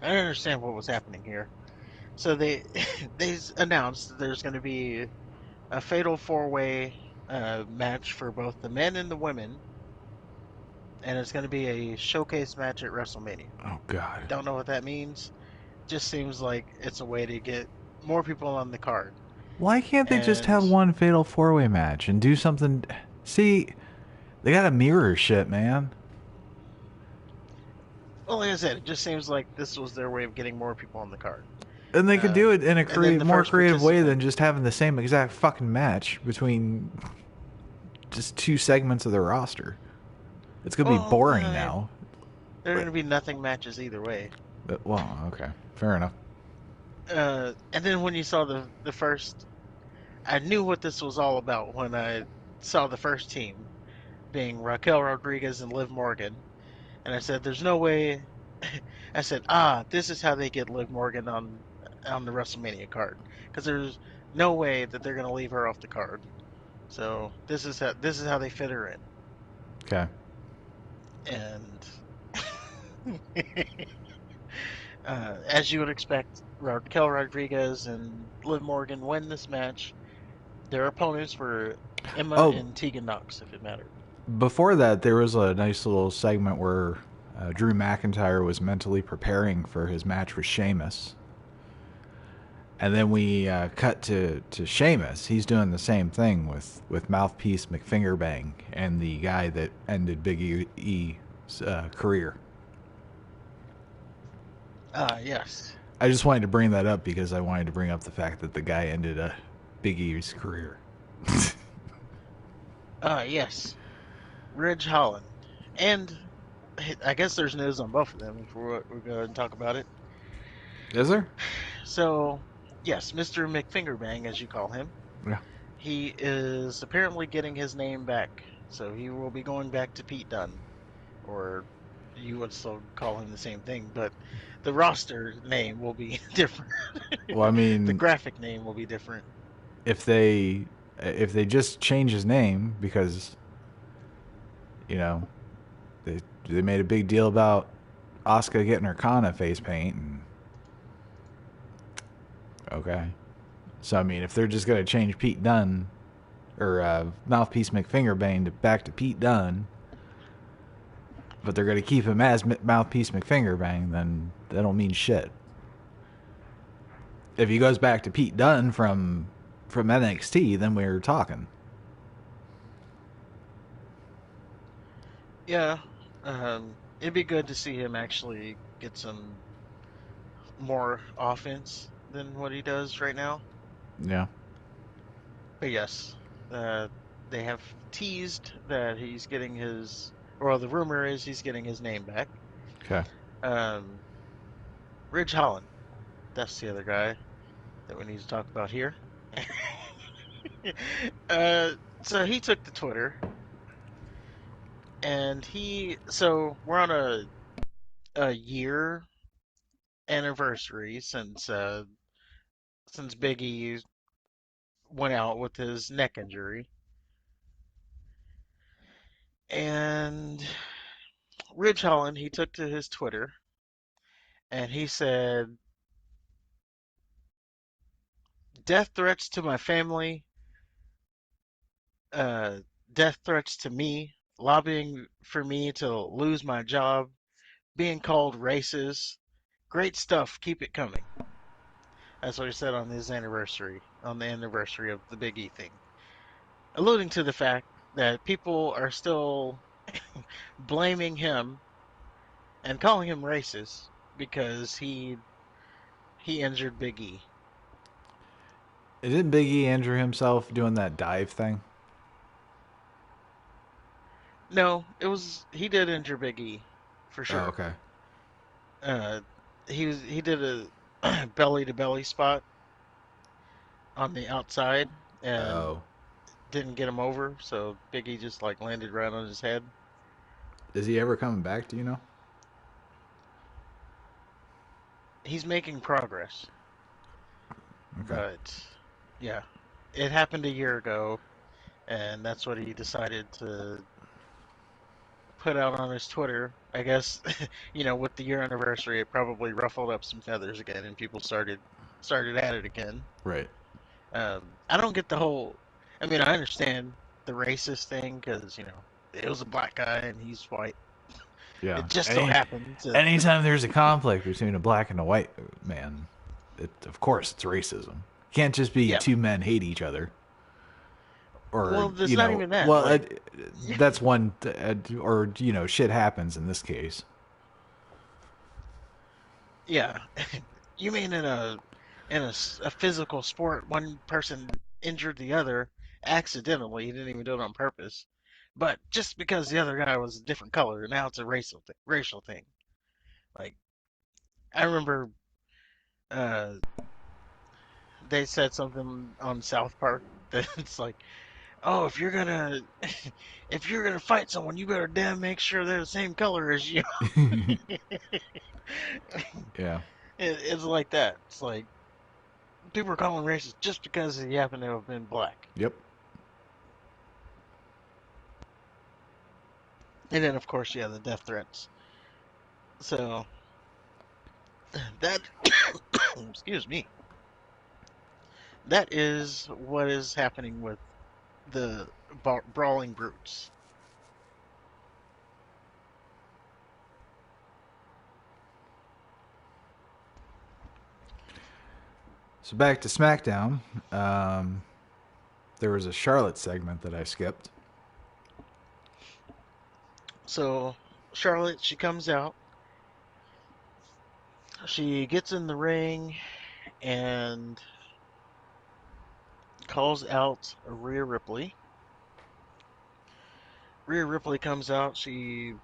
A: I don't understand what was happening here. So they they announced that there's going to be a fatal four-way match for both the men and the women, and it's going to be a showcase match at WrestleMania.
B: Oh God.
A: Don't know what that means. Just seems like it's a way to get more people on the card.
B: Why can't they just
A: And
B: have one fatal four-way match and do something? See, they gotta mirror shit, man.
A: well, like I said, it just seems like this was their way of getting more people on the card.
B: And they could do it in a
A: And then the
B: more
A: first
B: creative way than
A: participant.
B: just having the same exact fucking match between just two segments of the roster. It's gonna be
A: Well,
B: boring now.
A: there are
B: But,
A: going to be nothing matches either way.
B: well, okay, fair enough.
A: And then when you saw the first, I knew what this was all about when I saw the first team being Raquel Rodriguez and Liv Morgan, and I said, "There's no way." I said, this is how they get Liv Morgan on the WrestleMania card, because there's no way that they're going to leave her off the card. So this is how they fit her in,
B: Okay.
A: and as you would expect, Raquel Rodriguez and Liv Morgan win this match. Their opponents were Emma
B: Oh,
A: and Tegan Knox, if it mattered.
B: before that, there was a nice little segment where Drew McIntyre was mentally preparing for his match with Sheamus. And then we cut to Sheamus. He's doing the same thing with Mouthpiece McFingerbang and the guy that ended Big E's career.
A: Yes.
B: I just wanted to bring that up because I wanted to bring up the fact that the guy ended Big E's career.
A: Yes. Ridge Holland. And I guess there's news on both of them if we're going to talk about it.
B: Is there?
A: So, yes, Mr. McFingerbang, as you call him,
B: Yeah.
A: he is apparently getting his name back. So he will be going back to Pete Dunne, or you would still call him the same thing, but the roster name will be different.
B: Well, I
A: The
B: mean,
A: graphic name will be different.
B: if they just change his name because you know they made a big deal about Asuka getting her Kana face paint and okay. So I mean, if they're just gonna change Pete Dunne or Mouthpiece McFingerbane back to Pete Dunne, but they're gonna keep him as Mouthpiece McFingerbang, then that don't mean shit. If he goes back to Pete Dunne from NXT, then we're talking.
A: Yeah, it'd be good to see him actually get some more offense than what he does right now.
B: Yeah.
A: But yes, uh, they have teased that he's getting his, well, the rumor is he's getting his name back.
B: Okay.
A: Um, Ridge Holland, that's the other guy that we need to talk about here. uh, so he took to Twitter, and so we're on a year anniversary since Biggie went out with his neck injury, and Ridge Holland, he took to his Twitter and he said, "Death threats to my family, uh, death threats to me, lobbying for me to lose my job, being called racist. Great stuff. Keep it coming." That's what he said on the anniversary of the Big E thing, alluding to the fact that people are still blaming him and calling him racist because he injured Big E.
B: Didn't Big E injure himself doing that dive thing?
A: No, he did injure Big E for
B: Oh,
A: sure.
B: okay.
A: Uh, he did a belly to belly spot on the outside and
B: Oh.
A: didn't get him over, so Big E just like landed right on his head.
B: Is he ever coming back? Do you know?
A: He's making progress,
B: Okay.
A: but yeah, it happened a year ago, and that's what he decided to put out on his Twitter. I guess, with the year anniversary, it probably ruffled up some feathers again, and people started at it again.
B: Right.
A: I don't get the whole. I mean, I understand the racist thing because it was a black guy and he's white.
B: Yeah.
A: It just so happens that
B: Anytime there's a conflict between a black and a white man, of course it's racism. Can't just be
A: yeah.
B: two men hate each other, or
A: Well, there's not even that.
B: well,
A: Like,
B: that's one, or shit happens in this case.
A: yeah, you mean in a physical sport, one person injured the other accidentally. He didn't even do it on purpose. But just because the other guy was a different color, now it's a racial thing. Like, I remember uh, they said something on South Park that it's like, oh, if you're gonna fight someone, you better damn make sure they're the same color as you.
B: Yeah.
A: It's like that. It's like people are calling racist just because he happened to have been black.
B: Yep.
A: And then, of course, yeah, the death threats. So that, excuse me, that is what is happening with the brawling brutes.
B: So back to SmackDown. Um, there was a Charlotte segment that I skipped.
A: So Charlotte, she comes out, she gets in the ring and calls out Rhea Ripley. Rhea Ripley comes out. She,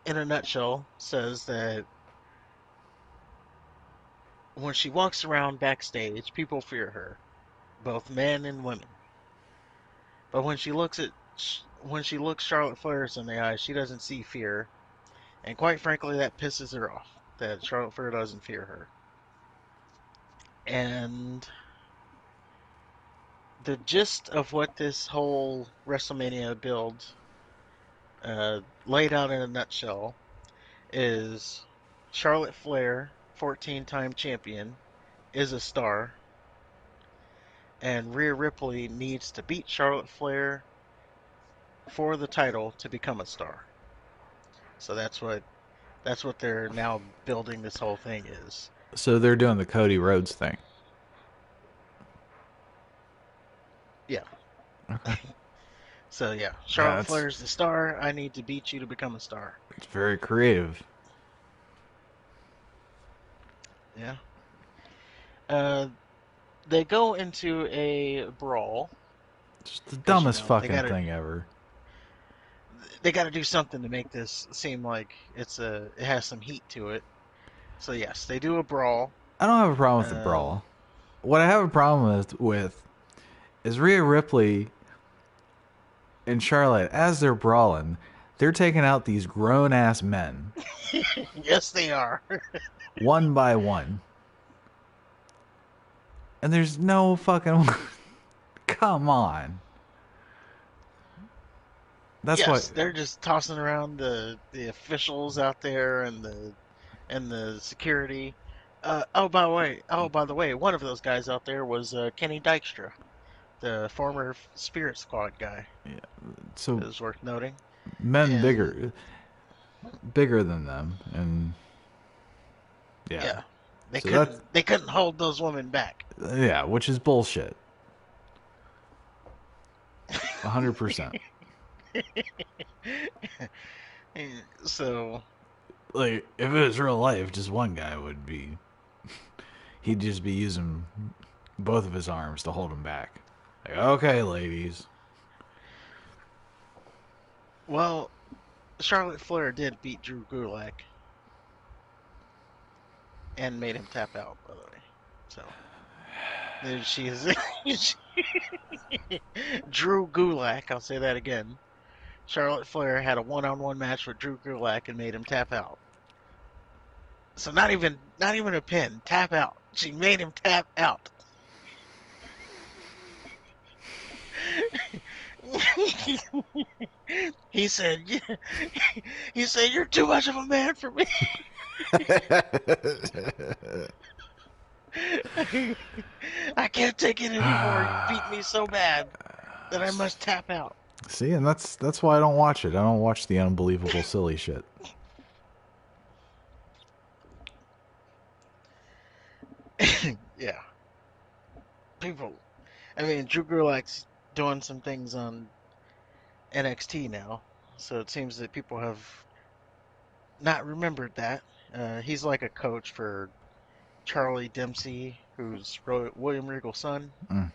A: in a nutshell, says that when she walks around backstage, people fear her, both men and women. But when she looks Charlotte Flair in the eye, she doesn't see fear, and quite frankly, that pisses her off. That Charlotte Flair doesn't fear her. And the gist of what this whole WrestleMania build laid out in a nutshell is Charlotte Flair, 14-time champion, is a star, and Rhea Ripley needs to beat Charlotte Flair for the title to become a star. So that's what they're now building this whole thing is.
B: So they're doing the Cody Rhodes thing.
A: Yeah.
B: Okay.
A: So yeah,
B: Yeah,
A: Charlotte Flair's the star. I need to beat you to become a star.
B: it's very creative.
A: Yeah. Uh, they go into a brawl
B: Just the
A: because
B: dumbest
A: they
B: fucking
A: gotta
B: thing ever.
A: do something to make this seem like it has some heat to it. So yes, they do a brawl.
B: I don't have a problem with the
A: Um,
B: brawl. What I have a problem with is Rhea Ripley and Charlotte, as they're brawling, they're taking out these grown ass men
A: yes, they are.
B: one by one. And there's no fucking. Come on. That's what.
A: Yes, they're just tossing around the officials out there and the security. By the way, one of those guys out there was Kenny Dykstra, the former Spirit Squad guy.
B: So
A: It was worth noting.
B: men
A: And
B: bigger than them, and yeah,
A: yeah,
B: So that's
A: They couldn't hold those women back.
B: yeah, which is bullshit. 100%.
A: So
B: Like if it was real life, just one guy would be. He'd just be using both of his arms to hold him back. Like, okay, ladies.
A: well, Charlotte Flair did beat Drew Gulak and made him tap out, by the way. So there she is. Drew Gulak, I'll say that again. Charlotte Flair had a one-on-one match with Drew Gulak and made him tap out. So not even a pin, tap out. She made him tap out. he said, he said, "You're too much of a man for me." I can't take it anymore. You beat me so bad that I must tap out.
B: See, and that's why I don't watch it. I don't watch the unbelievable silly shit.
A: Yeah, people. I mean, Drew Gulak's doing some things on NXT now, so it seems that people have not remembered that. He's like a coach for Charlie Dempsey, who's William Regal's son.
B: Mm.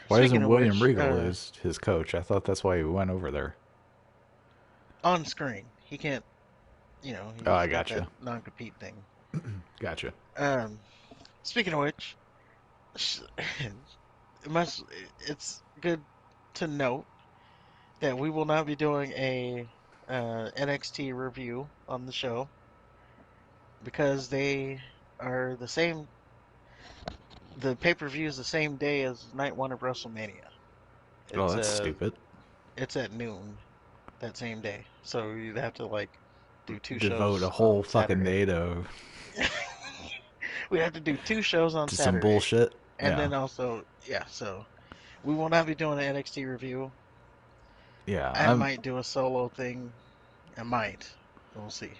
B: Why
A: Speaking
B: isn't
A: of
B: William
A: which,
B: Regal his coach? I thought that's why he went over there.
A: on screen, he can't,
B: Oh, I
A: he's got that
B: gotcha.
A: non-compete thing.
B: Gotcha.
A: Um, Speaking of which, it must, it's good to note that we will not be doing a NXT review on the show because they are the same. The pay-per-view is the same day as night one of WrestleMania.
B: Oh,
A: It's
B: that's stupid.
A: it's at noon that same day, so you'd have to like do two
B: Devote a
A: shows
B: whole
A: on
B: fucking
A: Saturday.
B: day to
A: We have to do two shows on
B: some
A: Saturday,
B: bullshit.
A: and
B: Yeah.
A: then also yeah. So we will not be doing an NXT review.
B: Yeah.
A: I
B: I'm
A: might do a solo thing. I might. We'll see.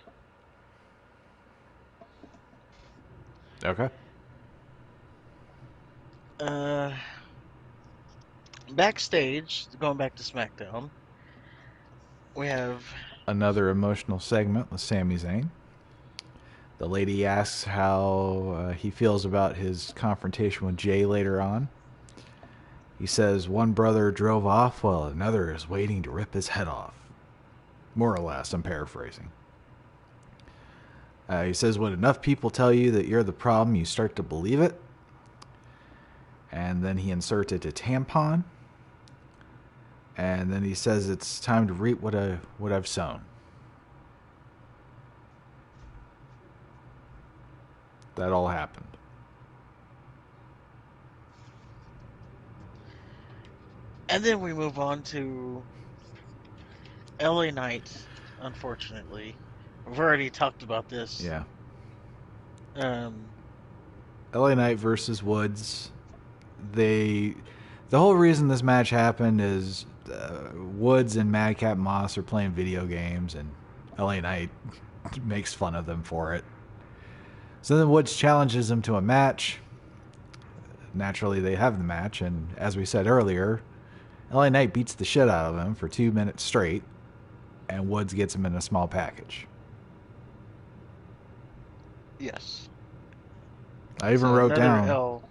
B: okay.
A: Uh, Backstage, going back to SmackDown, we have
B: Another emotional segment with Sami Zayn. The lady asks how he feels about his confrontation with Jay later on. He says one brother drove off while another is waiting to rip his head off. More or less, I'm paraphrasing. He says, when enough people tell you that you're the problem, you start to believe it. And then he inserted a tampon. And then he says it's time to reap what I've sown. That all happened.
A: and then we move on to LA Knight, unfortunately. We've already talked about this.
B: Yeah.
A: Um,
B: LA Knight versus Woods. The whole reason this match happened is Woods and Madcap Moss are playing video games, and LA Knight makes fun of them for it. So then Woods challenges him to a match. Naturally, they have the match, and as we said earlier, LA Knight beats the shit out of him for 2 minutes straight, and Woods gets him in a small package.
A: yes.
B: I even
A: So
B: wrote
A: another
B: down.
A: L.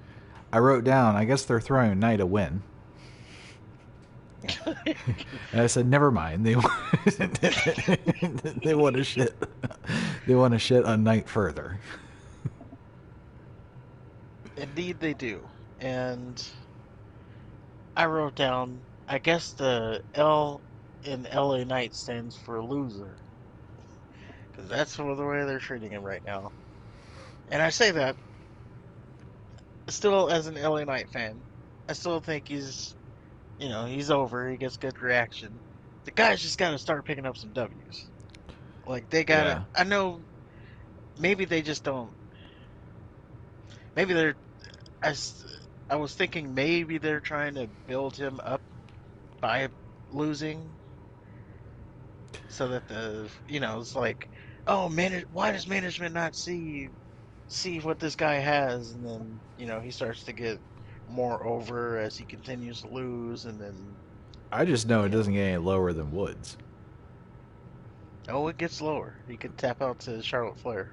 B: I guess they're throwing Knight a win. And I said, never mind. They they want to shit. They want to shit on Knight further.
A: Indeed, they do. And I wrote down, I guess the L in LA Knight stands for loser. Because that's the way they're treating him right now. And I say that still as an LA Knight fan. I still think he's over. He gets good reaction. The guys just got to start picking up some W's. Like, they got to,
B: Yeah.
A: I know maybe they just don't, maybe they're, I, s- I was thinking maybe they're trying to build him up by losing so that it's like, oh man, why does management not see what this guy has? And then he starts to get more over as he continues to lose, and then
B: I just know it
A: you
B: doesn't
A: know
B: get any lower than Woods.
A: oh, it gets lower. He could tap out to Charlotte Flair.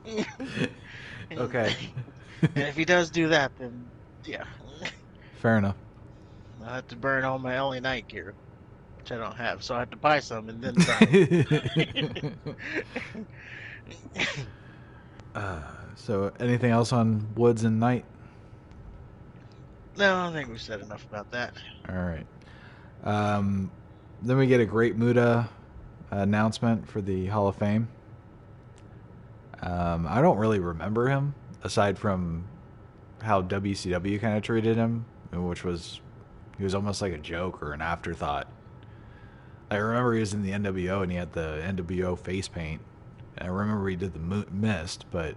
A: and
B: Okay.
A: if he does do that, then yeah,
B: Fair enough.
A: I have to burn all my LA Knight gear, which I don't have, so I have to buy some and then burn them.
B: So, anything else on Woods and Knight?
A: No, I think we said enough about that.
B: All right. Um, then we get a Great Muta announcement for the Hall of Fame. I don't really remember him aside from how WCW kind of treated him, which was he was almost like a joke or an afterthought. I remember he was in the NWO and he had the NWO face paint. And I remember he did the mist, but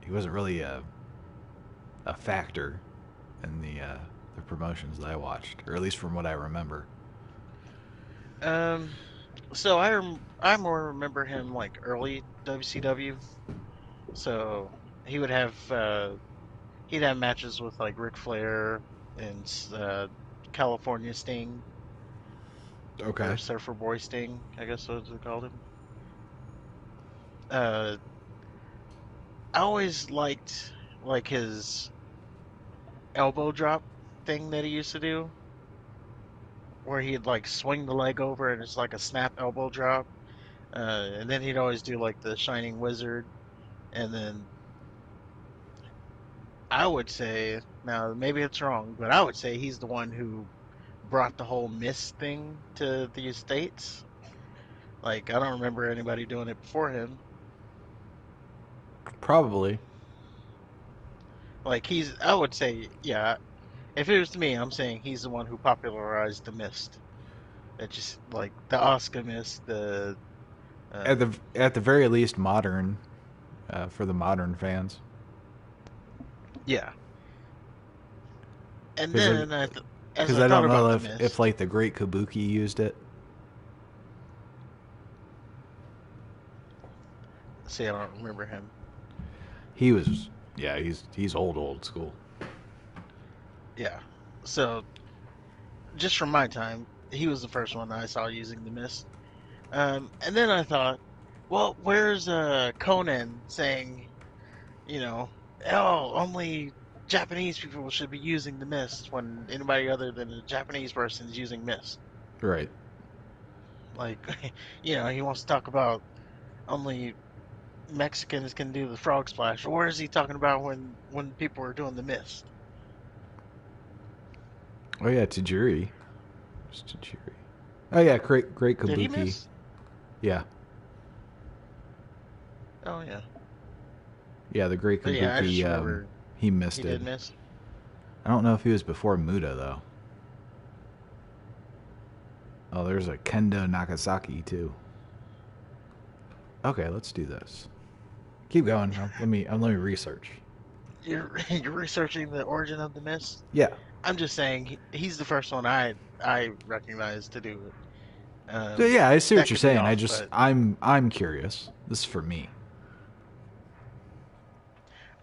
B: he wasn't really a factor in the promotions that I watched, or at least from what I remember.
A: Um, so I more remember him like early WCW. So he would have he'd have matches with like Ric Flair and California Sting or
B: Okay.
A: Surfer Boy Sting, I guess what they called him. Uh, I always liked like his elbow drop thing that he used to do, where he'd like swing the leg over and it's like a snap elbow drop. And then he'd always do like the Shining Wizard, and then I would say, now maybe it's wrong, but I would say he's the one who brought the whole Mist thing to the States. Like, I don't remember anybody doing it before him.
B: Probably.
A: Like, I would say, yeah, if it was me, I'm saying he's the one who popularized the Mist. It just, like, the Oscar Mist,
B: At the very least, modern for the modern fans.
A: yeah. And
B: Because
A: then as I
B: I
A: thought
B: don't know
A: about the
B: if
A: Mist,
B: like the Great Kabuki used it.
A: see, I don't remember him.
B: He was yeah, he's old school.
A: Yeah. So, just from my time, he was the first one that I saw using the Mist. And then I thought, well, where's Conan saying, you know, oh, only Japanese people should be using the mist when anybody other than a Japanese person is using mist?
B: Right.
A: Like, he wants to talk about only Mexicans can do the frog splash. Or is he talking about when people are doing the mist?
B: Oh yeah, Tajiri. It's Tajiri. Oh yeah, Great
A: Did he
B: Kabuki.
A: miss?
B: Yeah.
A: Oh yeah,
B: Yeah, the Great
A: but yeah, I just
B: Kabuki
A: remember
B: he
A: he
B: missed it.
A: did miss.
B: I don't know if he was before Muda though. Oh, there's a Kendo Nagasaki too. Okay, let's do this. Keep going. Let me research.
A: You're researching the origin of the mist.
B: Yeah.
A: I'm just saying he's the first one I recognize to do it.
B: So yeah, I see what
A: That
B: you're
A: could be
B: saying.
A: off, but
B: I'm curious. This is for me.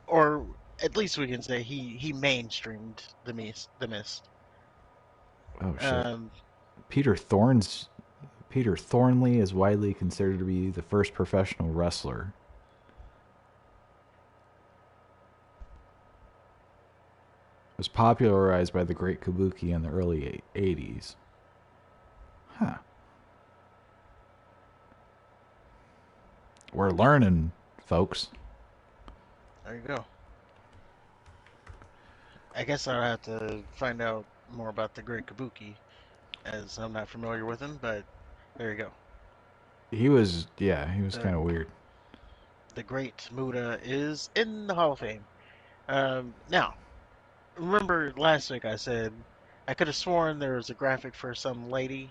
A: or at least we can say he mainstreamed the mist.
B: Oh shit.
A: Um,
B: Peter Thorne's Peter Thornley is widely considered to be the first professional wrestler. It was popularized by the Great Kabuki in the early 80s. Huh. We're learning, folks.
A: there you go. I guess I'll have to find out more about the Great Kabuki, as I'm not familiar with him. But there you go.
B: He was
A: The
B: kind of weird.
A: the Great Muda is in the Hall of Fame. Now, remember last week I said I could have sworn there was a graphic for some lady.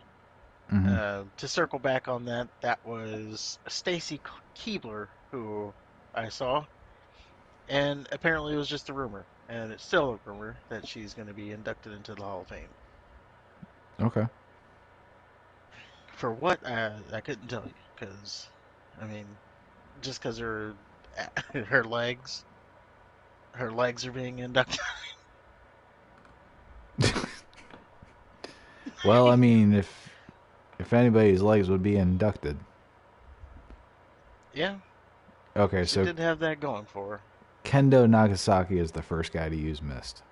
B: Hmm.
A: To circle back on that, that was Stacy Keebler who I saw, and apparently it was just a rumor, and it's still a rumor that she's going to be inducted into the Hall of Fame.
B: Okay.
A: For what? I couldn't tell you because, I mean, just because her legs, her legs are being inducted.
B: Well, I mean, if anybody's legs would be inducted.
A: Yeah,
B: Okay,
A: she
B: so
A: did have that going for her.
B: Kendo Nagasaki is the first guy to use mist,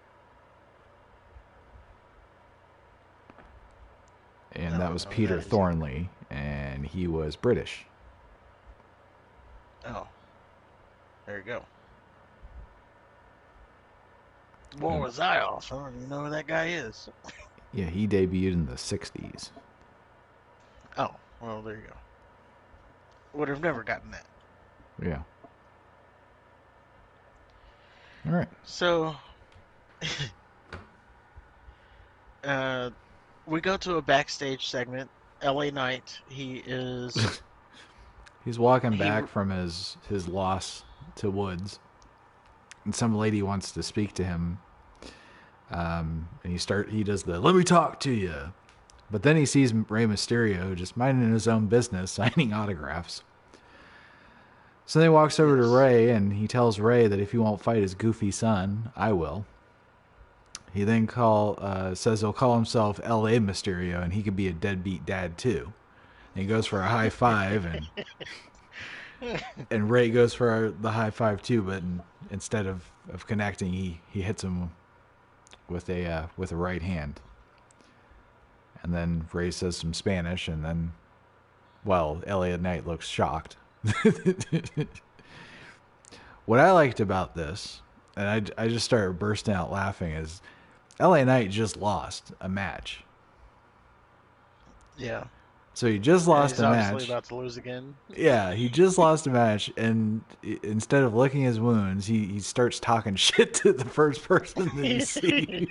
A: I
B: and that
A: don't
B: was
A: know who that
B: Peter
A: is either.
B: Thornley, and he was British.
A: Oh, there you go. Boy,
B: And
A: was I off. I don't even know who that guy is.
B: yeah, he debuted in the '60s.
A: Oh, well, there you go. Would have never gotten that.
B: Yeah. All right.
A: So, uh, we go to a backstage segment. LA Knight,
B: He's walking
A: he,
B: back from his loss to Woods, and some lady wants to speak to him. And he does the "let me talk to you," but then he sees Rey Mysterio just minding his own business, signing autographs. So then he walks over to
A: yes.
B: Ray and he tells Ray that if he won't fight his goofy son, I will. He then says he'll call himself L.A. Mysterio and he could be a deadbeat dad too. And he goes for a high five and Ray goes for the high five too, but instead of connecting, he hits him with a right hand. And then Ray says some Spanish, and then Elliot Knight looks shocked. What I liked about this, and I just started bursting out laughing, is LA Knight just lost a match.
A: Yeah.
B: So he just
A: And
B: lost
A: he's
B: a
A: obviously
B: match.
A: about to lose again.
B: Yeah, he just lost a match, and instead of licking his wounds, he starts talking shit to the first person that he sees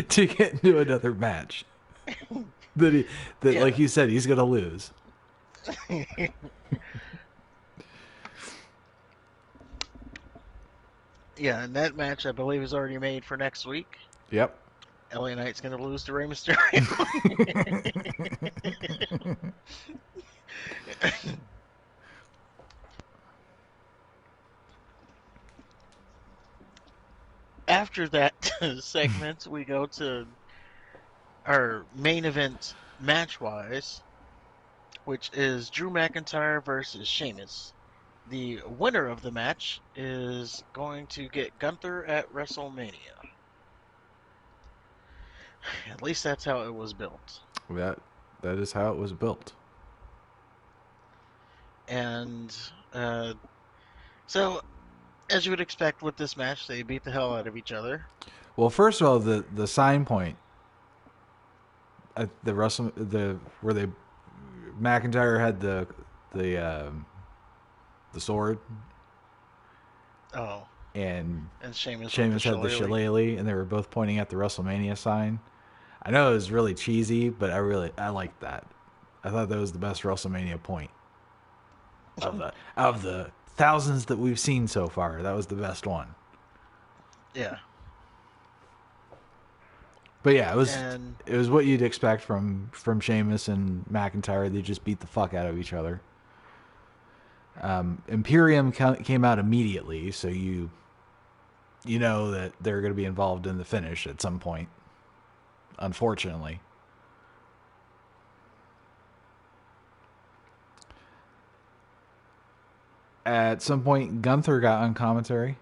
B: to get into another match. That
A: Yeah.
B: like you said, he's gonna lose.
A: Yeah, and that match I believe is already made for next week.
B: Yep.
A: LA Knight's going to lose to Rey Mysterio. After that segment, we go to our main event match wise, which is Drew McIntyre versus Sheamus. The winner of the match is going to get Gunther at WrestleMania. At least that's how it was built.
B: That that is how it was built.
A: And uh, so, as you would expect with this match, they beat the hell out of each other.
B: Well, first of all, the sign point at the Russell the where they McIntyre had the sword
A: Oh,
B: and
A: and Sheamus with the
B: Sheamus had the
A: shillelagh.
B: shillelagh, and they were both pointing at the WrestleMania sign. I know it was really cheesy, but I liked that. I thought that was the best WrestleMania point of the thousands that we've seen so far. That was the best one.
A: Yeah,
B: But yeah,
A: and
B: it was what you'd expect from Sheamus and McIntyre. They just beat the fuck out of each other. Imperium came out immediately, so you know that they're going to be involved in the finish at some point. Unfortunately, at some point Gunther got on commentary,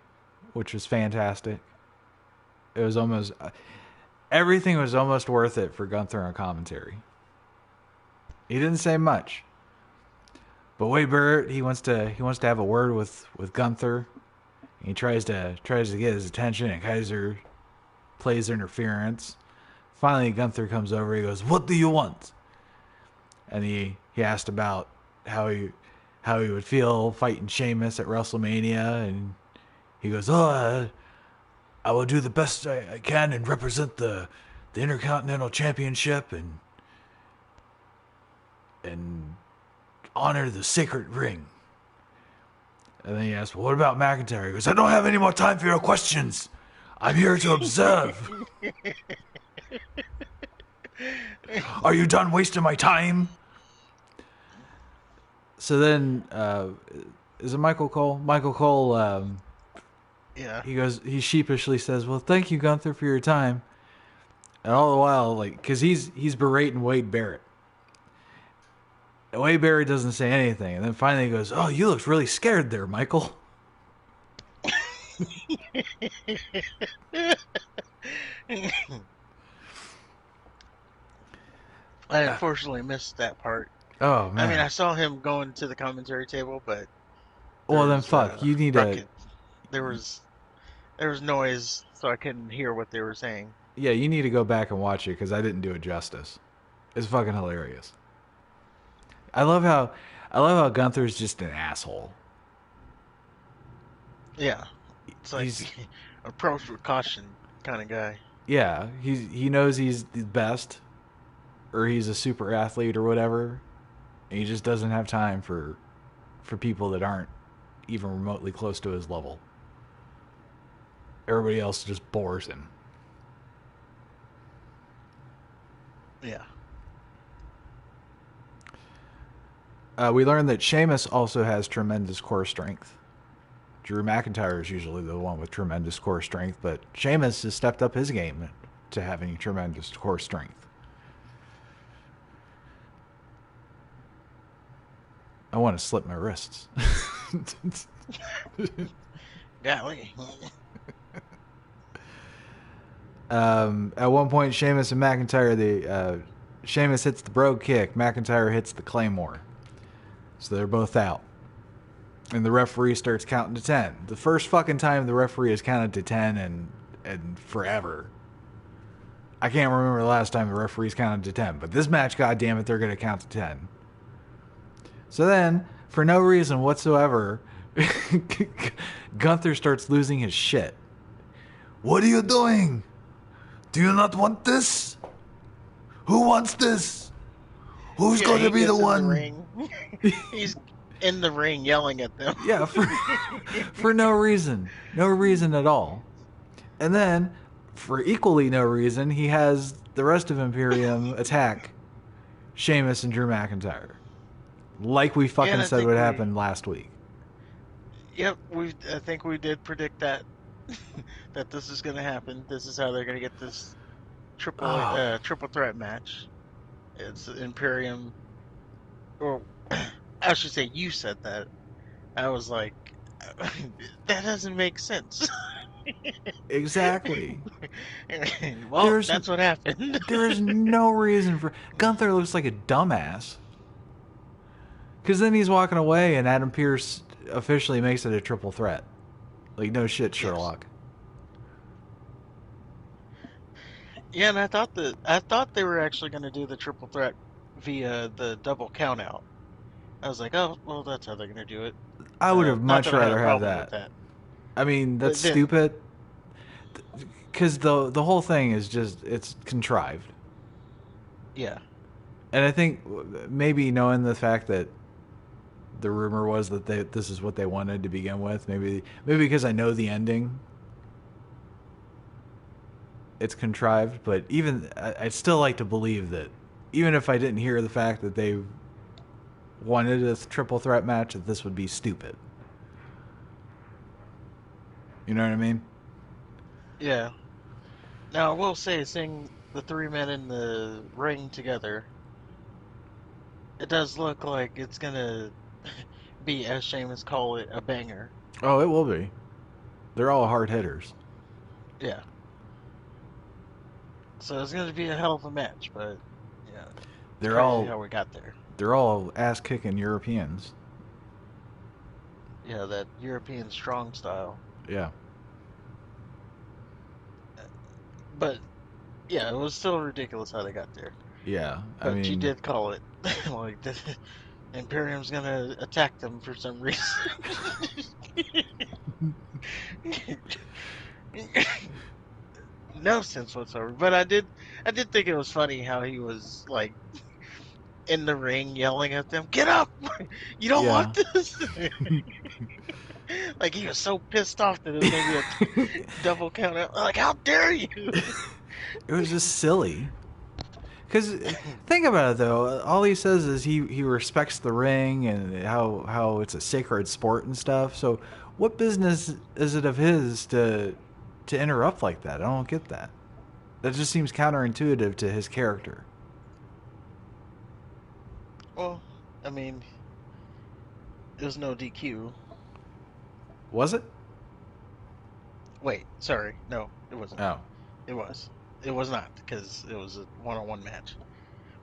B: which was fantastic. It was almost everything was almost worth it for Gunther on commentary. He didn't say much, but Wade Barrett he wants to have a word with Gunther. He tries to get his attention, and Kaiser plays interference. Finally, Gunther comes over. He goes, "What do you want?" And he asked about how he would feel fighting Sheamus at WrestleMania, and he goes, "Oh, I will do the best I can and represent the Intercontinental Championship and honor the sacred ring." And then he asked, "Well, what about McIntyre?" He goes, "I don't have any more time for your questions. I'm here to observe." Are you done wasting my time? So then, is it Michael Cole? Michael Cole,
A: Yeah.
B: he sheepishly says, "Well, thank you, Gunther, for your time." And all the while, like, because he's berating Wade Barrett. And Wade Barrett doesn't say anything, and then finally he goes, "Oh, you looked really scared there, Michael."
A: I unfortunately missed that part.
B: Oh
A: I mean,
B: man.
A: I saw him going to the commentary table, but there
B: Well then,
A: was
B: fuck. You need to.
A: ruckus. There was there was noise, so I couldn't hear what they were saying.
B: Yeah, you need to go back and watch it because I didn't do it justice. It's fucking hilarious. I love how, I love how Gunther's just an asshole.
A: Yeah, it's like
B: He's
A: approach with caution kind of guy.
B: yeah, he knows he's the best, or he's a super athlete or whatever, and he just doesn't have time for people that aren't even remotely close to his level. Everybody else just bores him.
A: Yeah,
B: We learned that Sheamus also has tremendous core strength. Drew McIntyre is usually the one with tremendous core strength, but Sheamus has stepped up his game to having tremendous core strength. I want to slip my wrists.
A: golly.
B: At one point, Sheamus and McIntyre, Sheamus hits the brogue kick, McIntyre hits the claymore. So they're both out. And the referee starts counting to 10. The first fucking time the referee has counted to 10 and forever. I can't remember the last time the referee's counted to 10, but this match, goddammit, they're going to count to 10. So then, for no reason whatsoever, Gunther starts losing his shit. What are you doing? Do you not want this? Who wants this? Who's
A: Yeah,
B: going to
A: he
B: be the
A: gets in the
B: one?
A: ring. He's in the ring yelling at them.
B: Yeah, for no reason. No reason at all. And then, for equally no reason, he has the rest of Imperium attack Sheamus and Drew McIntyre. Like we
A: Yeah, and
B: fucking
A: I
B: said
A: think
B: would
A: we,
B: happen last week.
A: yep, I think we did predict that that this is going to happen. This is how they're going to get this
B: Oh,
A: triple threat match. It's Imperium, or I should say, you said that. I was like, that doesn't make sense.
B: exactly.
A: Well,
B: There's
A: that's what happened.
B: there is no reason for Gunther looks like a dumbass. Because then he's walking away and Adam Pearce officially makes it a triple threat. Like, no shit,
A: Yes.
B: Sherlock.
A: Yeah, and I thought they were actually going to do the triple threat via the double count out. I was like, oh, well, that's how they're going to do it.
B: I would have
A: Not
B: much
A: that I had a
B: rather have
A: problem with
B: that.
A: that.
B: I mean, that's
A: But then,
B: stupid. Because the whole thing is just, it's contrived.
A: yeah,
B: And I think maybe knowing the fact that the rumor was that this is what they wanted to begin with, maybe because I know the ending, it's contrived. But even I'd still like to believe that, even if I didn't hear the fact that they wanted a triple threat match, that this would be stupid. You know what I mean?
A: yeah. Now, I will say, seeing the three men in the ring together, it does look like it's going to be, as Sheamus call it, a banger.
B: Oh, it will be. They're all hard hitters.
A: Yeah. So it's going to be a hell of a match, but yeah, it's
B: They're
A: crazy
B: all
A: how we got there.
B: they're all ass kicking Europeans.
A: Yeah, that European strong style.
B: Yeah.
A: But yeah, it was still ridiculous how they got there.
B: Yeah. I
A: But you
B: mean,
A: did call it. Like, the Imperium's gonna attack them for some reason. No sense whatsoever. But I did think it was funny how he was like in the ring yelling at them, "Get up! You don't want
B: yeah.
A: this!" Like he was so pissed off that it was gonna be a double count out. Like, how dare you?
B: It was just silly. Because think about it though, all he says is he respects the ring and how it's a sacred sport and stuff. So what business is it of his to interrupt like that? I don't get that. That just seems counterintuitive to his character.
A: Well, I mean, it was no DQ.
B: Was it?
A: Wait, sorry, no, it wasn't.
B: Oh,
A: It was. It was not because it was a one-on-one match.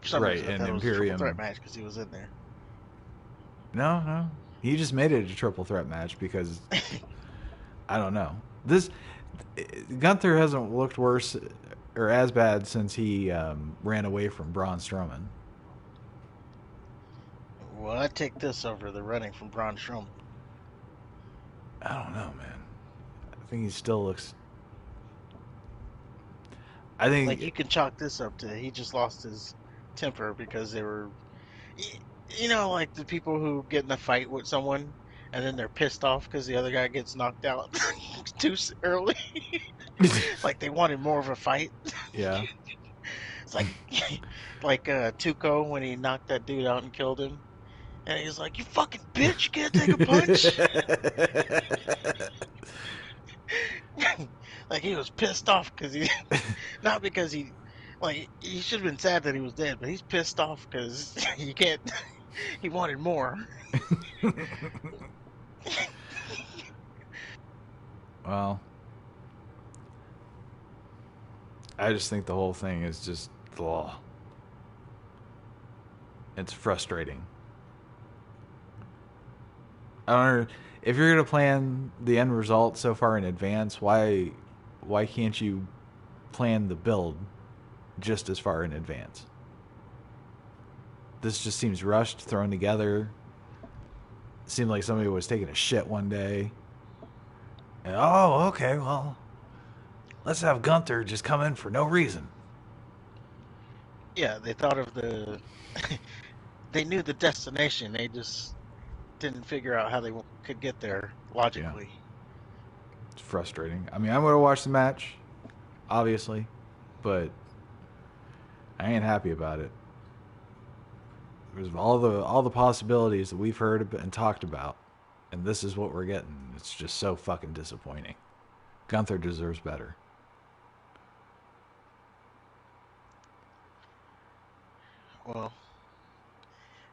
A: For some
B: right.
A: reason, I
B: And
A: thought it was a triple threat
B: Imperium.
A: match because he was in there.
B: No, no. He just made it a triple threat match because I don't know. This Gunther hasn't looked worse or as bad since he ran away from Braun Strowman.
A: Well, I take this over the running from Braun Strowman.
B: I don't know, man. I think he still looks. I
A: Like
B: think
A: you can chalk this up to he just lost his temper because they were, you know, like the people who get in a fight with someone and then they're pissed off because the other guy gets knocked out too early. Like they wanted more of a fight.
B: yeah.
A: It's like like Tuco when he knocked that dude out and killed him, and he's like, "You fucking bitch, you can't take a punch." Like he was pissed off because he not because like he should have been sad that he was dead, but he's pissed off because you can't. He wanted more.
B: Well, I just think the whole thing is just, ugh, it's frustrating. I don't know if you're gonna plan the end result so far in advance. Why can't you plan the build just as far in advance? This just seems rushed, thrown together. It seemed like somebody was taking a shit one day. And, oh, okay, well, let's have Gunther just come in for no reason.
A: Yeah, they thought of the. They knew the destination. They just didn't figure out how they could get there
B: Yeah,
A: logically.
B: it's frustrating. I mean, I'm gonna watch the match, obviously, but I ain't happy about it. There's all the possibilities that we've heard and talked about, and this is what we're getting. It's just so fucking disappointing. Gunther deserves better.
A: Well,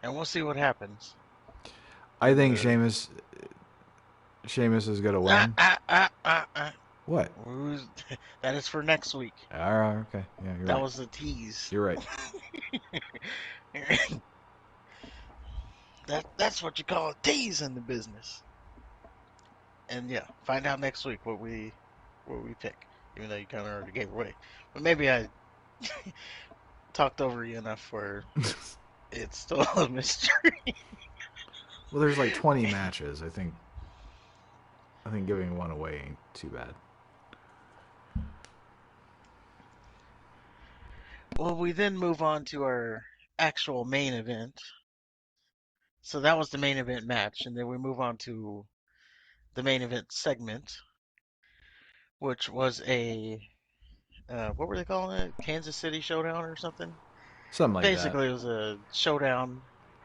A: and we'll see what happens
B: I
A: in
B: think
A: the.
B: Sheamus is gonna
A: Ah,
B: win.
A: ah, ah, ah, ah.
B: What?
A: That is for next week.
B: All right, okay, yeah, you're
A: That
B: right.
A: was a tease.
B: You're right.
A: That's what you call a tease in the business. And yeah, find out next week what we pick. Even though you kind of already gave it away, but maybe I talked over you enough where it's still a mystery.
B: Well, there's like 20 matches. I think giving one away ain't too bad.
A: Well, we then move on to our actual main event. So that was the main event match, and then we move on to the main event segment, which was a what were they calling it? Kansas City Showdown or something?
B: Something like that.
A: Basically, it was a showdown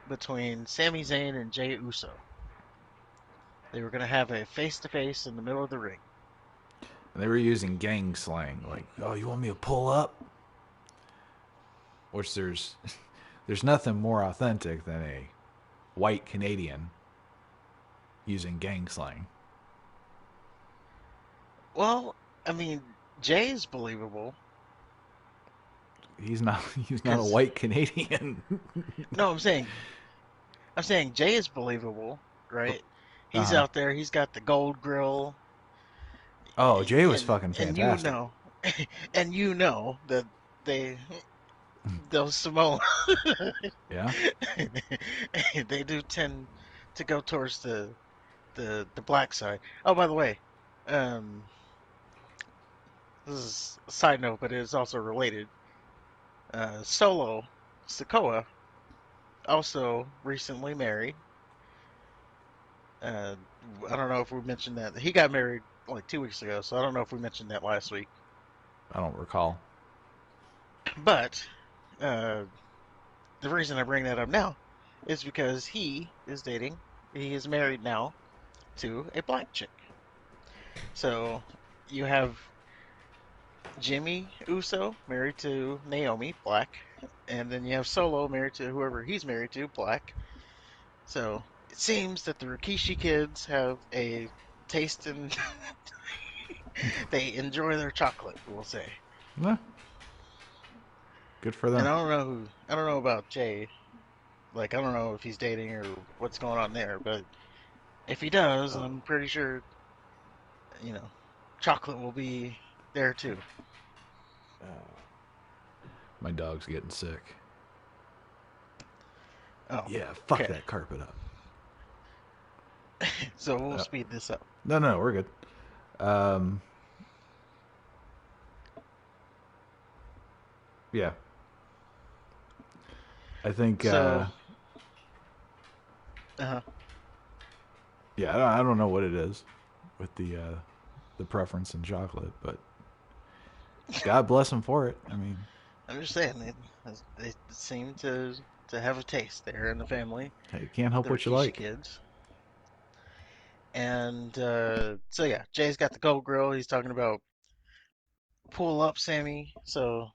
A: between Sami Zayn and Jey Uso. They were going to have a face to face in the middle of the ring.
B: And they were using gang slang, like, "Oh, you want me to pull up?" Which there's nothing more authentic than a white Canadian using gang slang.
A: Well, I mean, Jay is believable
B: He's not he's not a
A: because
B: white Canadian.
A: no, I'm saying Jay is believable, right?
B: Uh
A: He's
B: huh.
A: out there. He's got the gold grill,
B: Oh, Jay was
A: and
B: fucking
A: and
B: fantastic.
A: and that they those Samoan
B: Yeah.
A: they do tend to go towards the black side. Oh, by the way, um, this is a side note, but it is also related. Solo Sokoa also recently married. Uh, I don't know if we mentioned that he got married like 2 weeks ago, so I don't know if we mentioned that last week.
B: I don't recall.
A: But Uh, the reason I bring that up now is because he is married now to a black chick. So you have Jimmy Uso married to Naomi, black, and then you have Solo married to whoever he's married to, black. So it seems that the Rikishi kids have a taste in they enjoy their chocolate, we'll say.
B: Nah, good for
A: And
B: them.
A: I don't know about Jay. Like I don't know if he's dating or what's going on there, but if he does, I'm pretty sure, you know, chocolate will be there too.
B: My dog's getting sick.
A: Oh,
B: Yeah, fuck
A: okay.
B: that carpet up.
A: So we'll speed this up.
B: No, no, we're good. Um, yeah, I think.
A: So, uh,
B: Yeah, I don't know what it is with the preference in chocolate, but God bless him for it. I mean,
A: I'm just saying they seem to have a taste there in the family,
B: hey, you can't help
A: the
B: what you
A: Rikishi
B: like.
A: kids. And so yeah, Jay's got the gold grill. He's talking about pull up Sammy. So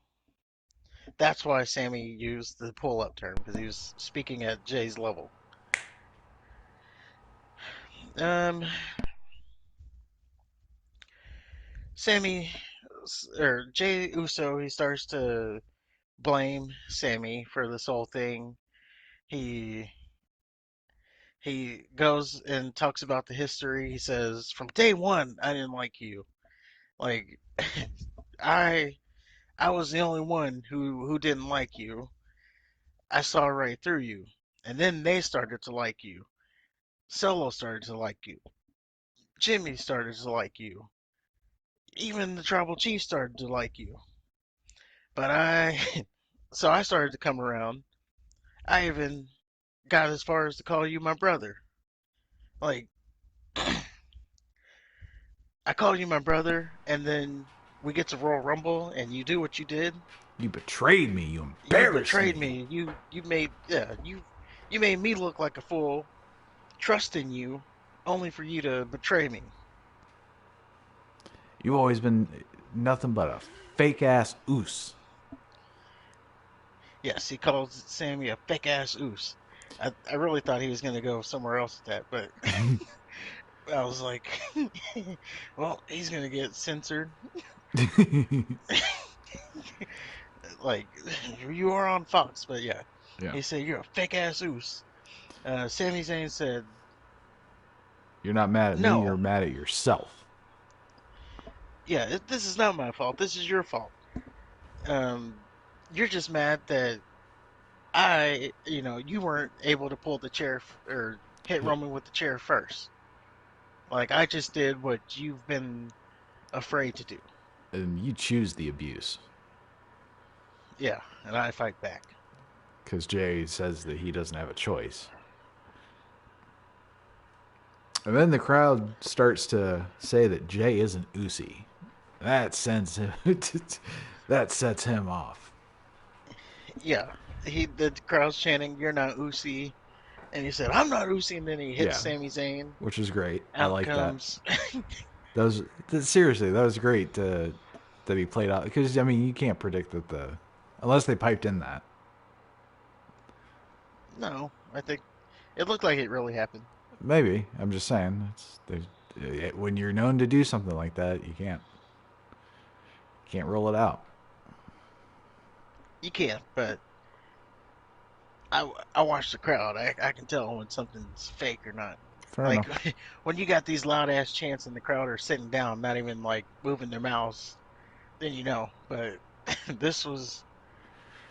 A: that's why Sammy used the pull up term because he was speaking at Jay's level. Um, Sammy or Jay Uso, he starts to blame Sammy for this whole thing. He he goes and talks about the history. He says, "From day one, I didn't like you. Like I I was the only one who didn't like you. I saw right through you. And then they started to like you. Solo started to like you. Jimmy started to like you. Even the tribal chief started to like you. But so I started to come around. I even got as far as to call you my brother. Like, I call you my brother, and then we get to Royal Rumble, and you do what you did.
B: You betrayed me. You
A: You
B: embarrassed
A: betrayed
B: me.
A: me. You made me look like a fool, trusting you, only for you to betray me.
B: You've always been nothing but a fake ass oos.
A: Yes, he called Sammy a fake ass oos. I really thought he was gonna go somewhere else with that, but I was like, well, he's gonna get censored. Like, you are on Fox, but yeah,
B: Yeah.
A: he said you're a fake ass oos. Sami Zayn said,
B: You're not mad at me. You're
A: no,
B: mad at yourself.
A: yeah, this is not my fault. This is your fault. Um, you're just mad that you weren't able to pull the chair or hit Roman with the chair first. Like I just did what you've been afraid to do.
B: And you choose the abuse.
A: Yeah, and I fight back.
B: Because Jay says that he doesn't have a choice. And then the crowd starts to say that Jay isn't Usi. That sends him. That sets him off.
A: Yeah, the crowd's chanting, "You're not Usi," and he said, "I'm not Usi," and then he hits
B: Yeah,
A: Sami Zayn.
B: which is great. I
A: Out
B: like that.
A: comes,
B: That was seriously that was great that he played out because I mean you can't predict that unless they piped in that.
A: no, I think it looked like it really happened.
B: Maybe I'm just saying when you're known to do something like that you can't rule it out.
A: You can't, but I watch the crowd. I can tell when something's fake or not.
B: Fair
A: Like
B: enough.
A: when you got these loud ass chants and the crowd are sitting down, not even like moving their mouths, then you know. But this was,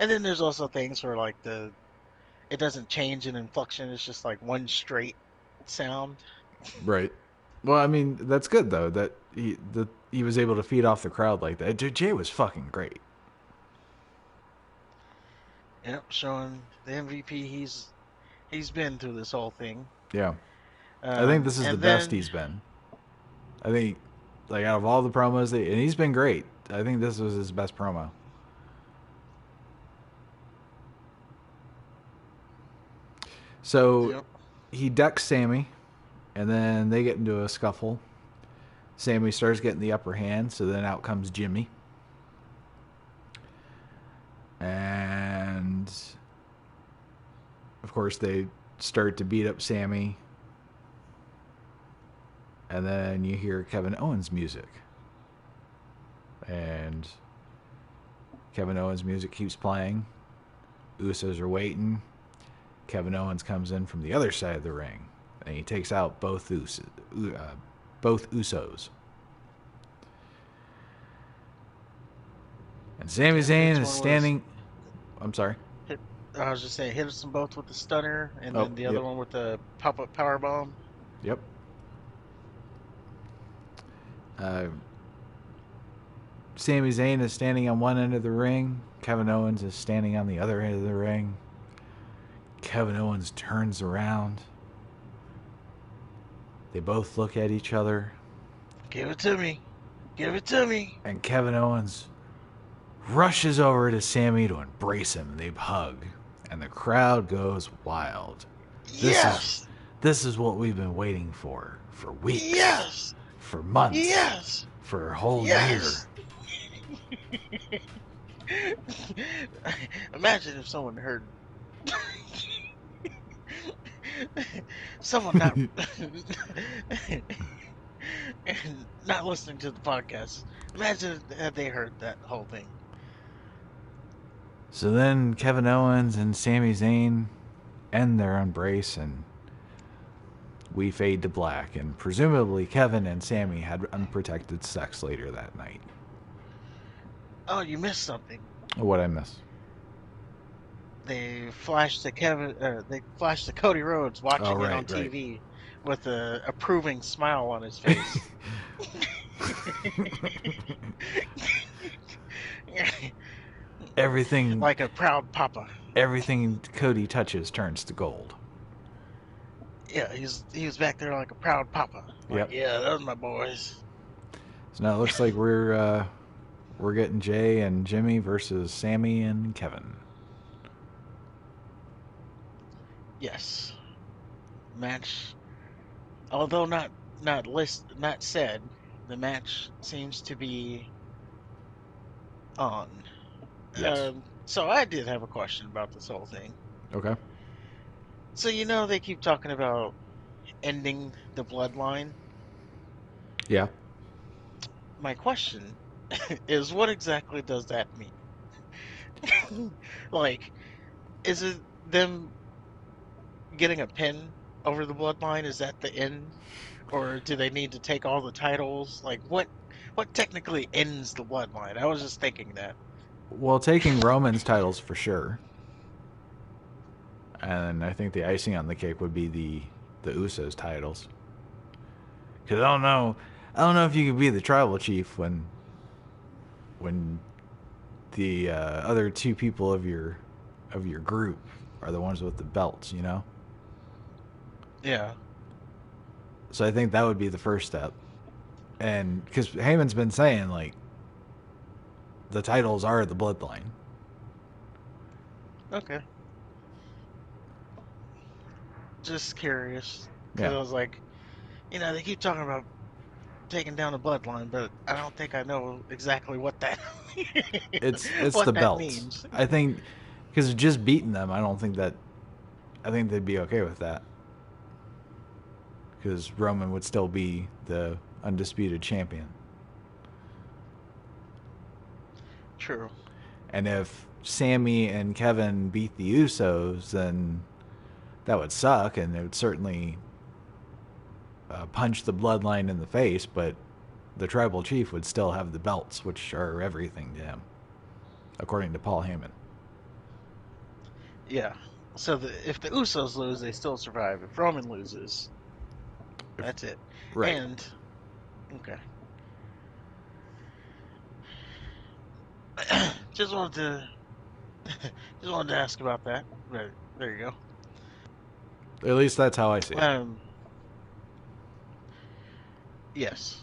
A: and then there's also things where like the it doesn't change in inflection. It's just like one straight sound.
B: Right. Well, I mean that's good though that he was able to feed off the crowd like that. Jay was fucking great.
A: Yep, showing the MVP he's been through this whole thing.
B: Yeah. I think this is the
A: And
B: best
A: then
B: he's been. I think like out of all the promos and he's been great. I think this was his best promo. So
A: Yep.
B: he ducks Sammy, and then they get into a scuffle. Sammy starts getting the upper hand, so then out comes Jimmy. And of course, they start to beat up Sammy. And then you hear Kevin Owens music. And Kevin Owens music keeps playing. Usos are waiting. Kevin Owens comes in from the other side of the ring, and he takes out both Usos. And Sami
A: Yeah,
B: Zayn
A: hits
B: is
A: one with
B: standing. I'm sorry.
A: hit. I was just saying, hit them both with the stunner, and
B: Oh,
A: then the other
B: yep,
A: one with the pop-up power bomb.
B: yep. Uh, Sami Zayn is standing on one end of the ring. Kevin Owens is standing on the other end of the ring. Kevin Owens turns around. They both look at each other,
A: Give it to me. Give it to me.
B: and Kevin Owens rushes over to Sammy to embrace him. They hug, and the crowd goes wild. This is
A: Yes.
B: this is what we've been waiting for weeks,
A: Yes.
B: for months,
A: Yes.
B: for a whole year.
A: Yes. Imagine if someone heard someone not not listening to the podcast. Imagine had they heard that whole thing.
B: So then Kevin Owens and Sami Zayn end their embrace, and we fade to black. And presumably Kevin and Sammy had unprotected sex later that night.
A: Oh, you missed something.
B: What I miss?
A: They flashed to Cody Rhodes
B: Oh,
A: watching it
B: right,
A: on
B: right.
A: TV with a approving smile on his face.
B: everything,
A: Like a proud papa.
B: everything Cody touches turns to gold.
A: Yeah, he was back there like a proud papa. Like,
B: Yep.
A: yeah, those are my boys.
B: So now it looks like we're getting Jay and Jimmy versus Sammy and Kevin.
A: Yes. Match, although not said, the match seems to be on.
B: Yes.
A: So I did have a question about this whole thing.
B: Okay.
A: So they keep talking about ending the bloodline.
B: Yeah.
A: My question is, what exactly does that mean? Like, is it them getting a pin over the bloodline? Is that the end? Or do they need to take all the titles? Like, what technically ends the bloodline? I was just thinking that.
B: Well, taking Roman's titles for sure, and I think the icing on the cake would be the Usos titles. Because I don't know if you could be the tribal chief when the other two people of your group are the ones with the belts. You know.
A: Yeah,
B: So I think that would be the first step, and because Heyman's been saying like the titles are the bloodline.
A: okay. Just curious. Because
B: Yeah.
A: I was like, they keep talking about taking down the bloodline, but I don't think I know exactly what that
B: It's
A: what
B: the
A: that
B: belts.
A: means.
B: I think because just beating them, I think they'd be okay with that because Roman would still be the undisputed champion.
A: True.
B: And if Sammy and Kevin beat the Usos, then that would suck, and it would certainly punch the bloodline in the face. But the tribal chief would still have the belts, which are everything to him, according to Paul Heyman.
A: Yeah. So if the Usos lose, they still survive. If Roman loses,
B: If,
A: that's it.
B: right.
A: And okay, just wanted to just wanted to ask about that. But there you
B: At least that's how I see
A: go.
B: it.
A: Yes.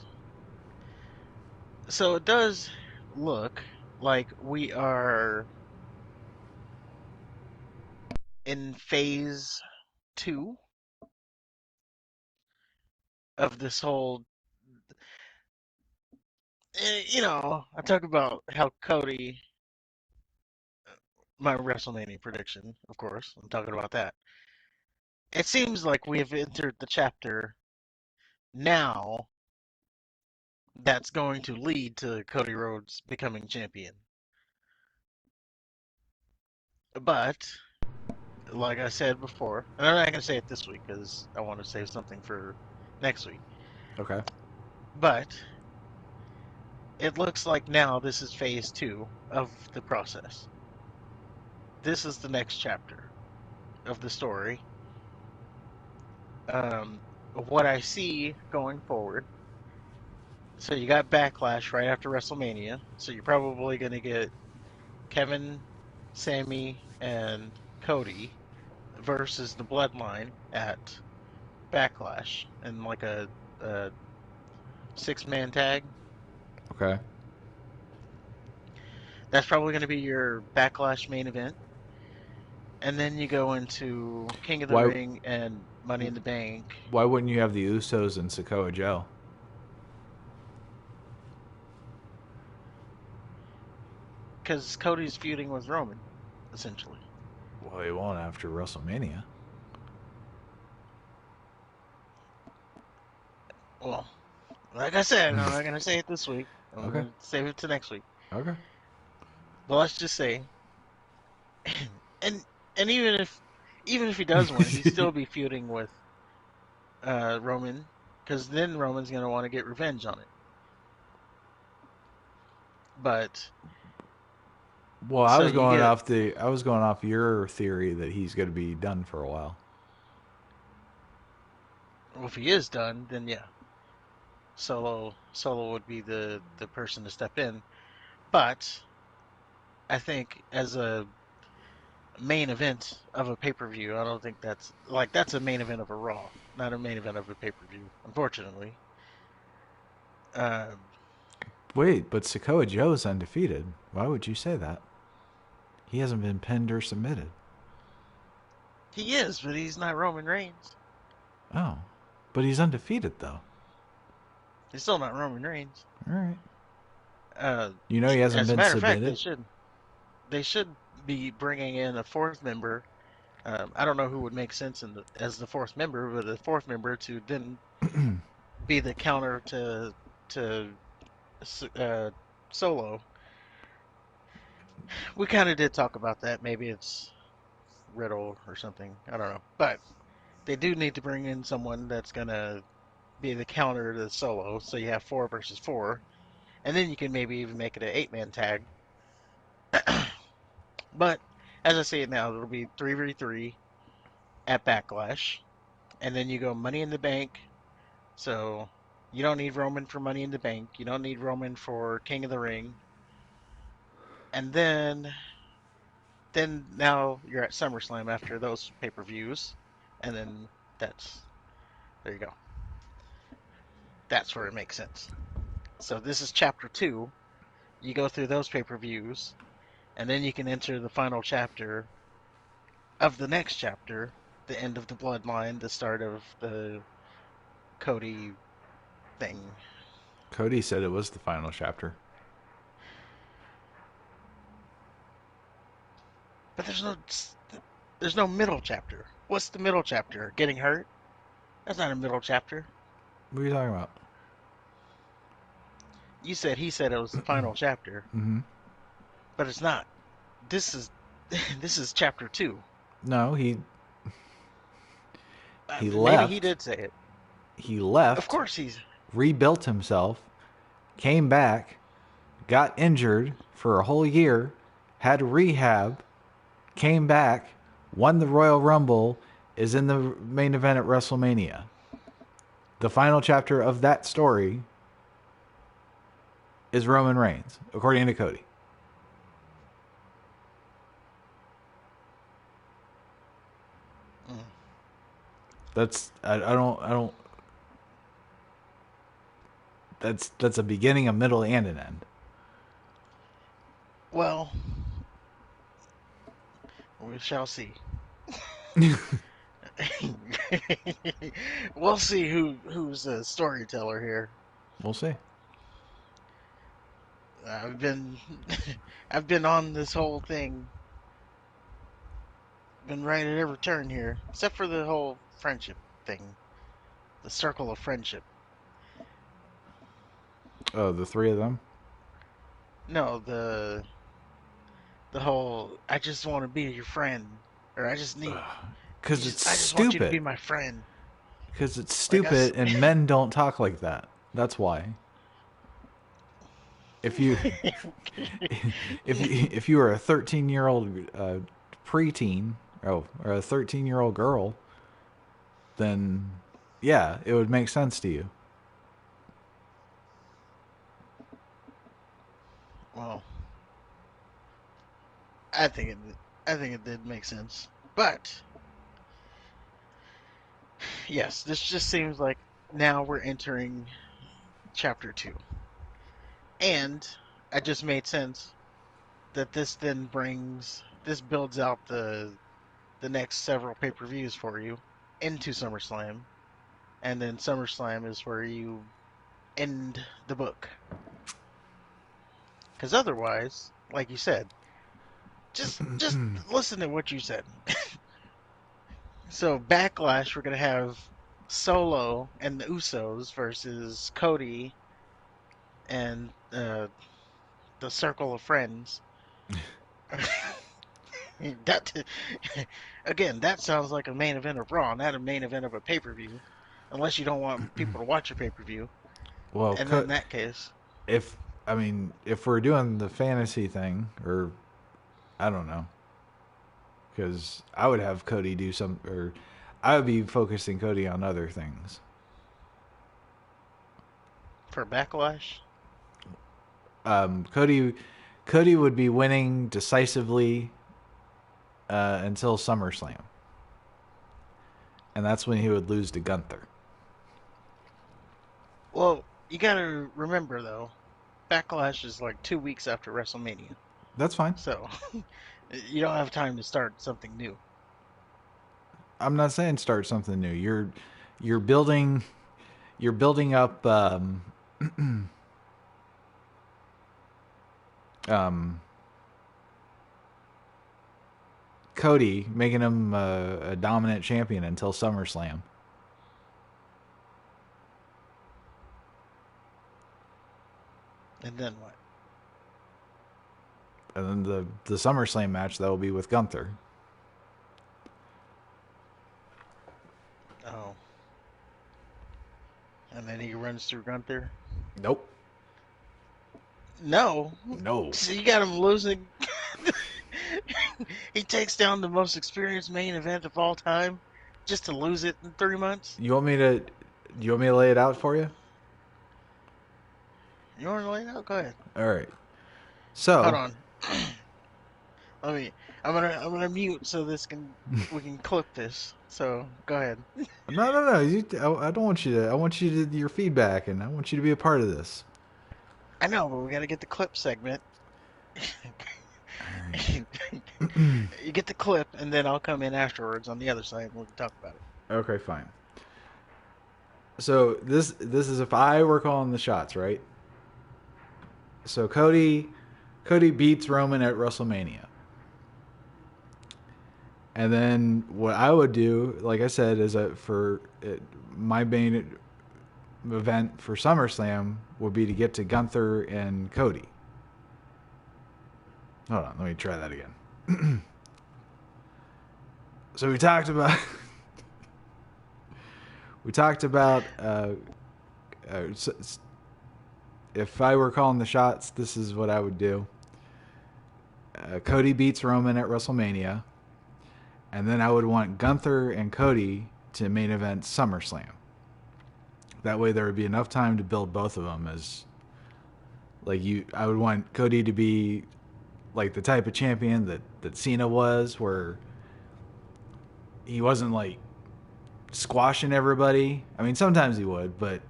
A: So it does look like we are in phase two of this whole. I talk about how Cody, my WrestleMania prediction, of course. I'm talking about that. It seems like we have entered the chapter now that's going to lead to Cody Rhodes becoming champion. But like I said before, and I'm not going to say it this week because I want to save something for next week.
B: Okay.
A: But it looks like now this is phase two of the process. This is the next chapter of the story. What I see going forward. So you got Backlash right after WrestleMania. So you're probably going to get Kevin, Sami, and Cody versus the Bloodline at Backlash in like a six-man tag.
B: Okay.
A: That's probably going to be your Backlash main event. And then you go into King of the
B: Why
A: Ring and Money in the Bank
B: why wouldn't you have the Usos and Sokoa Joe?
A: because Cody's feuding with Roman, essentially.
B: Well, he won't after WrestleMania.
A: Well, like I said, I'm not going to say it this week. I'm
B: Okay.
A: going to save it to next week.
B: Okay.
A: But let's just say, and and even if he does win, he'd still be feuding with Roman, because then Roman's going to want to get revenge on it. But
B: Well,
A: so you get,
B: I was going off your theory that he's going to be done for a while.
A: well, if he is done, then yeah, Solo would be the person to step in. But I think as a main event of a pay-per-view, I don't think that's a main event of a Raw, not a main event of a pay-per-view, unfortunately. Um,
B: Wait, but Sokoa Joe's undefeated. Why would you say that? He hasn't been pinned or submitted.
A: he is, but he's not Roman Reigns.
B: Oh, but he's undefeated though.
A: He's still not Roman Reigns.
B: All right.
A: Uh,
B: You know he hasn't
A: as a
B: been
A: matter of fact,
B: submitted.
A: they should be bringing in a fourth member. I don't know who would make sense as the fourth member, but the fourth member to then be the counter to uh, Solo. We kind of did talk about that. Maybe it's Riddle or something. I don't know, but they do need to bring in someone that's gonna be the counter to Solo, so you have four versus four, and then you can maybe even make it an eight-man tag. But as I say it now, it'll be 3v3 at Backlash, and then you go Money in the Bank. So you don't need Roman for Money in the Bank. You don't need Roman for King of the Ring. And then now you're at SummerSlam after those pay-per-views, and then that's there you go. That's where it makes sense. So this is chapter two. You go through those pay-per-views, and then you can enter the final chapter of the next chapter, the end of the bloodline, the start of the Cody thing.
B: Cody said it was the final chapter.
A: But there's no middle chapter. What's the middle chapter? Getting hurt? That's not a middle chapter.
B: What are you talking about?
A: He said it was the final chapter,
B: Mm-hmm.
A: but it's not. This is this is chapter two.
B: No, he
A: Maybe he
B: left.
A: did say it.
B: He
A: Of
B: left,
A: course he's.
B: rebuilt himself, came back, got injured for a whole year, had rehab, came back, won the Royal Rumble, is in the main event at WrestleMania. The final chapter of that story is Roman Reigns, according to Cody.
A: Mm.
B: I don't. That's a beginning, a middle, and an end.
A: Well, we shall see. We'll see who's a storyteller here.
B: We'll see.
A: I've been I've been on this whole thing, been right at every turn here, except for the whole friendship thing, the circle of friendship.
B: Oh, the three of them.
A: No, the whole I just want to be your friend, or I just need
B: Because it's
A: I just want you to be
B: stupid.
A: my friend.
B: Because it's
A: Like us.
B: stupid, and men don't talk like that. That's why. If you if you were a 13-year-old preteen, or a 13-year-old girl, then yeah, it would make sense to you.
A: Well, I think it I think it did make sense, but yes, this just seems like now we're entering chapter two, and I just made sense that this builds out the next several pay-per-views for you into SummerSlam, and then SummerSlam is where you end the book. Because otherwise, like you said, just listen to what you said. So Backlash, we're gonna have Solo and the Usos versus Cody and the Circle of Friends. That again, that sounds like a main event of Raw, not a main event of a pay-per-view, unless you don't want people to watch a pay-per-view.
B: Well,
A: And in that case,
B: if I mean, if we're doing the fantasy thing, or I don't know, because I would have Cody do some, or I would be focusing Cody on other things.
A: for Backlash,
B: Cody, Cody would be winning decisively until SummerSlam, and that's when he would lose to Gunther.
A: well, you gotta remember though, Backlash is like 2 weeks after WrestleMania,
B: That's fine.
A: so you don't have time to start something new.
B: I'm not saying start something new. You're building you're building up um, Cody, making him a dominant champion until SummerSlam.
A: And then what?
B: And then the SummerSlam match that will be with Gunther.
A: Oh, and then he runs through Gunther.
B: Nope.
A: No,
B: No.
A: so you got him losing. He takes down the most experienced main event of all time just to lose it in 3 months.
B: You want me to? Do you want me to lay it out for you?
A: You want to lay it out? Go ahead.
B: All right.
A: Hold
B: So,
A: on. Let me. I'm gonna mute so this can we can clip this. So go ahead.
B: no. I don't want you to. I want you to your feedback, and I want you to be a part of this.
A: I know, but we gotta get the clip segment.
B: All
A: You get the clip, and then I'll come in afterwards on the other side and we can talk about it.
B: right. Okay, fine. So this is if I were calling the shots, right? So Cody beats Roman at WrestleMania. And then what I would do, like I said, is that for my main event for SummerSlam would be to get to Gunther and Cody. Hold on, let me try that again. So we talked about we talked about if I were calling the shots, this is what I would do. Cody beats Roman at WrestleMania, and then I would want Gunther and Cody to main event SummerSlam. That way, there would be enough time to build both of them as like you. I would want Cody to be like the type of champion that Cena was, where he wasn't like squashing everybody. I mean, sometimes he would, but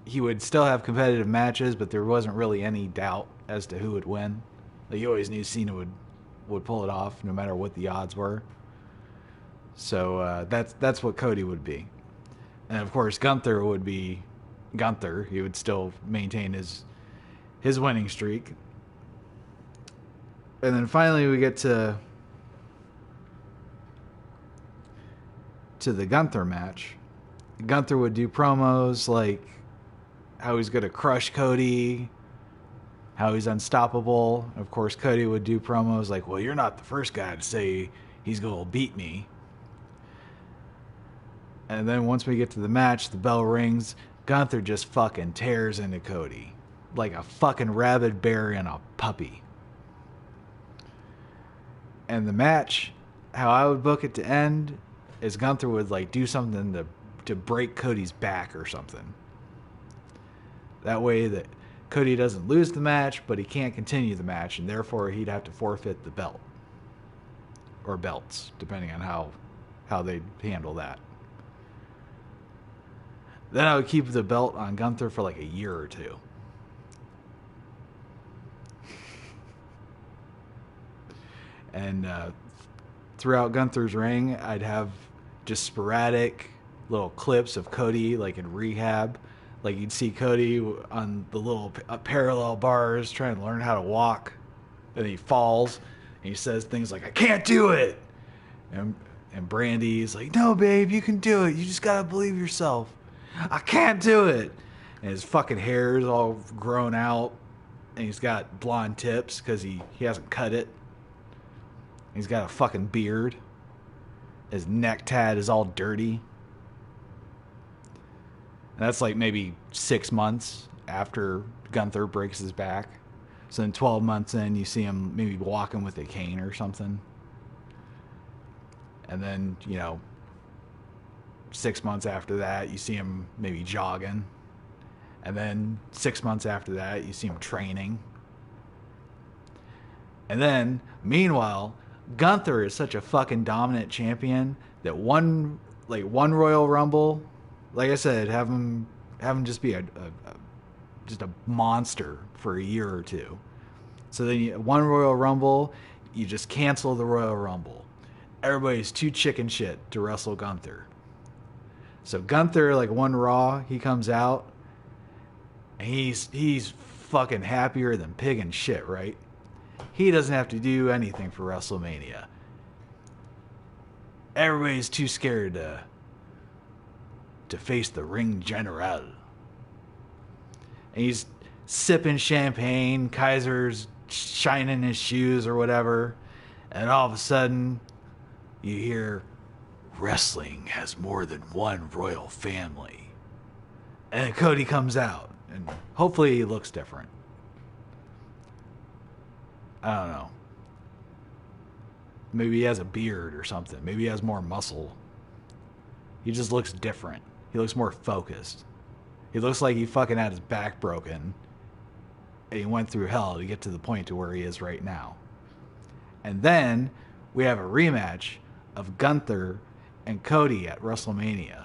B: he would still have competitive matches, but there wasn't really any doubt as to who would win. Like, you always knew Cena would would pull it off, no matter what the odds were. So that's what Cody would be, and of course Gunther would be Gunther. He would still maintain his winning streak, and then finally we get to the Gunther match. Gunther would do promos like how he's going to crush Cody, how he's unstoppable. Of course, Cody would do promos like, well, you're not the first guy to say he's going to beat me. And then once we get to the match, the bell rings. Gunther just fucking tears into Cody like a fucking rabid bear and a puppy. And the match, how I would book it to end, is Gunther would like do something to break Cody's back or something. That way that Cody doesn't lose the match, but he can't continue the match, and therefore he'd have to forfeit the belt. Or belts, depending on how they handle that. Then I would keep the belt on Gunther for like a year or two. And throughout Gunther's reign, I'd have just sporadic little clips of Cody, like in rehab. Like you'd see Cody on the little parallel bars trying to learn how to walk. And he falls, and he says things like, I can't do it! And Brandy's like, no, babe, you can do it. You just gotta believe yourself. I can't do it. And his fucking hair is all grown out, and he's got blonde tips because he hasn't cut it. He's got a fucking beard. His neck tat is all dirty. And that's like maybe 6 months after Gunther breaks his back. So then 12 months in, you see him maybe walking with a cane or something. And then, 6 months after that, you see him maybe jogging. And then 6 months after that, you see him training. And then, meanwhile, Gunther is such a fucking dominant champion that one Royal Rumble, like I said, have him just be just a monster for a year or two. So then one Royal Rumble, you just cancel the Royal Rumble. Everybody's too chicken shit to wrestle Gunther. So Gunther, like one Raw, he comes out, and he's fucking happier than pig and shit, right? He doesn't have to do anything for WrestleMania. Everybody's too scared to face the ring general. And he's sipping champagne, Kaiser's shining his shoes or whatever, and all of a sudden you hear, wrestling has more than one royal family. And then Cody comes out, and hopefully he looks different. I don't know. Maybe he has a beard or something. Maybe he has more muscle. He just looks different. He looks more focused. He looks like he fucking had his back broken, and he went through hell to get to the point to where he is right now. And then we have a rematch of Gunther and Cody at WrestleMania.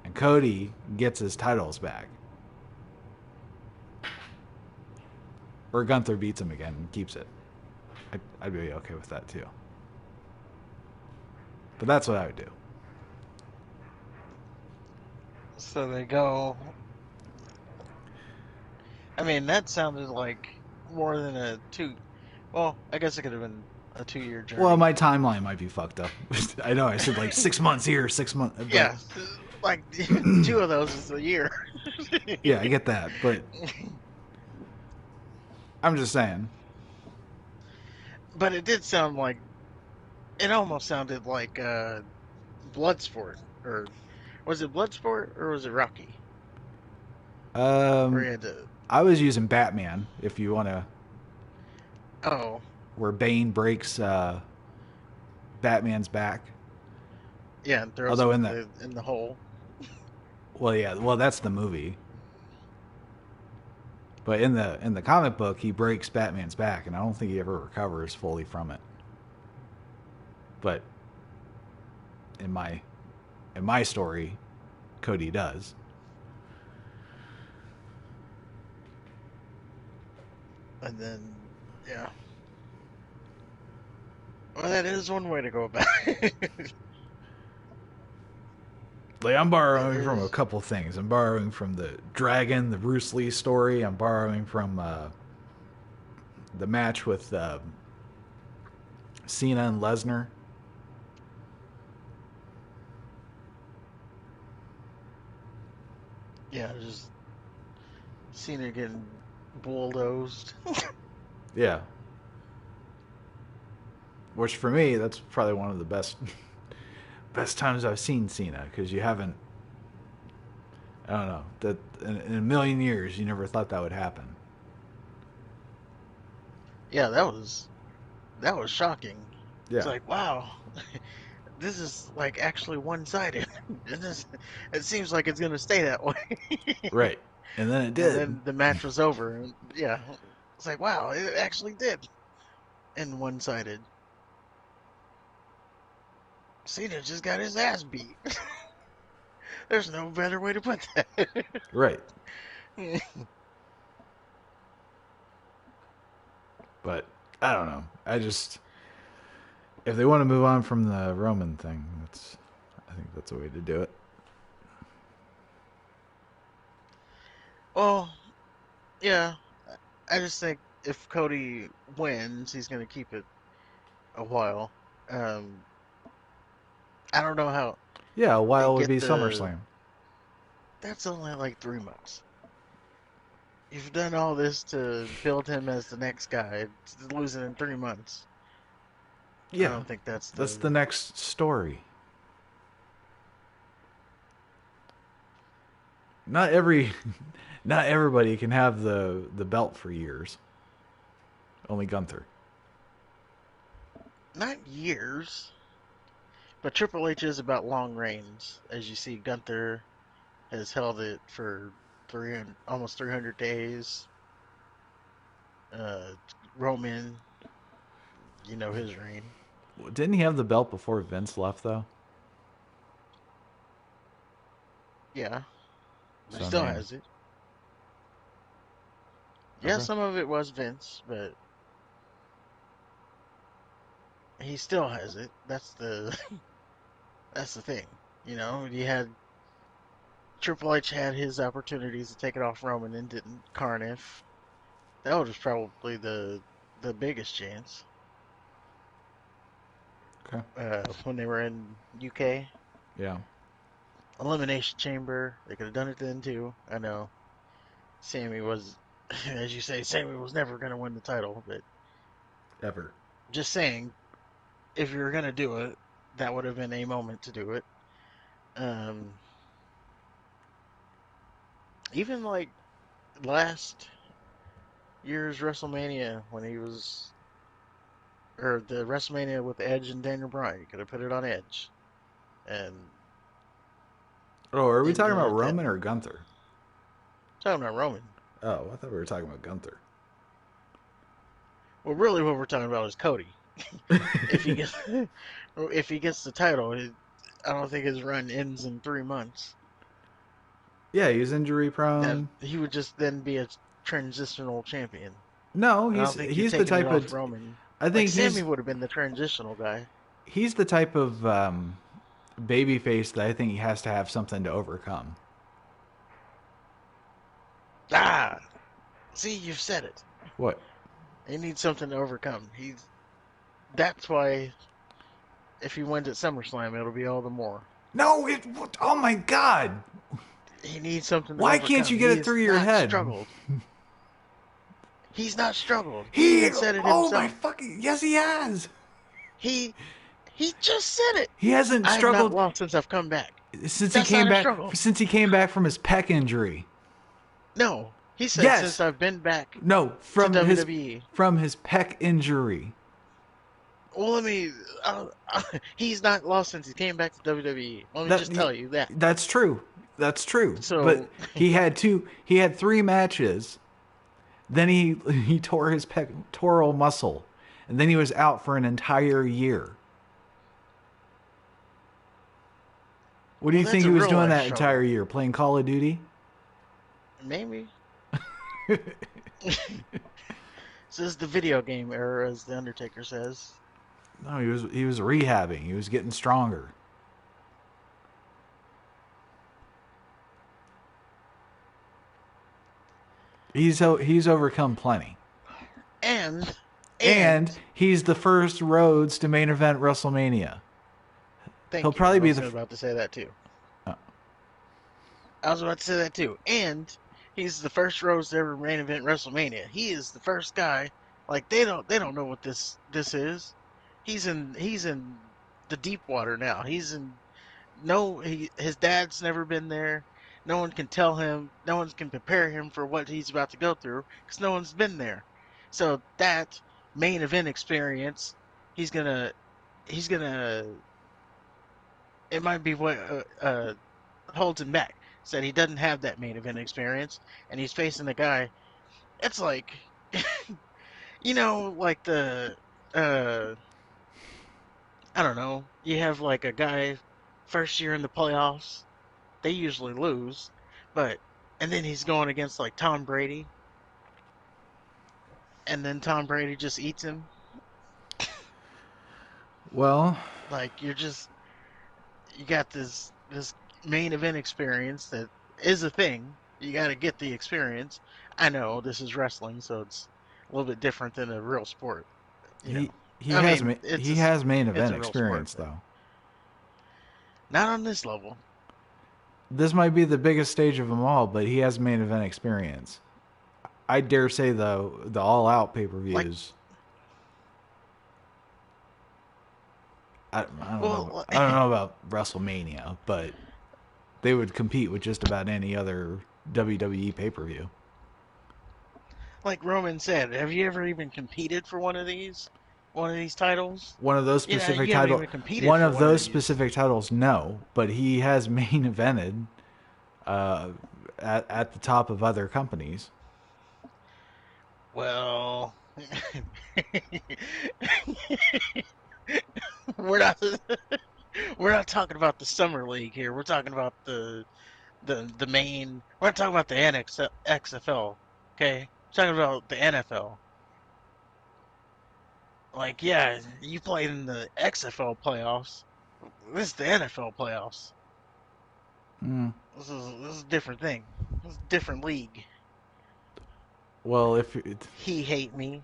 B: And Cody gets his titles back. Or Gunther beats him again and keeps it. I'd be okay with that too. But that's what I would do.
A: So they go. I mean, that sounded like more than a two. Well, I guess it could have been a 2-year
B: Well,
A: journey.
B: my timeline might be fucked up. I know I said like 6 months here, 6 months, but
A: Yeah, like two of those is a year.
B: yeah, I get that. But I'm just saying.
A: But it did sound like it almost sounded like Bloodsport, or was it Bloodsport or was it Rocky? Where
B: Um,
A: he had to.
B: I was using Batman. If you want to,
A: Oh,
B: where Bane breaks Batman's back.
A: yeah, and throws
B: Although
A: him
B: in the
A: in the hole.
B: that's the movie. But in the comic book, he breaks Batman's back, and I don't think he ever recovers fully from it. But in my story, Cody does.
A: And then, yeah. Well, that is one way to go about it.
B: Like, I'm
A: It
B: borrowing from a
A: is.
B: couple things. I'm borrowing from the Dragon, the Bruce Lee story. I'm borrowing from the match with Cena and Lesnar.
A: Yeah, just seen her getting bulldozed.
B: Yeah. Which for me, that's probably one of the best times I've seen Cena, because you haven't. I don't know that in a million years you never thought that would happen.
A: Yeah, that was shocking. It's
B: Yeah.
A: like, wow, this is like actually one-sided. It seems like it's gonna stay that way.
B: Right. And then it
A: And
B: did.
A: then the match was over, and yeah, it's like, wow, it actually did end one-sided. Cena just got his ass beat. There's no better way to put that.
B: Right. But I don't know. I just, if they want to move on from the Roman thing, I think that's a way to do it.
A: Well, yeah, I just think if Cody wins, he's gonna keep it a while. Um, I don't know how
B: Yeah, a
A: they
B: while would
A: get
B: be
A: the.
B: SummerSlam.
A: That's only like 3 months. You've done all this to build him as the next guy. To lose it in 3 months. I
B: Yeah,
A: don't think that's
B: that's
A: the.
B: the next story. Not every, not everybody can have the belt for years. Only Gunther.
A: Not years, but Triple H is about long reigns. As you see, Gunther has held it for 300, almost 300 days. Uh, Roman, his reign.
B: Didn't he have the belt before Vince left though?
A: Yeah, but he
B: So I
A: still
B: mean,
A: has it. Yeah,
B: okay,
A: some of it was Vince, but he still has it. That's the thing. You had Triple H had his opportunities to take it off Roman and didn't. Carniff. That was probably the biggest chance.
B: okay,
A: When they were in UK.
B: yeah.
A: Elimination Chamber. They could have done it then too. I know. Sammy was, as you say, Sammy was never going to win the title, but
B: Ever.
A: just saying, if you were going to do it, that would have been a moment to do it. Um, Even like last year's WrestleMania when he was, or the WrestleMania with Edge and Daniel Bryan, you could have put it on Edge and
B: Oh, are we talking
A: ended
B: about
A: it that
B: Roman or
A: way.
B: Gunther?
A: Talking about Roman.
B: Oh, I thought we were talking about Gunther.
A: Well, really, what we're talking about is Cody. If he gets, if he gets the title, I don't think his run ends in 3 months.
B: Yeah, he's injury
A: That
B: prone.
A: he would just then be a transitional champion.
B: No,
A: And I don't think you're
B: he's the
A: taking it
B: type
A: off
B: of.
A: Roman.
B: I
A: Like
B: think
A: Sammy would have been the transitional guy.
B: he's the type of baby face that I think he has to have something to overcome.
A: Ah, see, you've said it.
B: What?
A: He needs something to overcome. That's why if he wins at SummerSlam, it'll be all the more.
B: No, it. Oh my God!
A: He needs something to
B: Why can't
A: overcome.
B: you get
A: He
B: it
A: has
B: through your
A: not
B: head?
A: struggled. He's not struggled. He
B: He.
A: even said it
B: Oh my
A: himself.
B: fucking. Yes, he has.
A: He he just said it.
B: He hasn't
A: I have not
B: struggled
A: lost since I've come back.
B: since he
A: That's
B: came
A: not a
B: back.
A: struggle.
B: Since he came back from his pec injury.
A: No, he said since
B: Yes.
A: I've been back
B: No,
A: to WWE.
B: from his pec injury.
A: Well, let me. He's not lost since he came back to WWE. Let me
B: That
A: just tell you that.
B: that's true. That's true. But
A: So,
B: he had 3 matches. Then he tore his pectoral muscle, and then he was out for an entire year. What do
A: well,
B: you think
A: that's
B: he
A: a
B: was
A: real
B: doing
A: life
B: that entire
A: struggle.
B: year? Playing Call of Duty?
A: Maybe. This is the video game era, as the Undertaker says.
B: No, he was rehabbing. He was getting stronger. He's overcome plenty.
A: And
B: And
A: and
B: he's the first Rhodes to main event WrestleMania. He'll
A: thank you.
B: probably
A: I
B: be
A: was
B: the.
A: about to say that too.
B: Uh,
A: I was about to say that too. And he's the first Rose to ever main event WrestleMania. He is the first guy. Like they don't know what this is. He's in the deep water now. He's in no his dad's never been there. No one can tell him. No one can prepare him for what he's about to go through because no one's been there. So that main event experience, he's gonna he's gonna it might be what holds him back. Said he doesn't have that main event experience, and he's facing a guy. It's like, like uh, I don't know. You have like a guy first year in the playoffs. They usually lose, but and then he's going against like Tom Brady, and then Tom Brady just eats him.
B: well,
A: Like you got this main event experience that is a thing. You got to get the experience. I know this is wrestling, so it's a little bit different than a real sport. You
B: he
A: know,
B: he
A: I
B: has
A: mean,
B: he has main
A: it's
B: event
A: a real sport,
B: experience
A: but
B: though.
A: not on this level.
B: This might be the biggest stage of them all, but he has main event experience. I dare say though the all out pay per
A: Like,
B: views. I don't know.
A: well,
B: I don't know about WrestleMania, but they would compete with just about any other WWE pay per view.
A: like Roman said, have you ever even competed for one of these titles?
B: One of those
A: You know,
B: specific
A: you haven't
B: title,
A: even competed
B: one
A: for
B: of
A: one of
B: those
A: these.
B: specific titles, no, but he has main evented uh, at the top of other companies.
A: Well, we're not we're not talking about the summer league here. We're talking about the main. We're not talking about the XFL. Okay, we're talking about the NFL. Like, yeah, you played in the XFL playoffs. This is the NFL playoffs.
B: Mm.
A: This is a different thing. This is a different league.
B: Well, if it,
A: He hate me.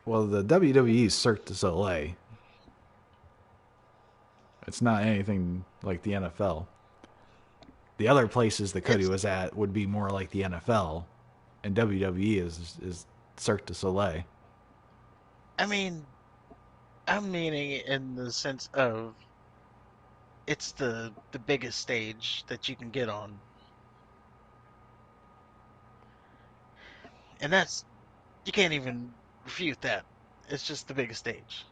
B: well, the WWE is Cirque du Soleil. It's not anything like the NFL. The other places that Cody
A: It's.
B: was at would be more like the NFL, and WWE is Cirque du Soleil.
A: I mean, I'm meaning it in the sense of it's the biggest stage that you can get on, and that's you can't even refute that. It's just the biggest stage.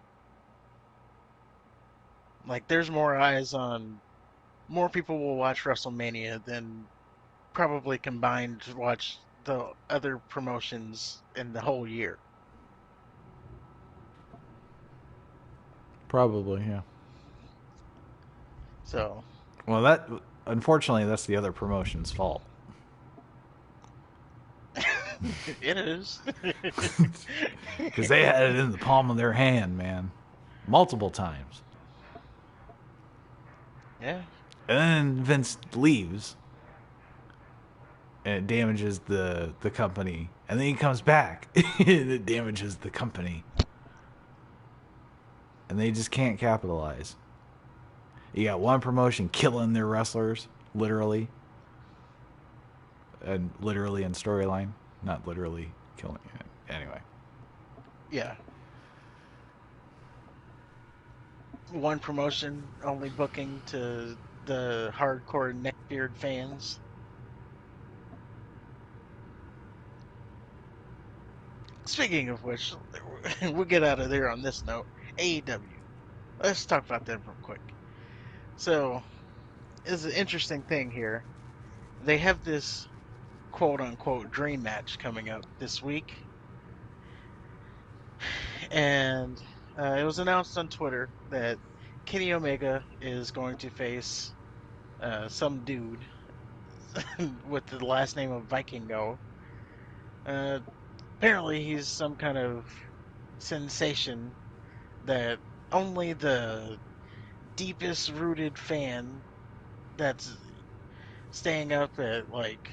A: Like, there's more eyes on. More people will watch WrestleMania than probably combined to watch the other promotions in the whole year.
B: Probably, yeah.
A: So
B: Well, that unfortunately that's the other promotion's fault
A: it is.
B: because they had it in the palm of their hand, man, multiple times.
A: Yeah.
B: And then Vince leaves, and it damages the company. And then he comes back, and it damages the company. And they just can't capitalize. You got one promotion killing their wrestlers, literally, and literally in storyline, not literally killing. Anyway,
A: Yeah. One promotion only booking to the hardcore neckbeard fans. Speaking of which, we'll get out of there on this note. AEW. Let's talk about them real quick. So, it's an interesting thing here. They have this quote unquote dream match coming up this week, and it was announced on Twitter that Kenny Omega is going to face some dude with the last name of Vikingo. Uh, apparently he's some kind of sensation that only the deepest rooted fan that's staying up at like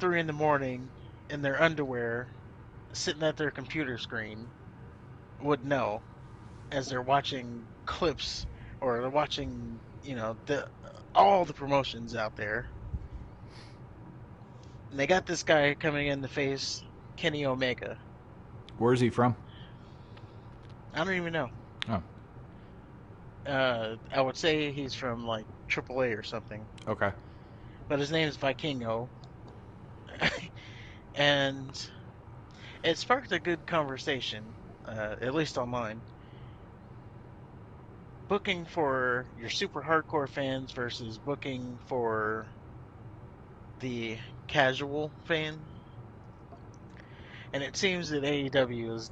A: 3 in the morning in their underwear, sitting at their computer screen, would know as they're watching clips or they're watching, the all the promotions out there. And they got this guy coming in to face Kenny Omega.
B: Where's he from?
A: I don't even know.
B: Oh,
A: I would say he's from like AAA or something,
B: okay.
A: but his name is Vikingo, and it sparked a good conversation, at least online. Booking for your super hardcore fans versus booking for the casual fan. And it seems that AEW is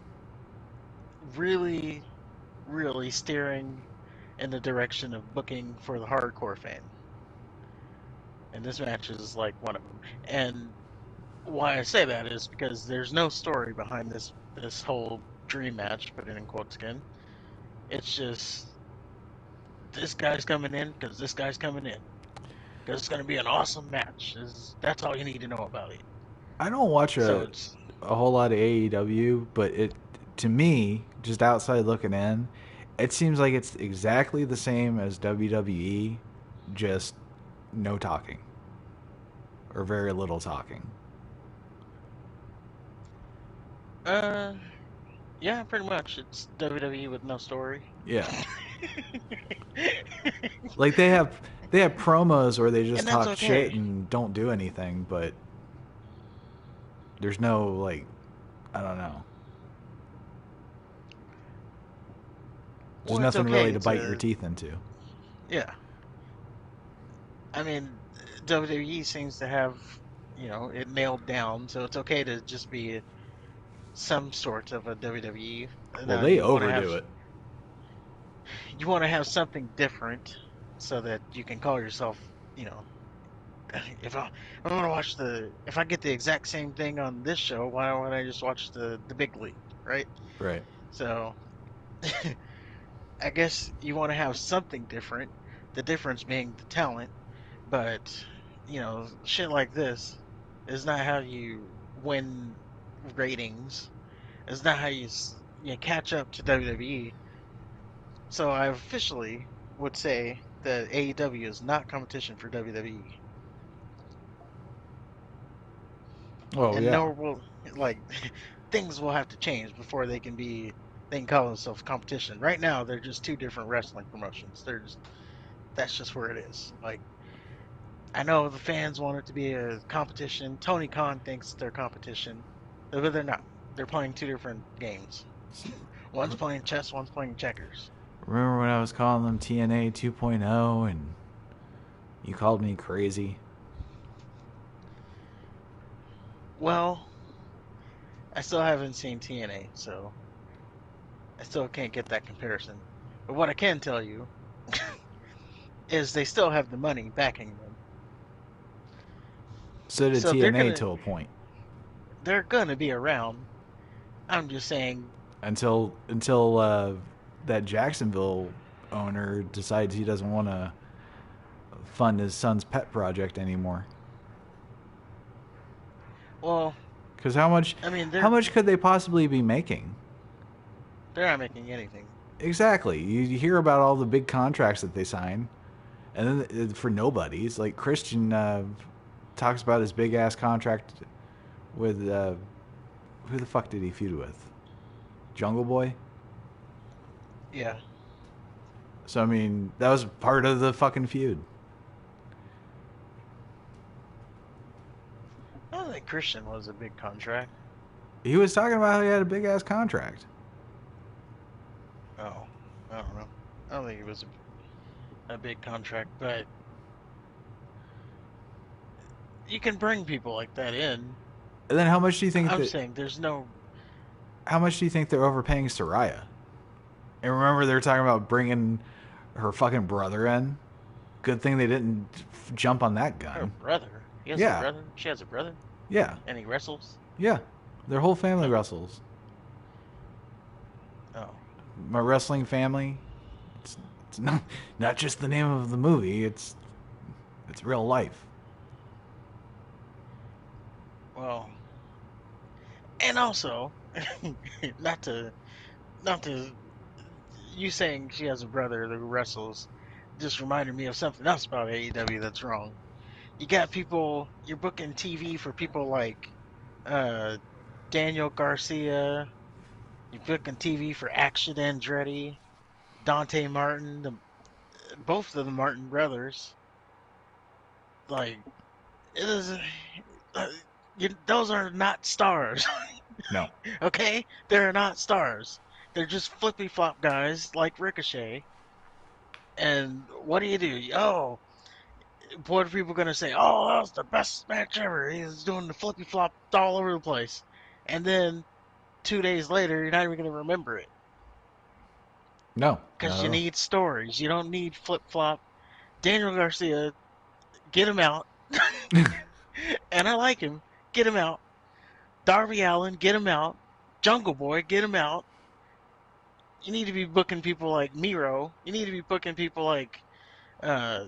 A: really, really steering in the direction of booking for the hardcore fan. And this match is like one of them. And why I say that is because there's no story behind this whole dream match, put it in quotes again. It's just this guy's coming in because this guy's coming in because it's going to be an awesome match. That's all you need to know about it.
B: I don't watch
A: So
B: a
A: it's
B: a whole lot of AEW, but it to me, just outside looking in, it seems like it's exactly the same as WWE, just no talking or very little talking.
A: uh yeah, pretty much it's WWE with no story.
B: Yeah. Like they have promos where they just
A: And that's
B: talk shit
A: okay.
B: and don't do anything, but there's no like I don't know. There's
A: Well, it's
B: nothing really
A: okay
B: to bite your
A: to
B: teeth into.
A: yeah. I mean, WWE seems to have, it nailed down, so it's okay to just be some sort of a WWE.
B: Well,
A: Now
B: they overdo it.
A: you want to have something different so that you can call yourself, you know, if I want to watch if I get the exact same thing on this show, why don't I just watch the big league, right?
B: Right.
A: So I guess you want to have something different. The difference being the talent, but shit like this is not how you win ratings. It's not how you catch up to WWE. So I officially would say that AEW is not competition for WWE,
B: Oh
A: and
B: yeah.
A: nor will like things will have to change before they can call themselves competition. Right now, they're just two different wrestling promotions. That's just where it is. Like I know the fans want it to be a competition. Tony Khan thinks they're competition, but they're not. They're playing two different games. One's playing chess, one's playing checkers.
B: Remember when I was calling them TNA 2.0 and you called me crazy?
A: Well, I still haven't seen TNA, so I still can't get that comparison. But what I can tell you is they still have the money backing them.
B: So did
A: So they're
B: TNA
A: gonna
B: to a point.
A: they're gonna be around. I'm just saying,
B: Until that Jacksonville owner decides he doesn't want to fund his son's pet project anymore.
A: well,
B: Because how much
A: I mean
B: how much could they possibly be making?
A: they're not making anything.
B: Exactly. You hear about all the big contracts that they sign, and then for nobodies. Like Christian talks about his big ass contract with who the fuck did he feud with? Jungle Boy.
A: Yeah.
B: So I mean, that was part of the fucking feud.
A: I don't think Christian was a big contract.
B: He was talking about how he had a big ass contract.
A: Oh, I don't know. I don't think it was a big contract, but you can bring people like that in.
B: And then how much do you think
A: I'm
B: that?
A: saying there's no.
B: How much do you think they're overpaying Soraya? And remember, they're talking about bringing her fucking brother in. Good thing they didn't jump on that
A: Her
B: gun.
A: brother. He has a
B: Yeah,
A: brother. She has a brother,
B: yeah,
A: and he wrestles.
B: yeah. Their whole family
A: Oh,
B: wrestles.
A: oh,
B: My wrestling family. It's it's not just the name of the movie. It's real life.
A: well, and also, not to, not to, you saying she has a brother who wrestles just reminded me of something else about AEW that's wrong. You got people, you're booking TV for people like uh, Daniel Garcia. You're booking TV for Action Andretti, Dante Martin, both of the Martin brothers. Like, it is, uh, those are not stars.
B: No,
A: Okay? They're not stars. They're just flippy flop guys like Ricochet. And what do? Oh, what are people gonna say? Oh, that was the best match ever. He's doing the flippy flop all over the place. And then 2 days later, you're not even gonna remember it
B: no,
A: because
B: not at
A: you
B: all.
A: need stories. You don't need flip flop. Daniel Garcia, get him out. And I like him. Get him out. Darby Allen, get him out. Jungle Boy, get him out. You need to be booking people like Miro. You need to be booking people like uh,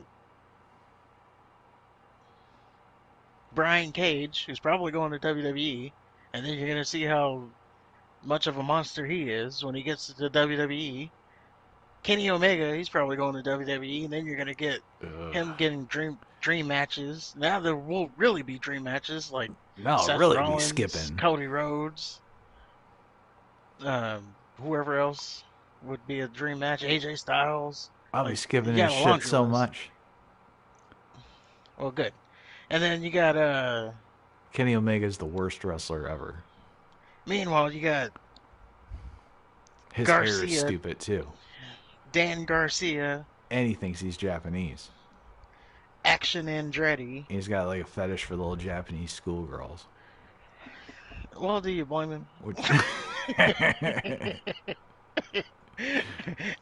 A: Brian Cage, who's probably going to WWE, and then you're gonna see how much of a monster he is when he gets to the WWE. Kenny Omega, he's probably going to WWE, and then you're gonna get
B: Ugh.
A: him getting dream matches. Now there will really be dream matches like
B: No,
A: Seth
B: really be
A: Rollins,
B: skipping.
A: Cody Rhodes, whoever else would be a dream match. AJ Styles,
B: I'll be
A: like
B: skipping
A: you
B: his
A: got a
B: shit
A: laundry
B: so
A: list.
B: much.
A: Well, good. And then you got
B: Kenny Omega's the worst wrestler ever.
A: meanwhile you got
B: His hair is
A: Garcia,
B: stupid too.
A: Dan Garcia,
B: And he thinks he's Japanese.
A: Action Andretti.
B: He's got like a fetish for little Japanese schoolgirls.
A: Well, do you blame him?
B: Which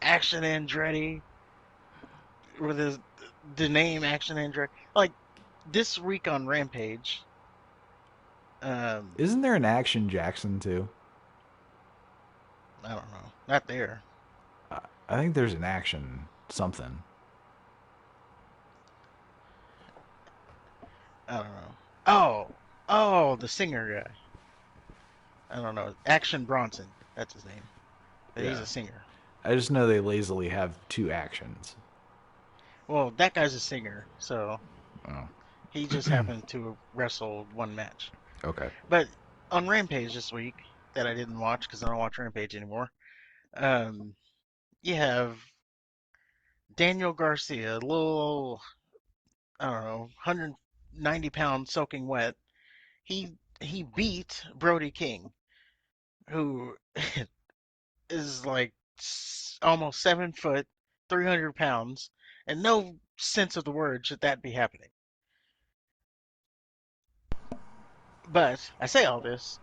A: Action Andretti with his the name Action Andretti. Like this week on Rampage, um,
B: isn't there an Action Jackson too?
A: I don't know, not there.
B: I think there's an Action something.
A: I don't know. Oh, the singer guy. I don't know. Action Bronson. That's his name. But he's
B: Yeah.
A: a singer.
B: I just know they lazily have two actions.
A: Well, that guy's a singer, so
B: Oh,
A: he just happened to wrestle one match.
B: okay.
A: But on Rampage this week, that I didn't watch because I don't watch Rampage anymore. Um, you have Daniel Garcia, a little, I don't know, 190 pounds soaking wet. He beat Brody King, who is like almost 7 foot, 300 pounds, and no sense of the word should that be happening. But I say all this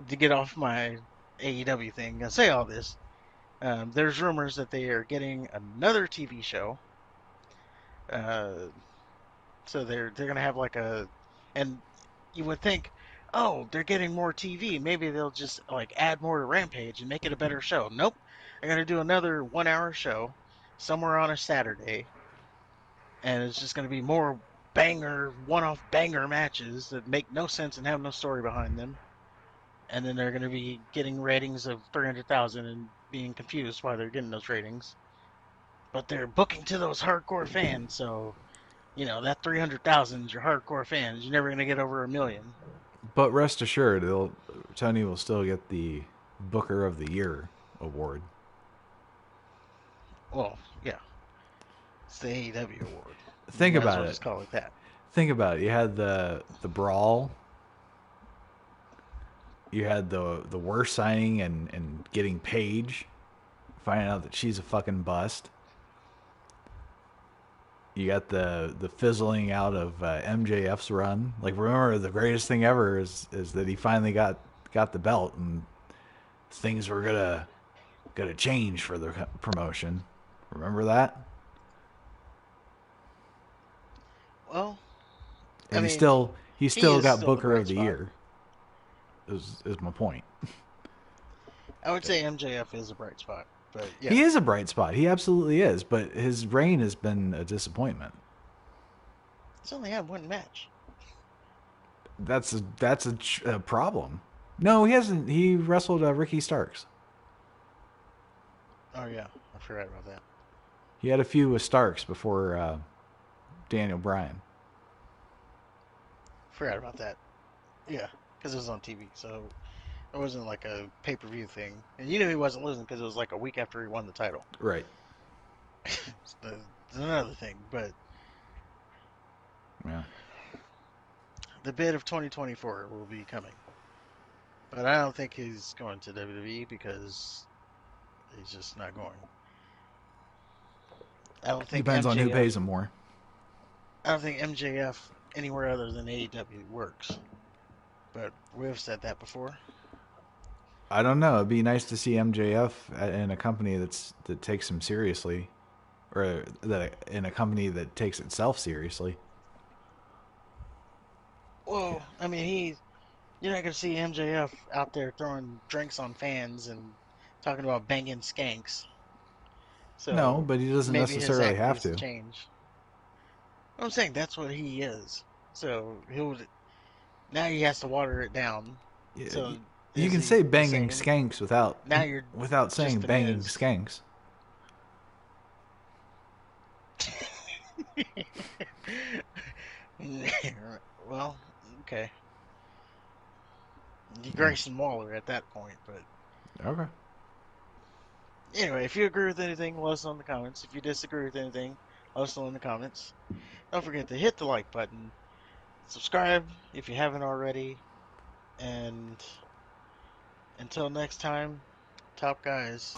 A: to get off my AEW thing. I say all this. There's rumors that they are getting another TV show. Uh, so they're gonna have like a, and you would think, oh, they're getting more TV. Maybe they'll just like add more to Rampage and make it a better show. Nope, they're gonna do another 1 hour show somewhere on a Saturday, and it's just gonna be more banger, one-off banger matches that make no sense and have no story behind them. And then they're gonna be getting ratings of 300,000 and being confused why they're getting those ratings. But they're booking to those hardcore fans, so that 300,000 is your hardcore fans. You're never gonna get over a million.
B: But rest assured, Tony will still get the Booker of the Year award.
A: Well, yeah, it's the AEW award. You
B: Think
A: might as
B: about
A: well
B: it.
A: just call it that.
B: Think about it. You had the brawl. You had the worst signing and getting Paige, finding out that she's a fucking bust. You got the fizzling out of MJF's run. Like, remember, the greatest thing ever is that he finally got the belt, and things were gonna change for the promotion. Remember that?
A: Well, I
B: And
A: mean,
B: he
A: he
B: still
A: is
B: got
A: still in a
B: Booker
A: bright
B: of the
A: spot.
B: Year. Is my point.
A: I would say MJF is a bright spot, but yeah,
B: He is a bright spot. He absolutely is. But his reign has been a disappointment.
A: he's only had one match.
B: That's a problem. No, he hasn't. He wrestled Ricky Starks.
A: Oh yeah, I forgot about that.
B: He had a few with Starks before Daniel Bryan.
A: Forgot about that. Yeah, because it was on TV, so it wasn't like a pay-per-view thing. And you knew he wasn't losing because it was like a week after he won the title.
B: Right.
A: It's another thing, but
B: Yeah.
A: the bid of 2024 will be coming. But I don't think he's going to WWE because he's just not going. I don't think
B: Depends on who
A: MJF.
B: pays him more.
A: I don't think MJF anywhere other than AEW works. But we've said that before.
B: I don't know. It'd be nice to see MJF in a company that takes him seriously, or that in a company that takes itself seriously.
A: Well, I mean, you're not gonna see MJF out there throwing drinks on fans and talking about banging skanks.
B: No,
A: So
B: but he doesn't
A: maybe his
B: necessarily
A: act
B: have
A: needs to
B: to.
A: change. I'm saying that's what he is. So now he has to water it down. So
B: You
A: is
B: can
A: he
B: say
A: the
B: banging
A: same?
B: skanks
A: Now you're
B: without saying
A: just the
B: banging
A: Miz.
B: skanks.
A: Well, okay. You
B: Yeah.
A: Grayson Waller at that point, but
B: Okay.
A: anyway, if you agree with anything, let us know in the comments. If you disagree with anything, let us know in the comments. Don't forget to hit the like button, subscribe if you haven't already, and until next time, top guys.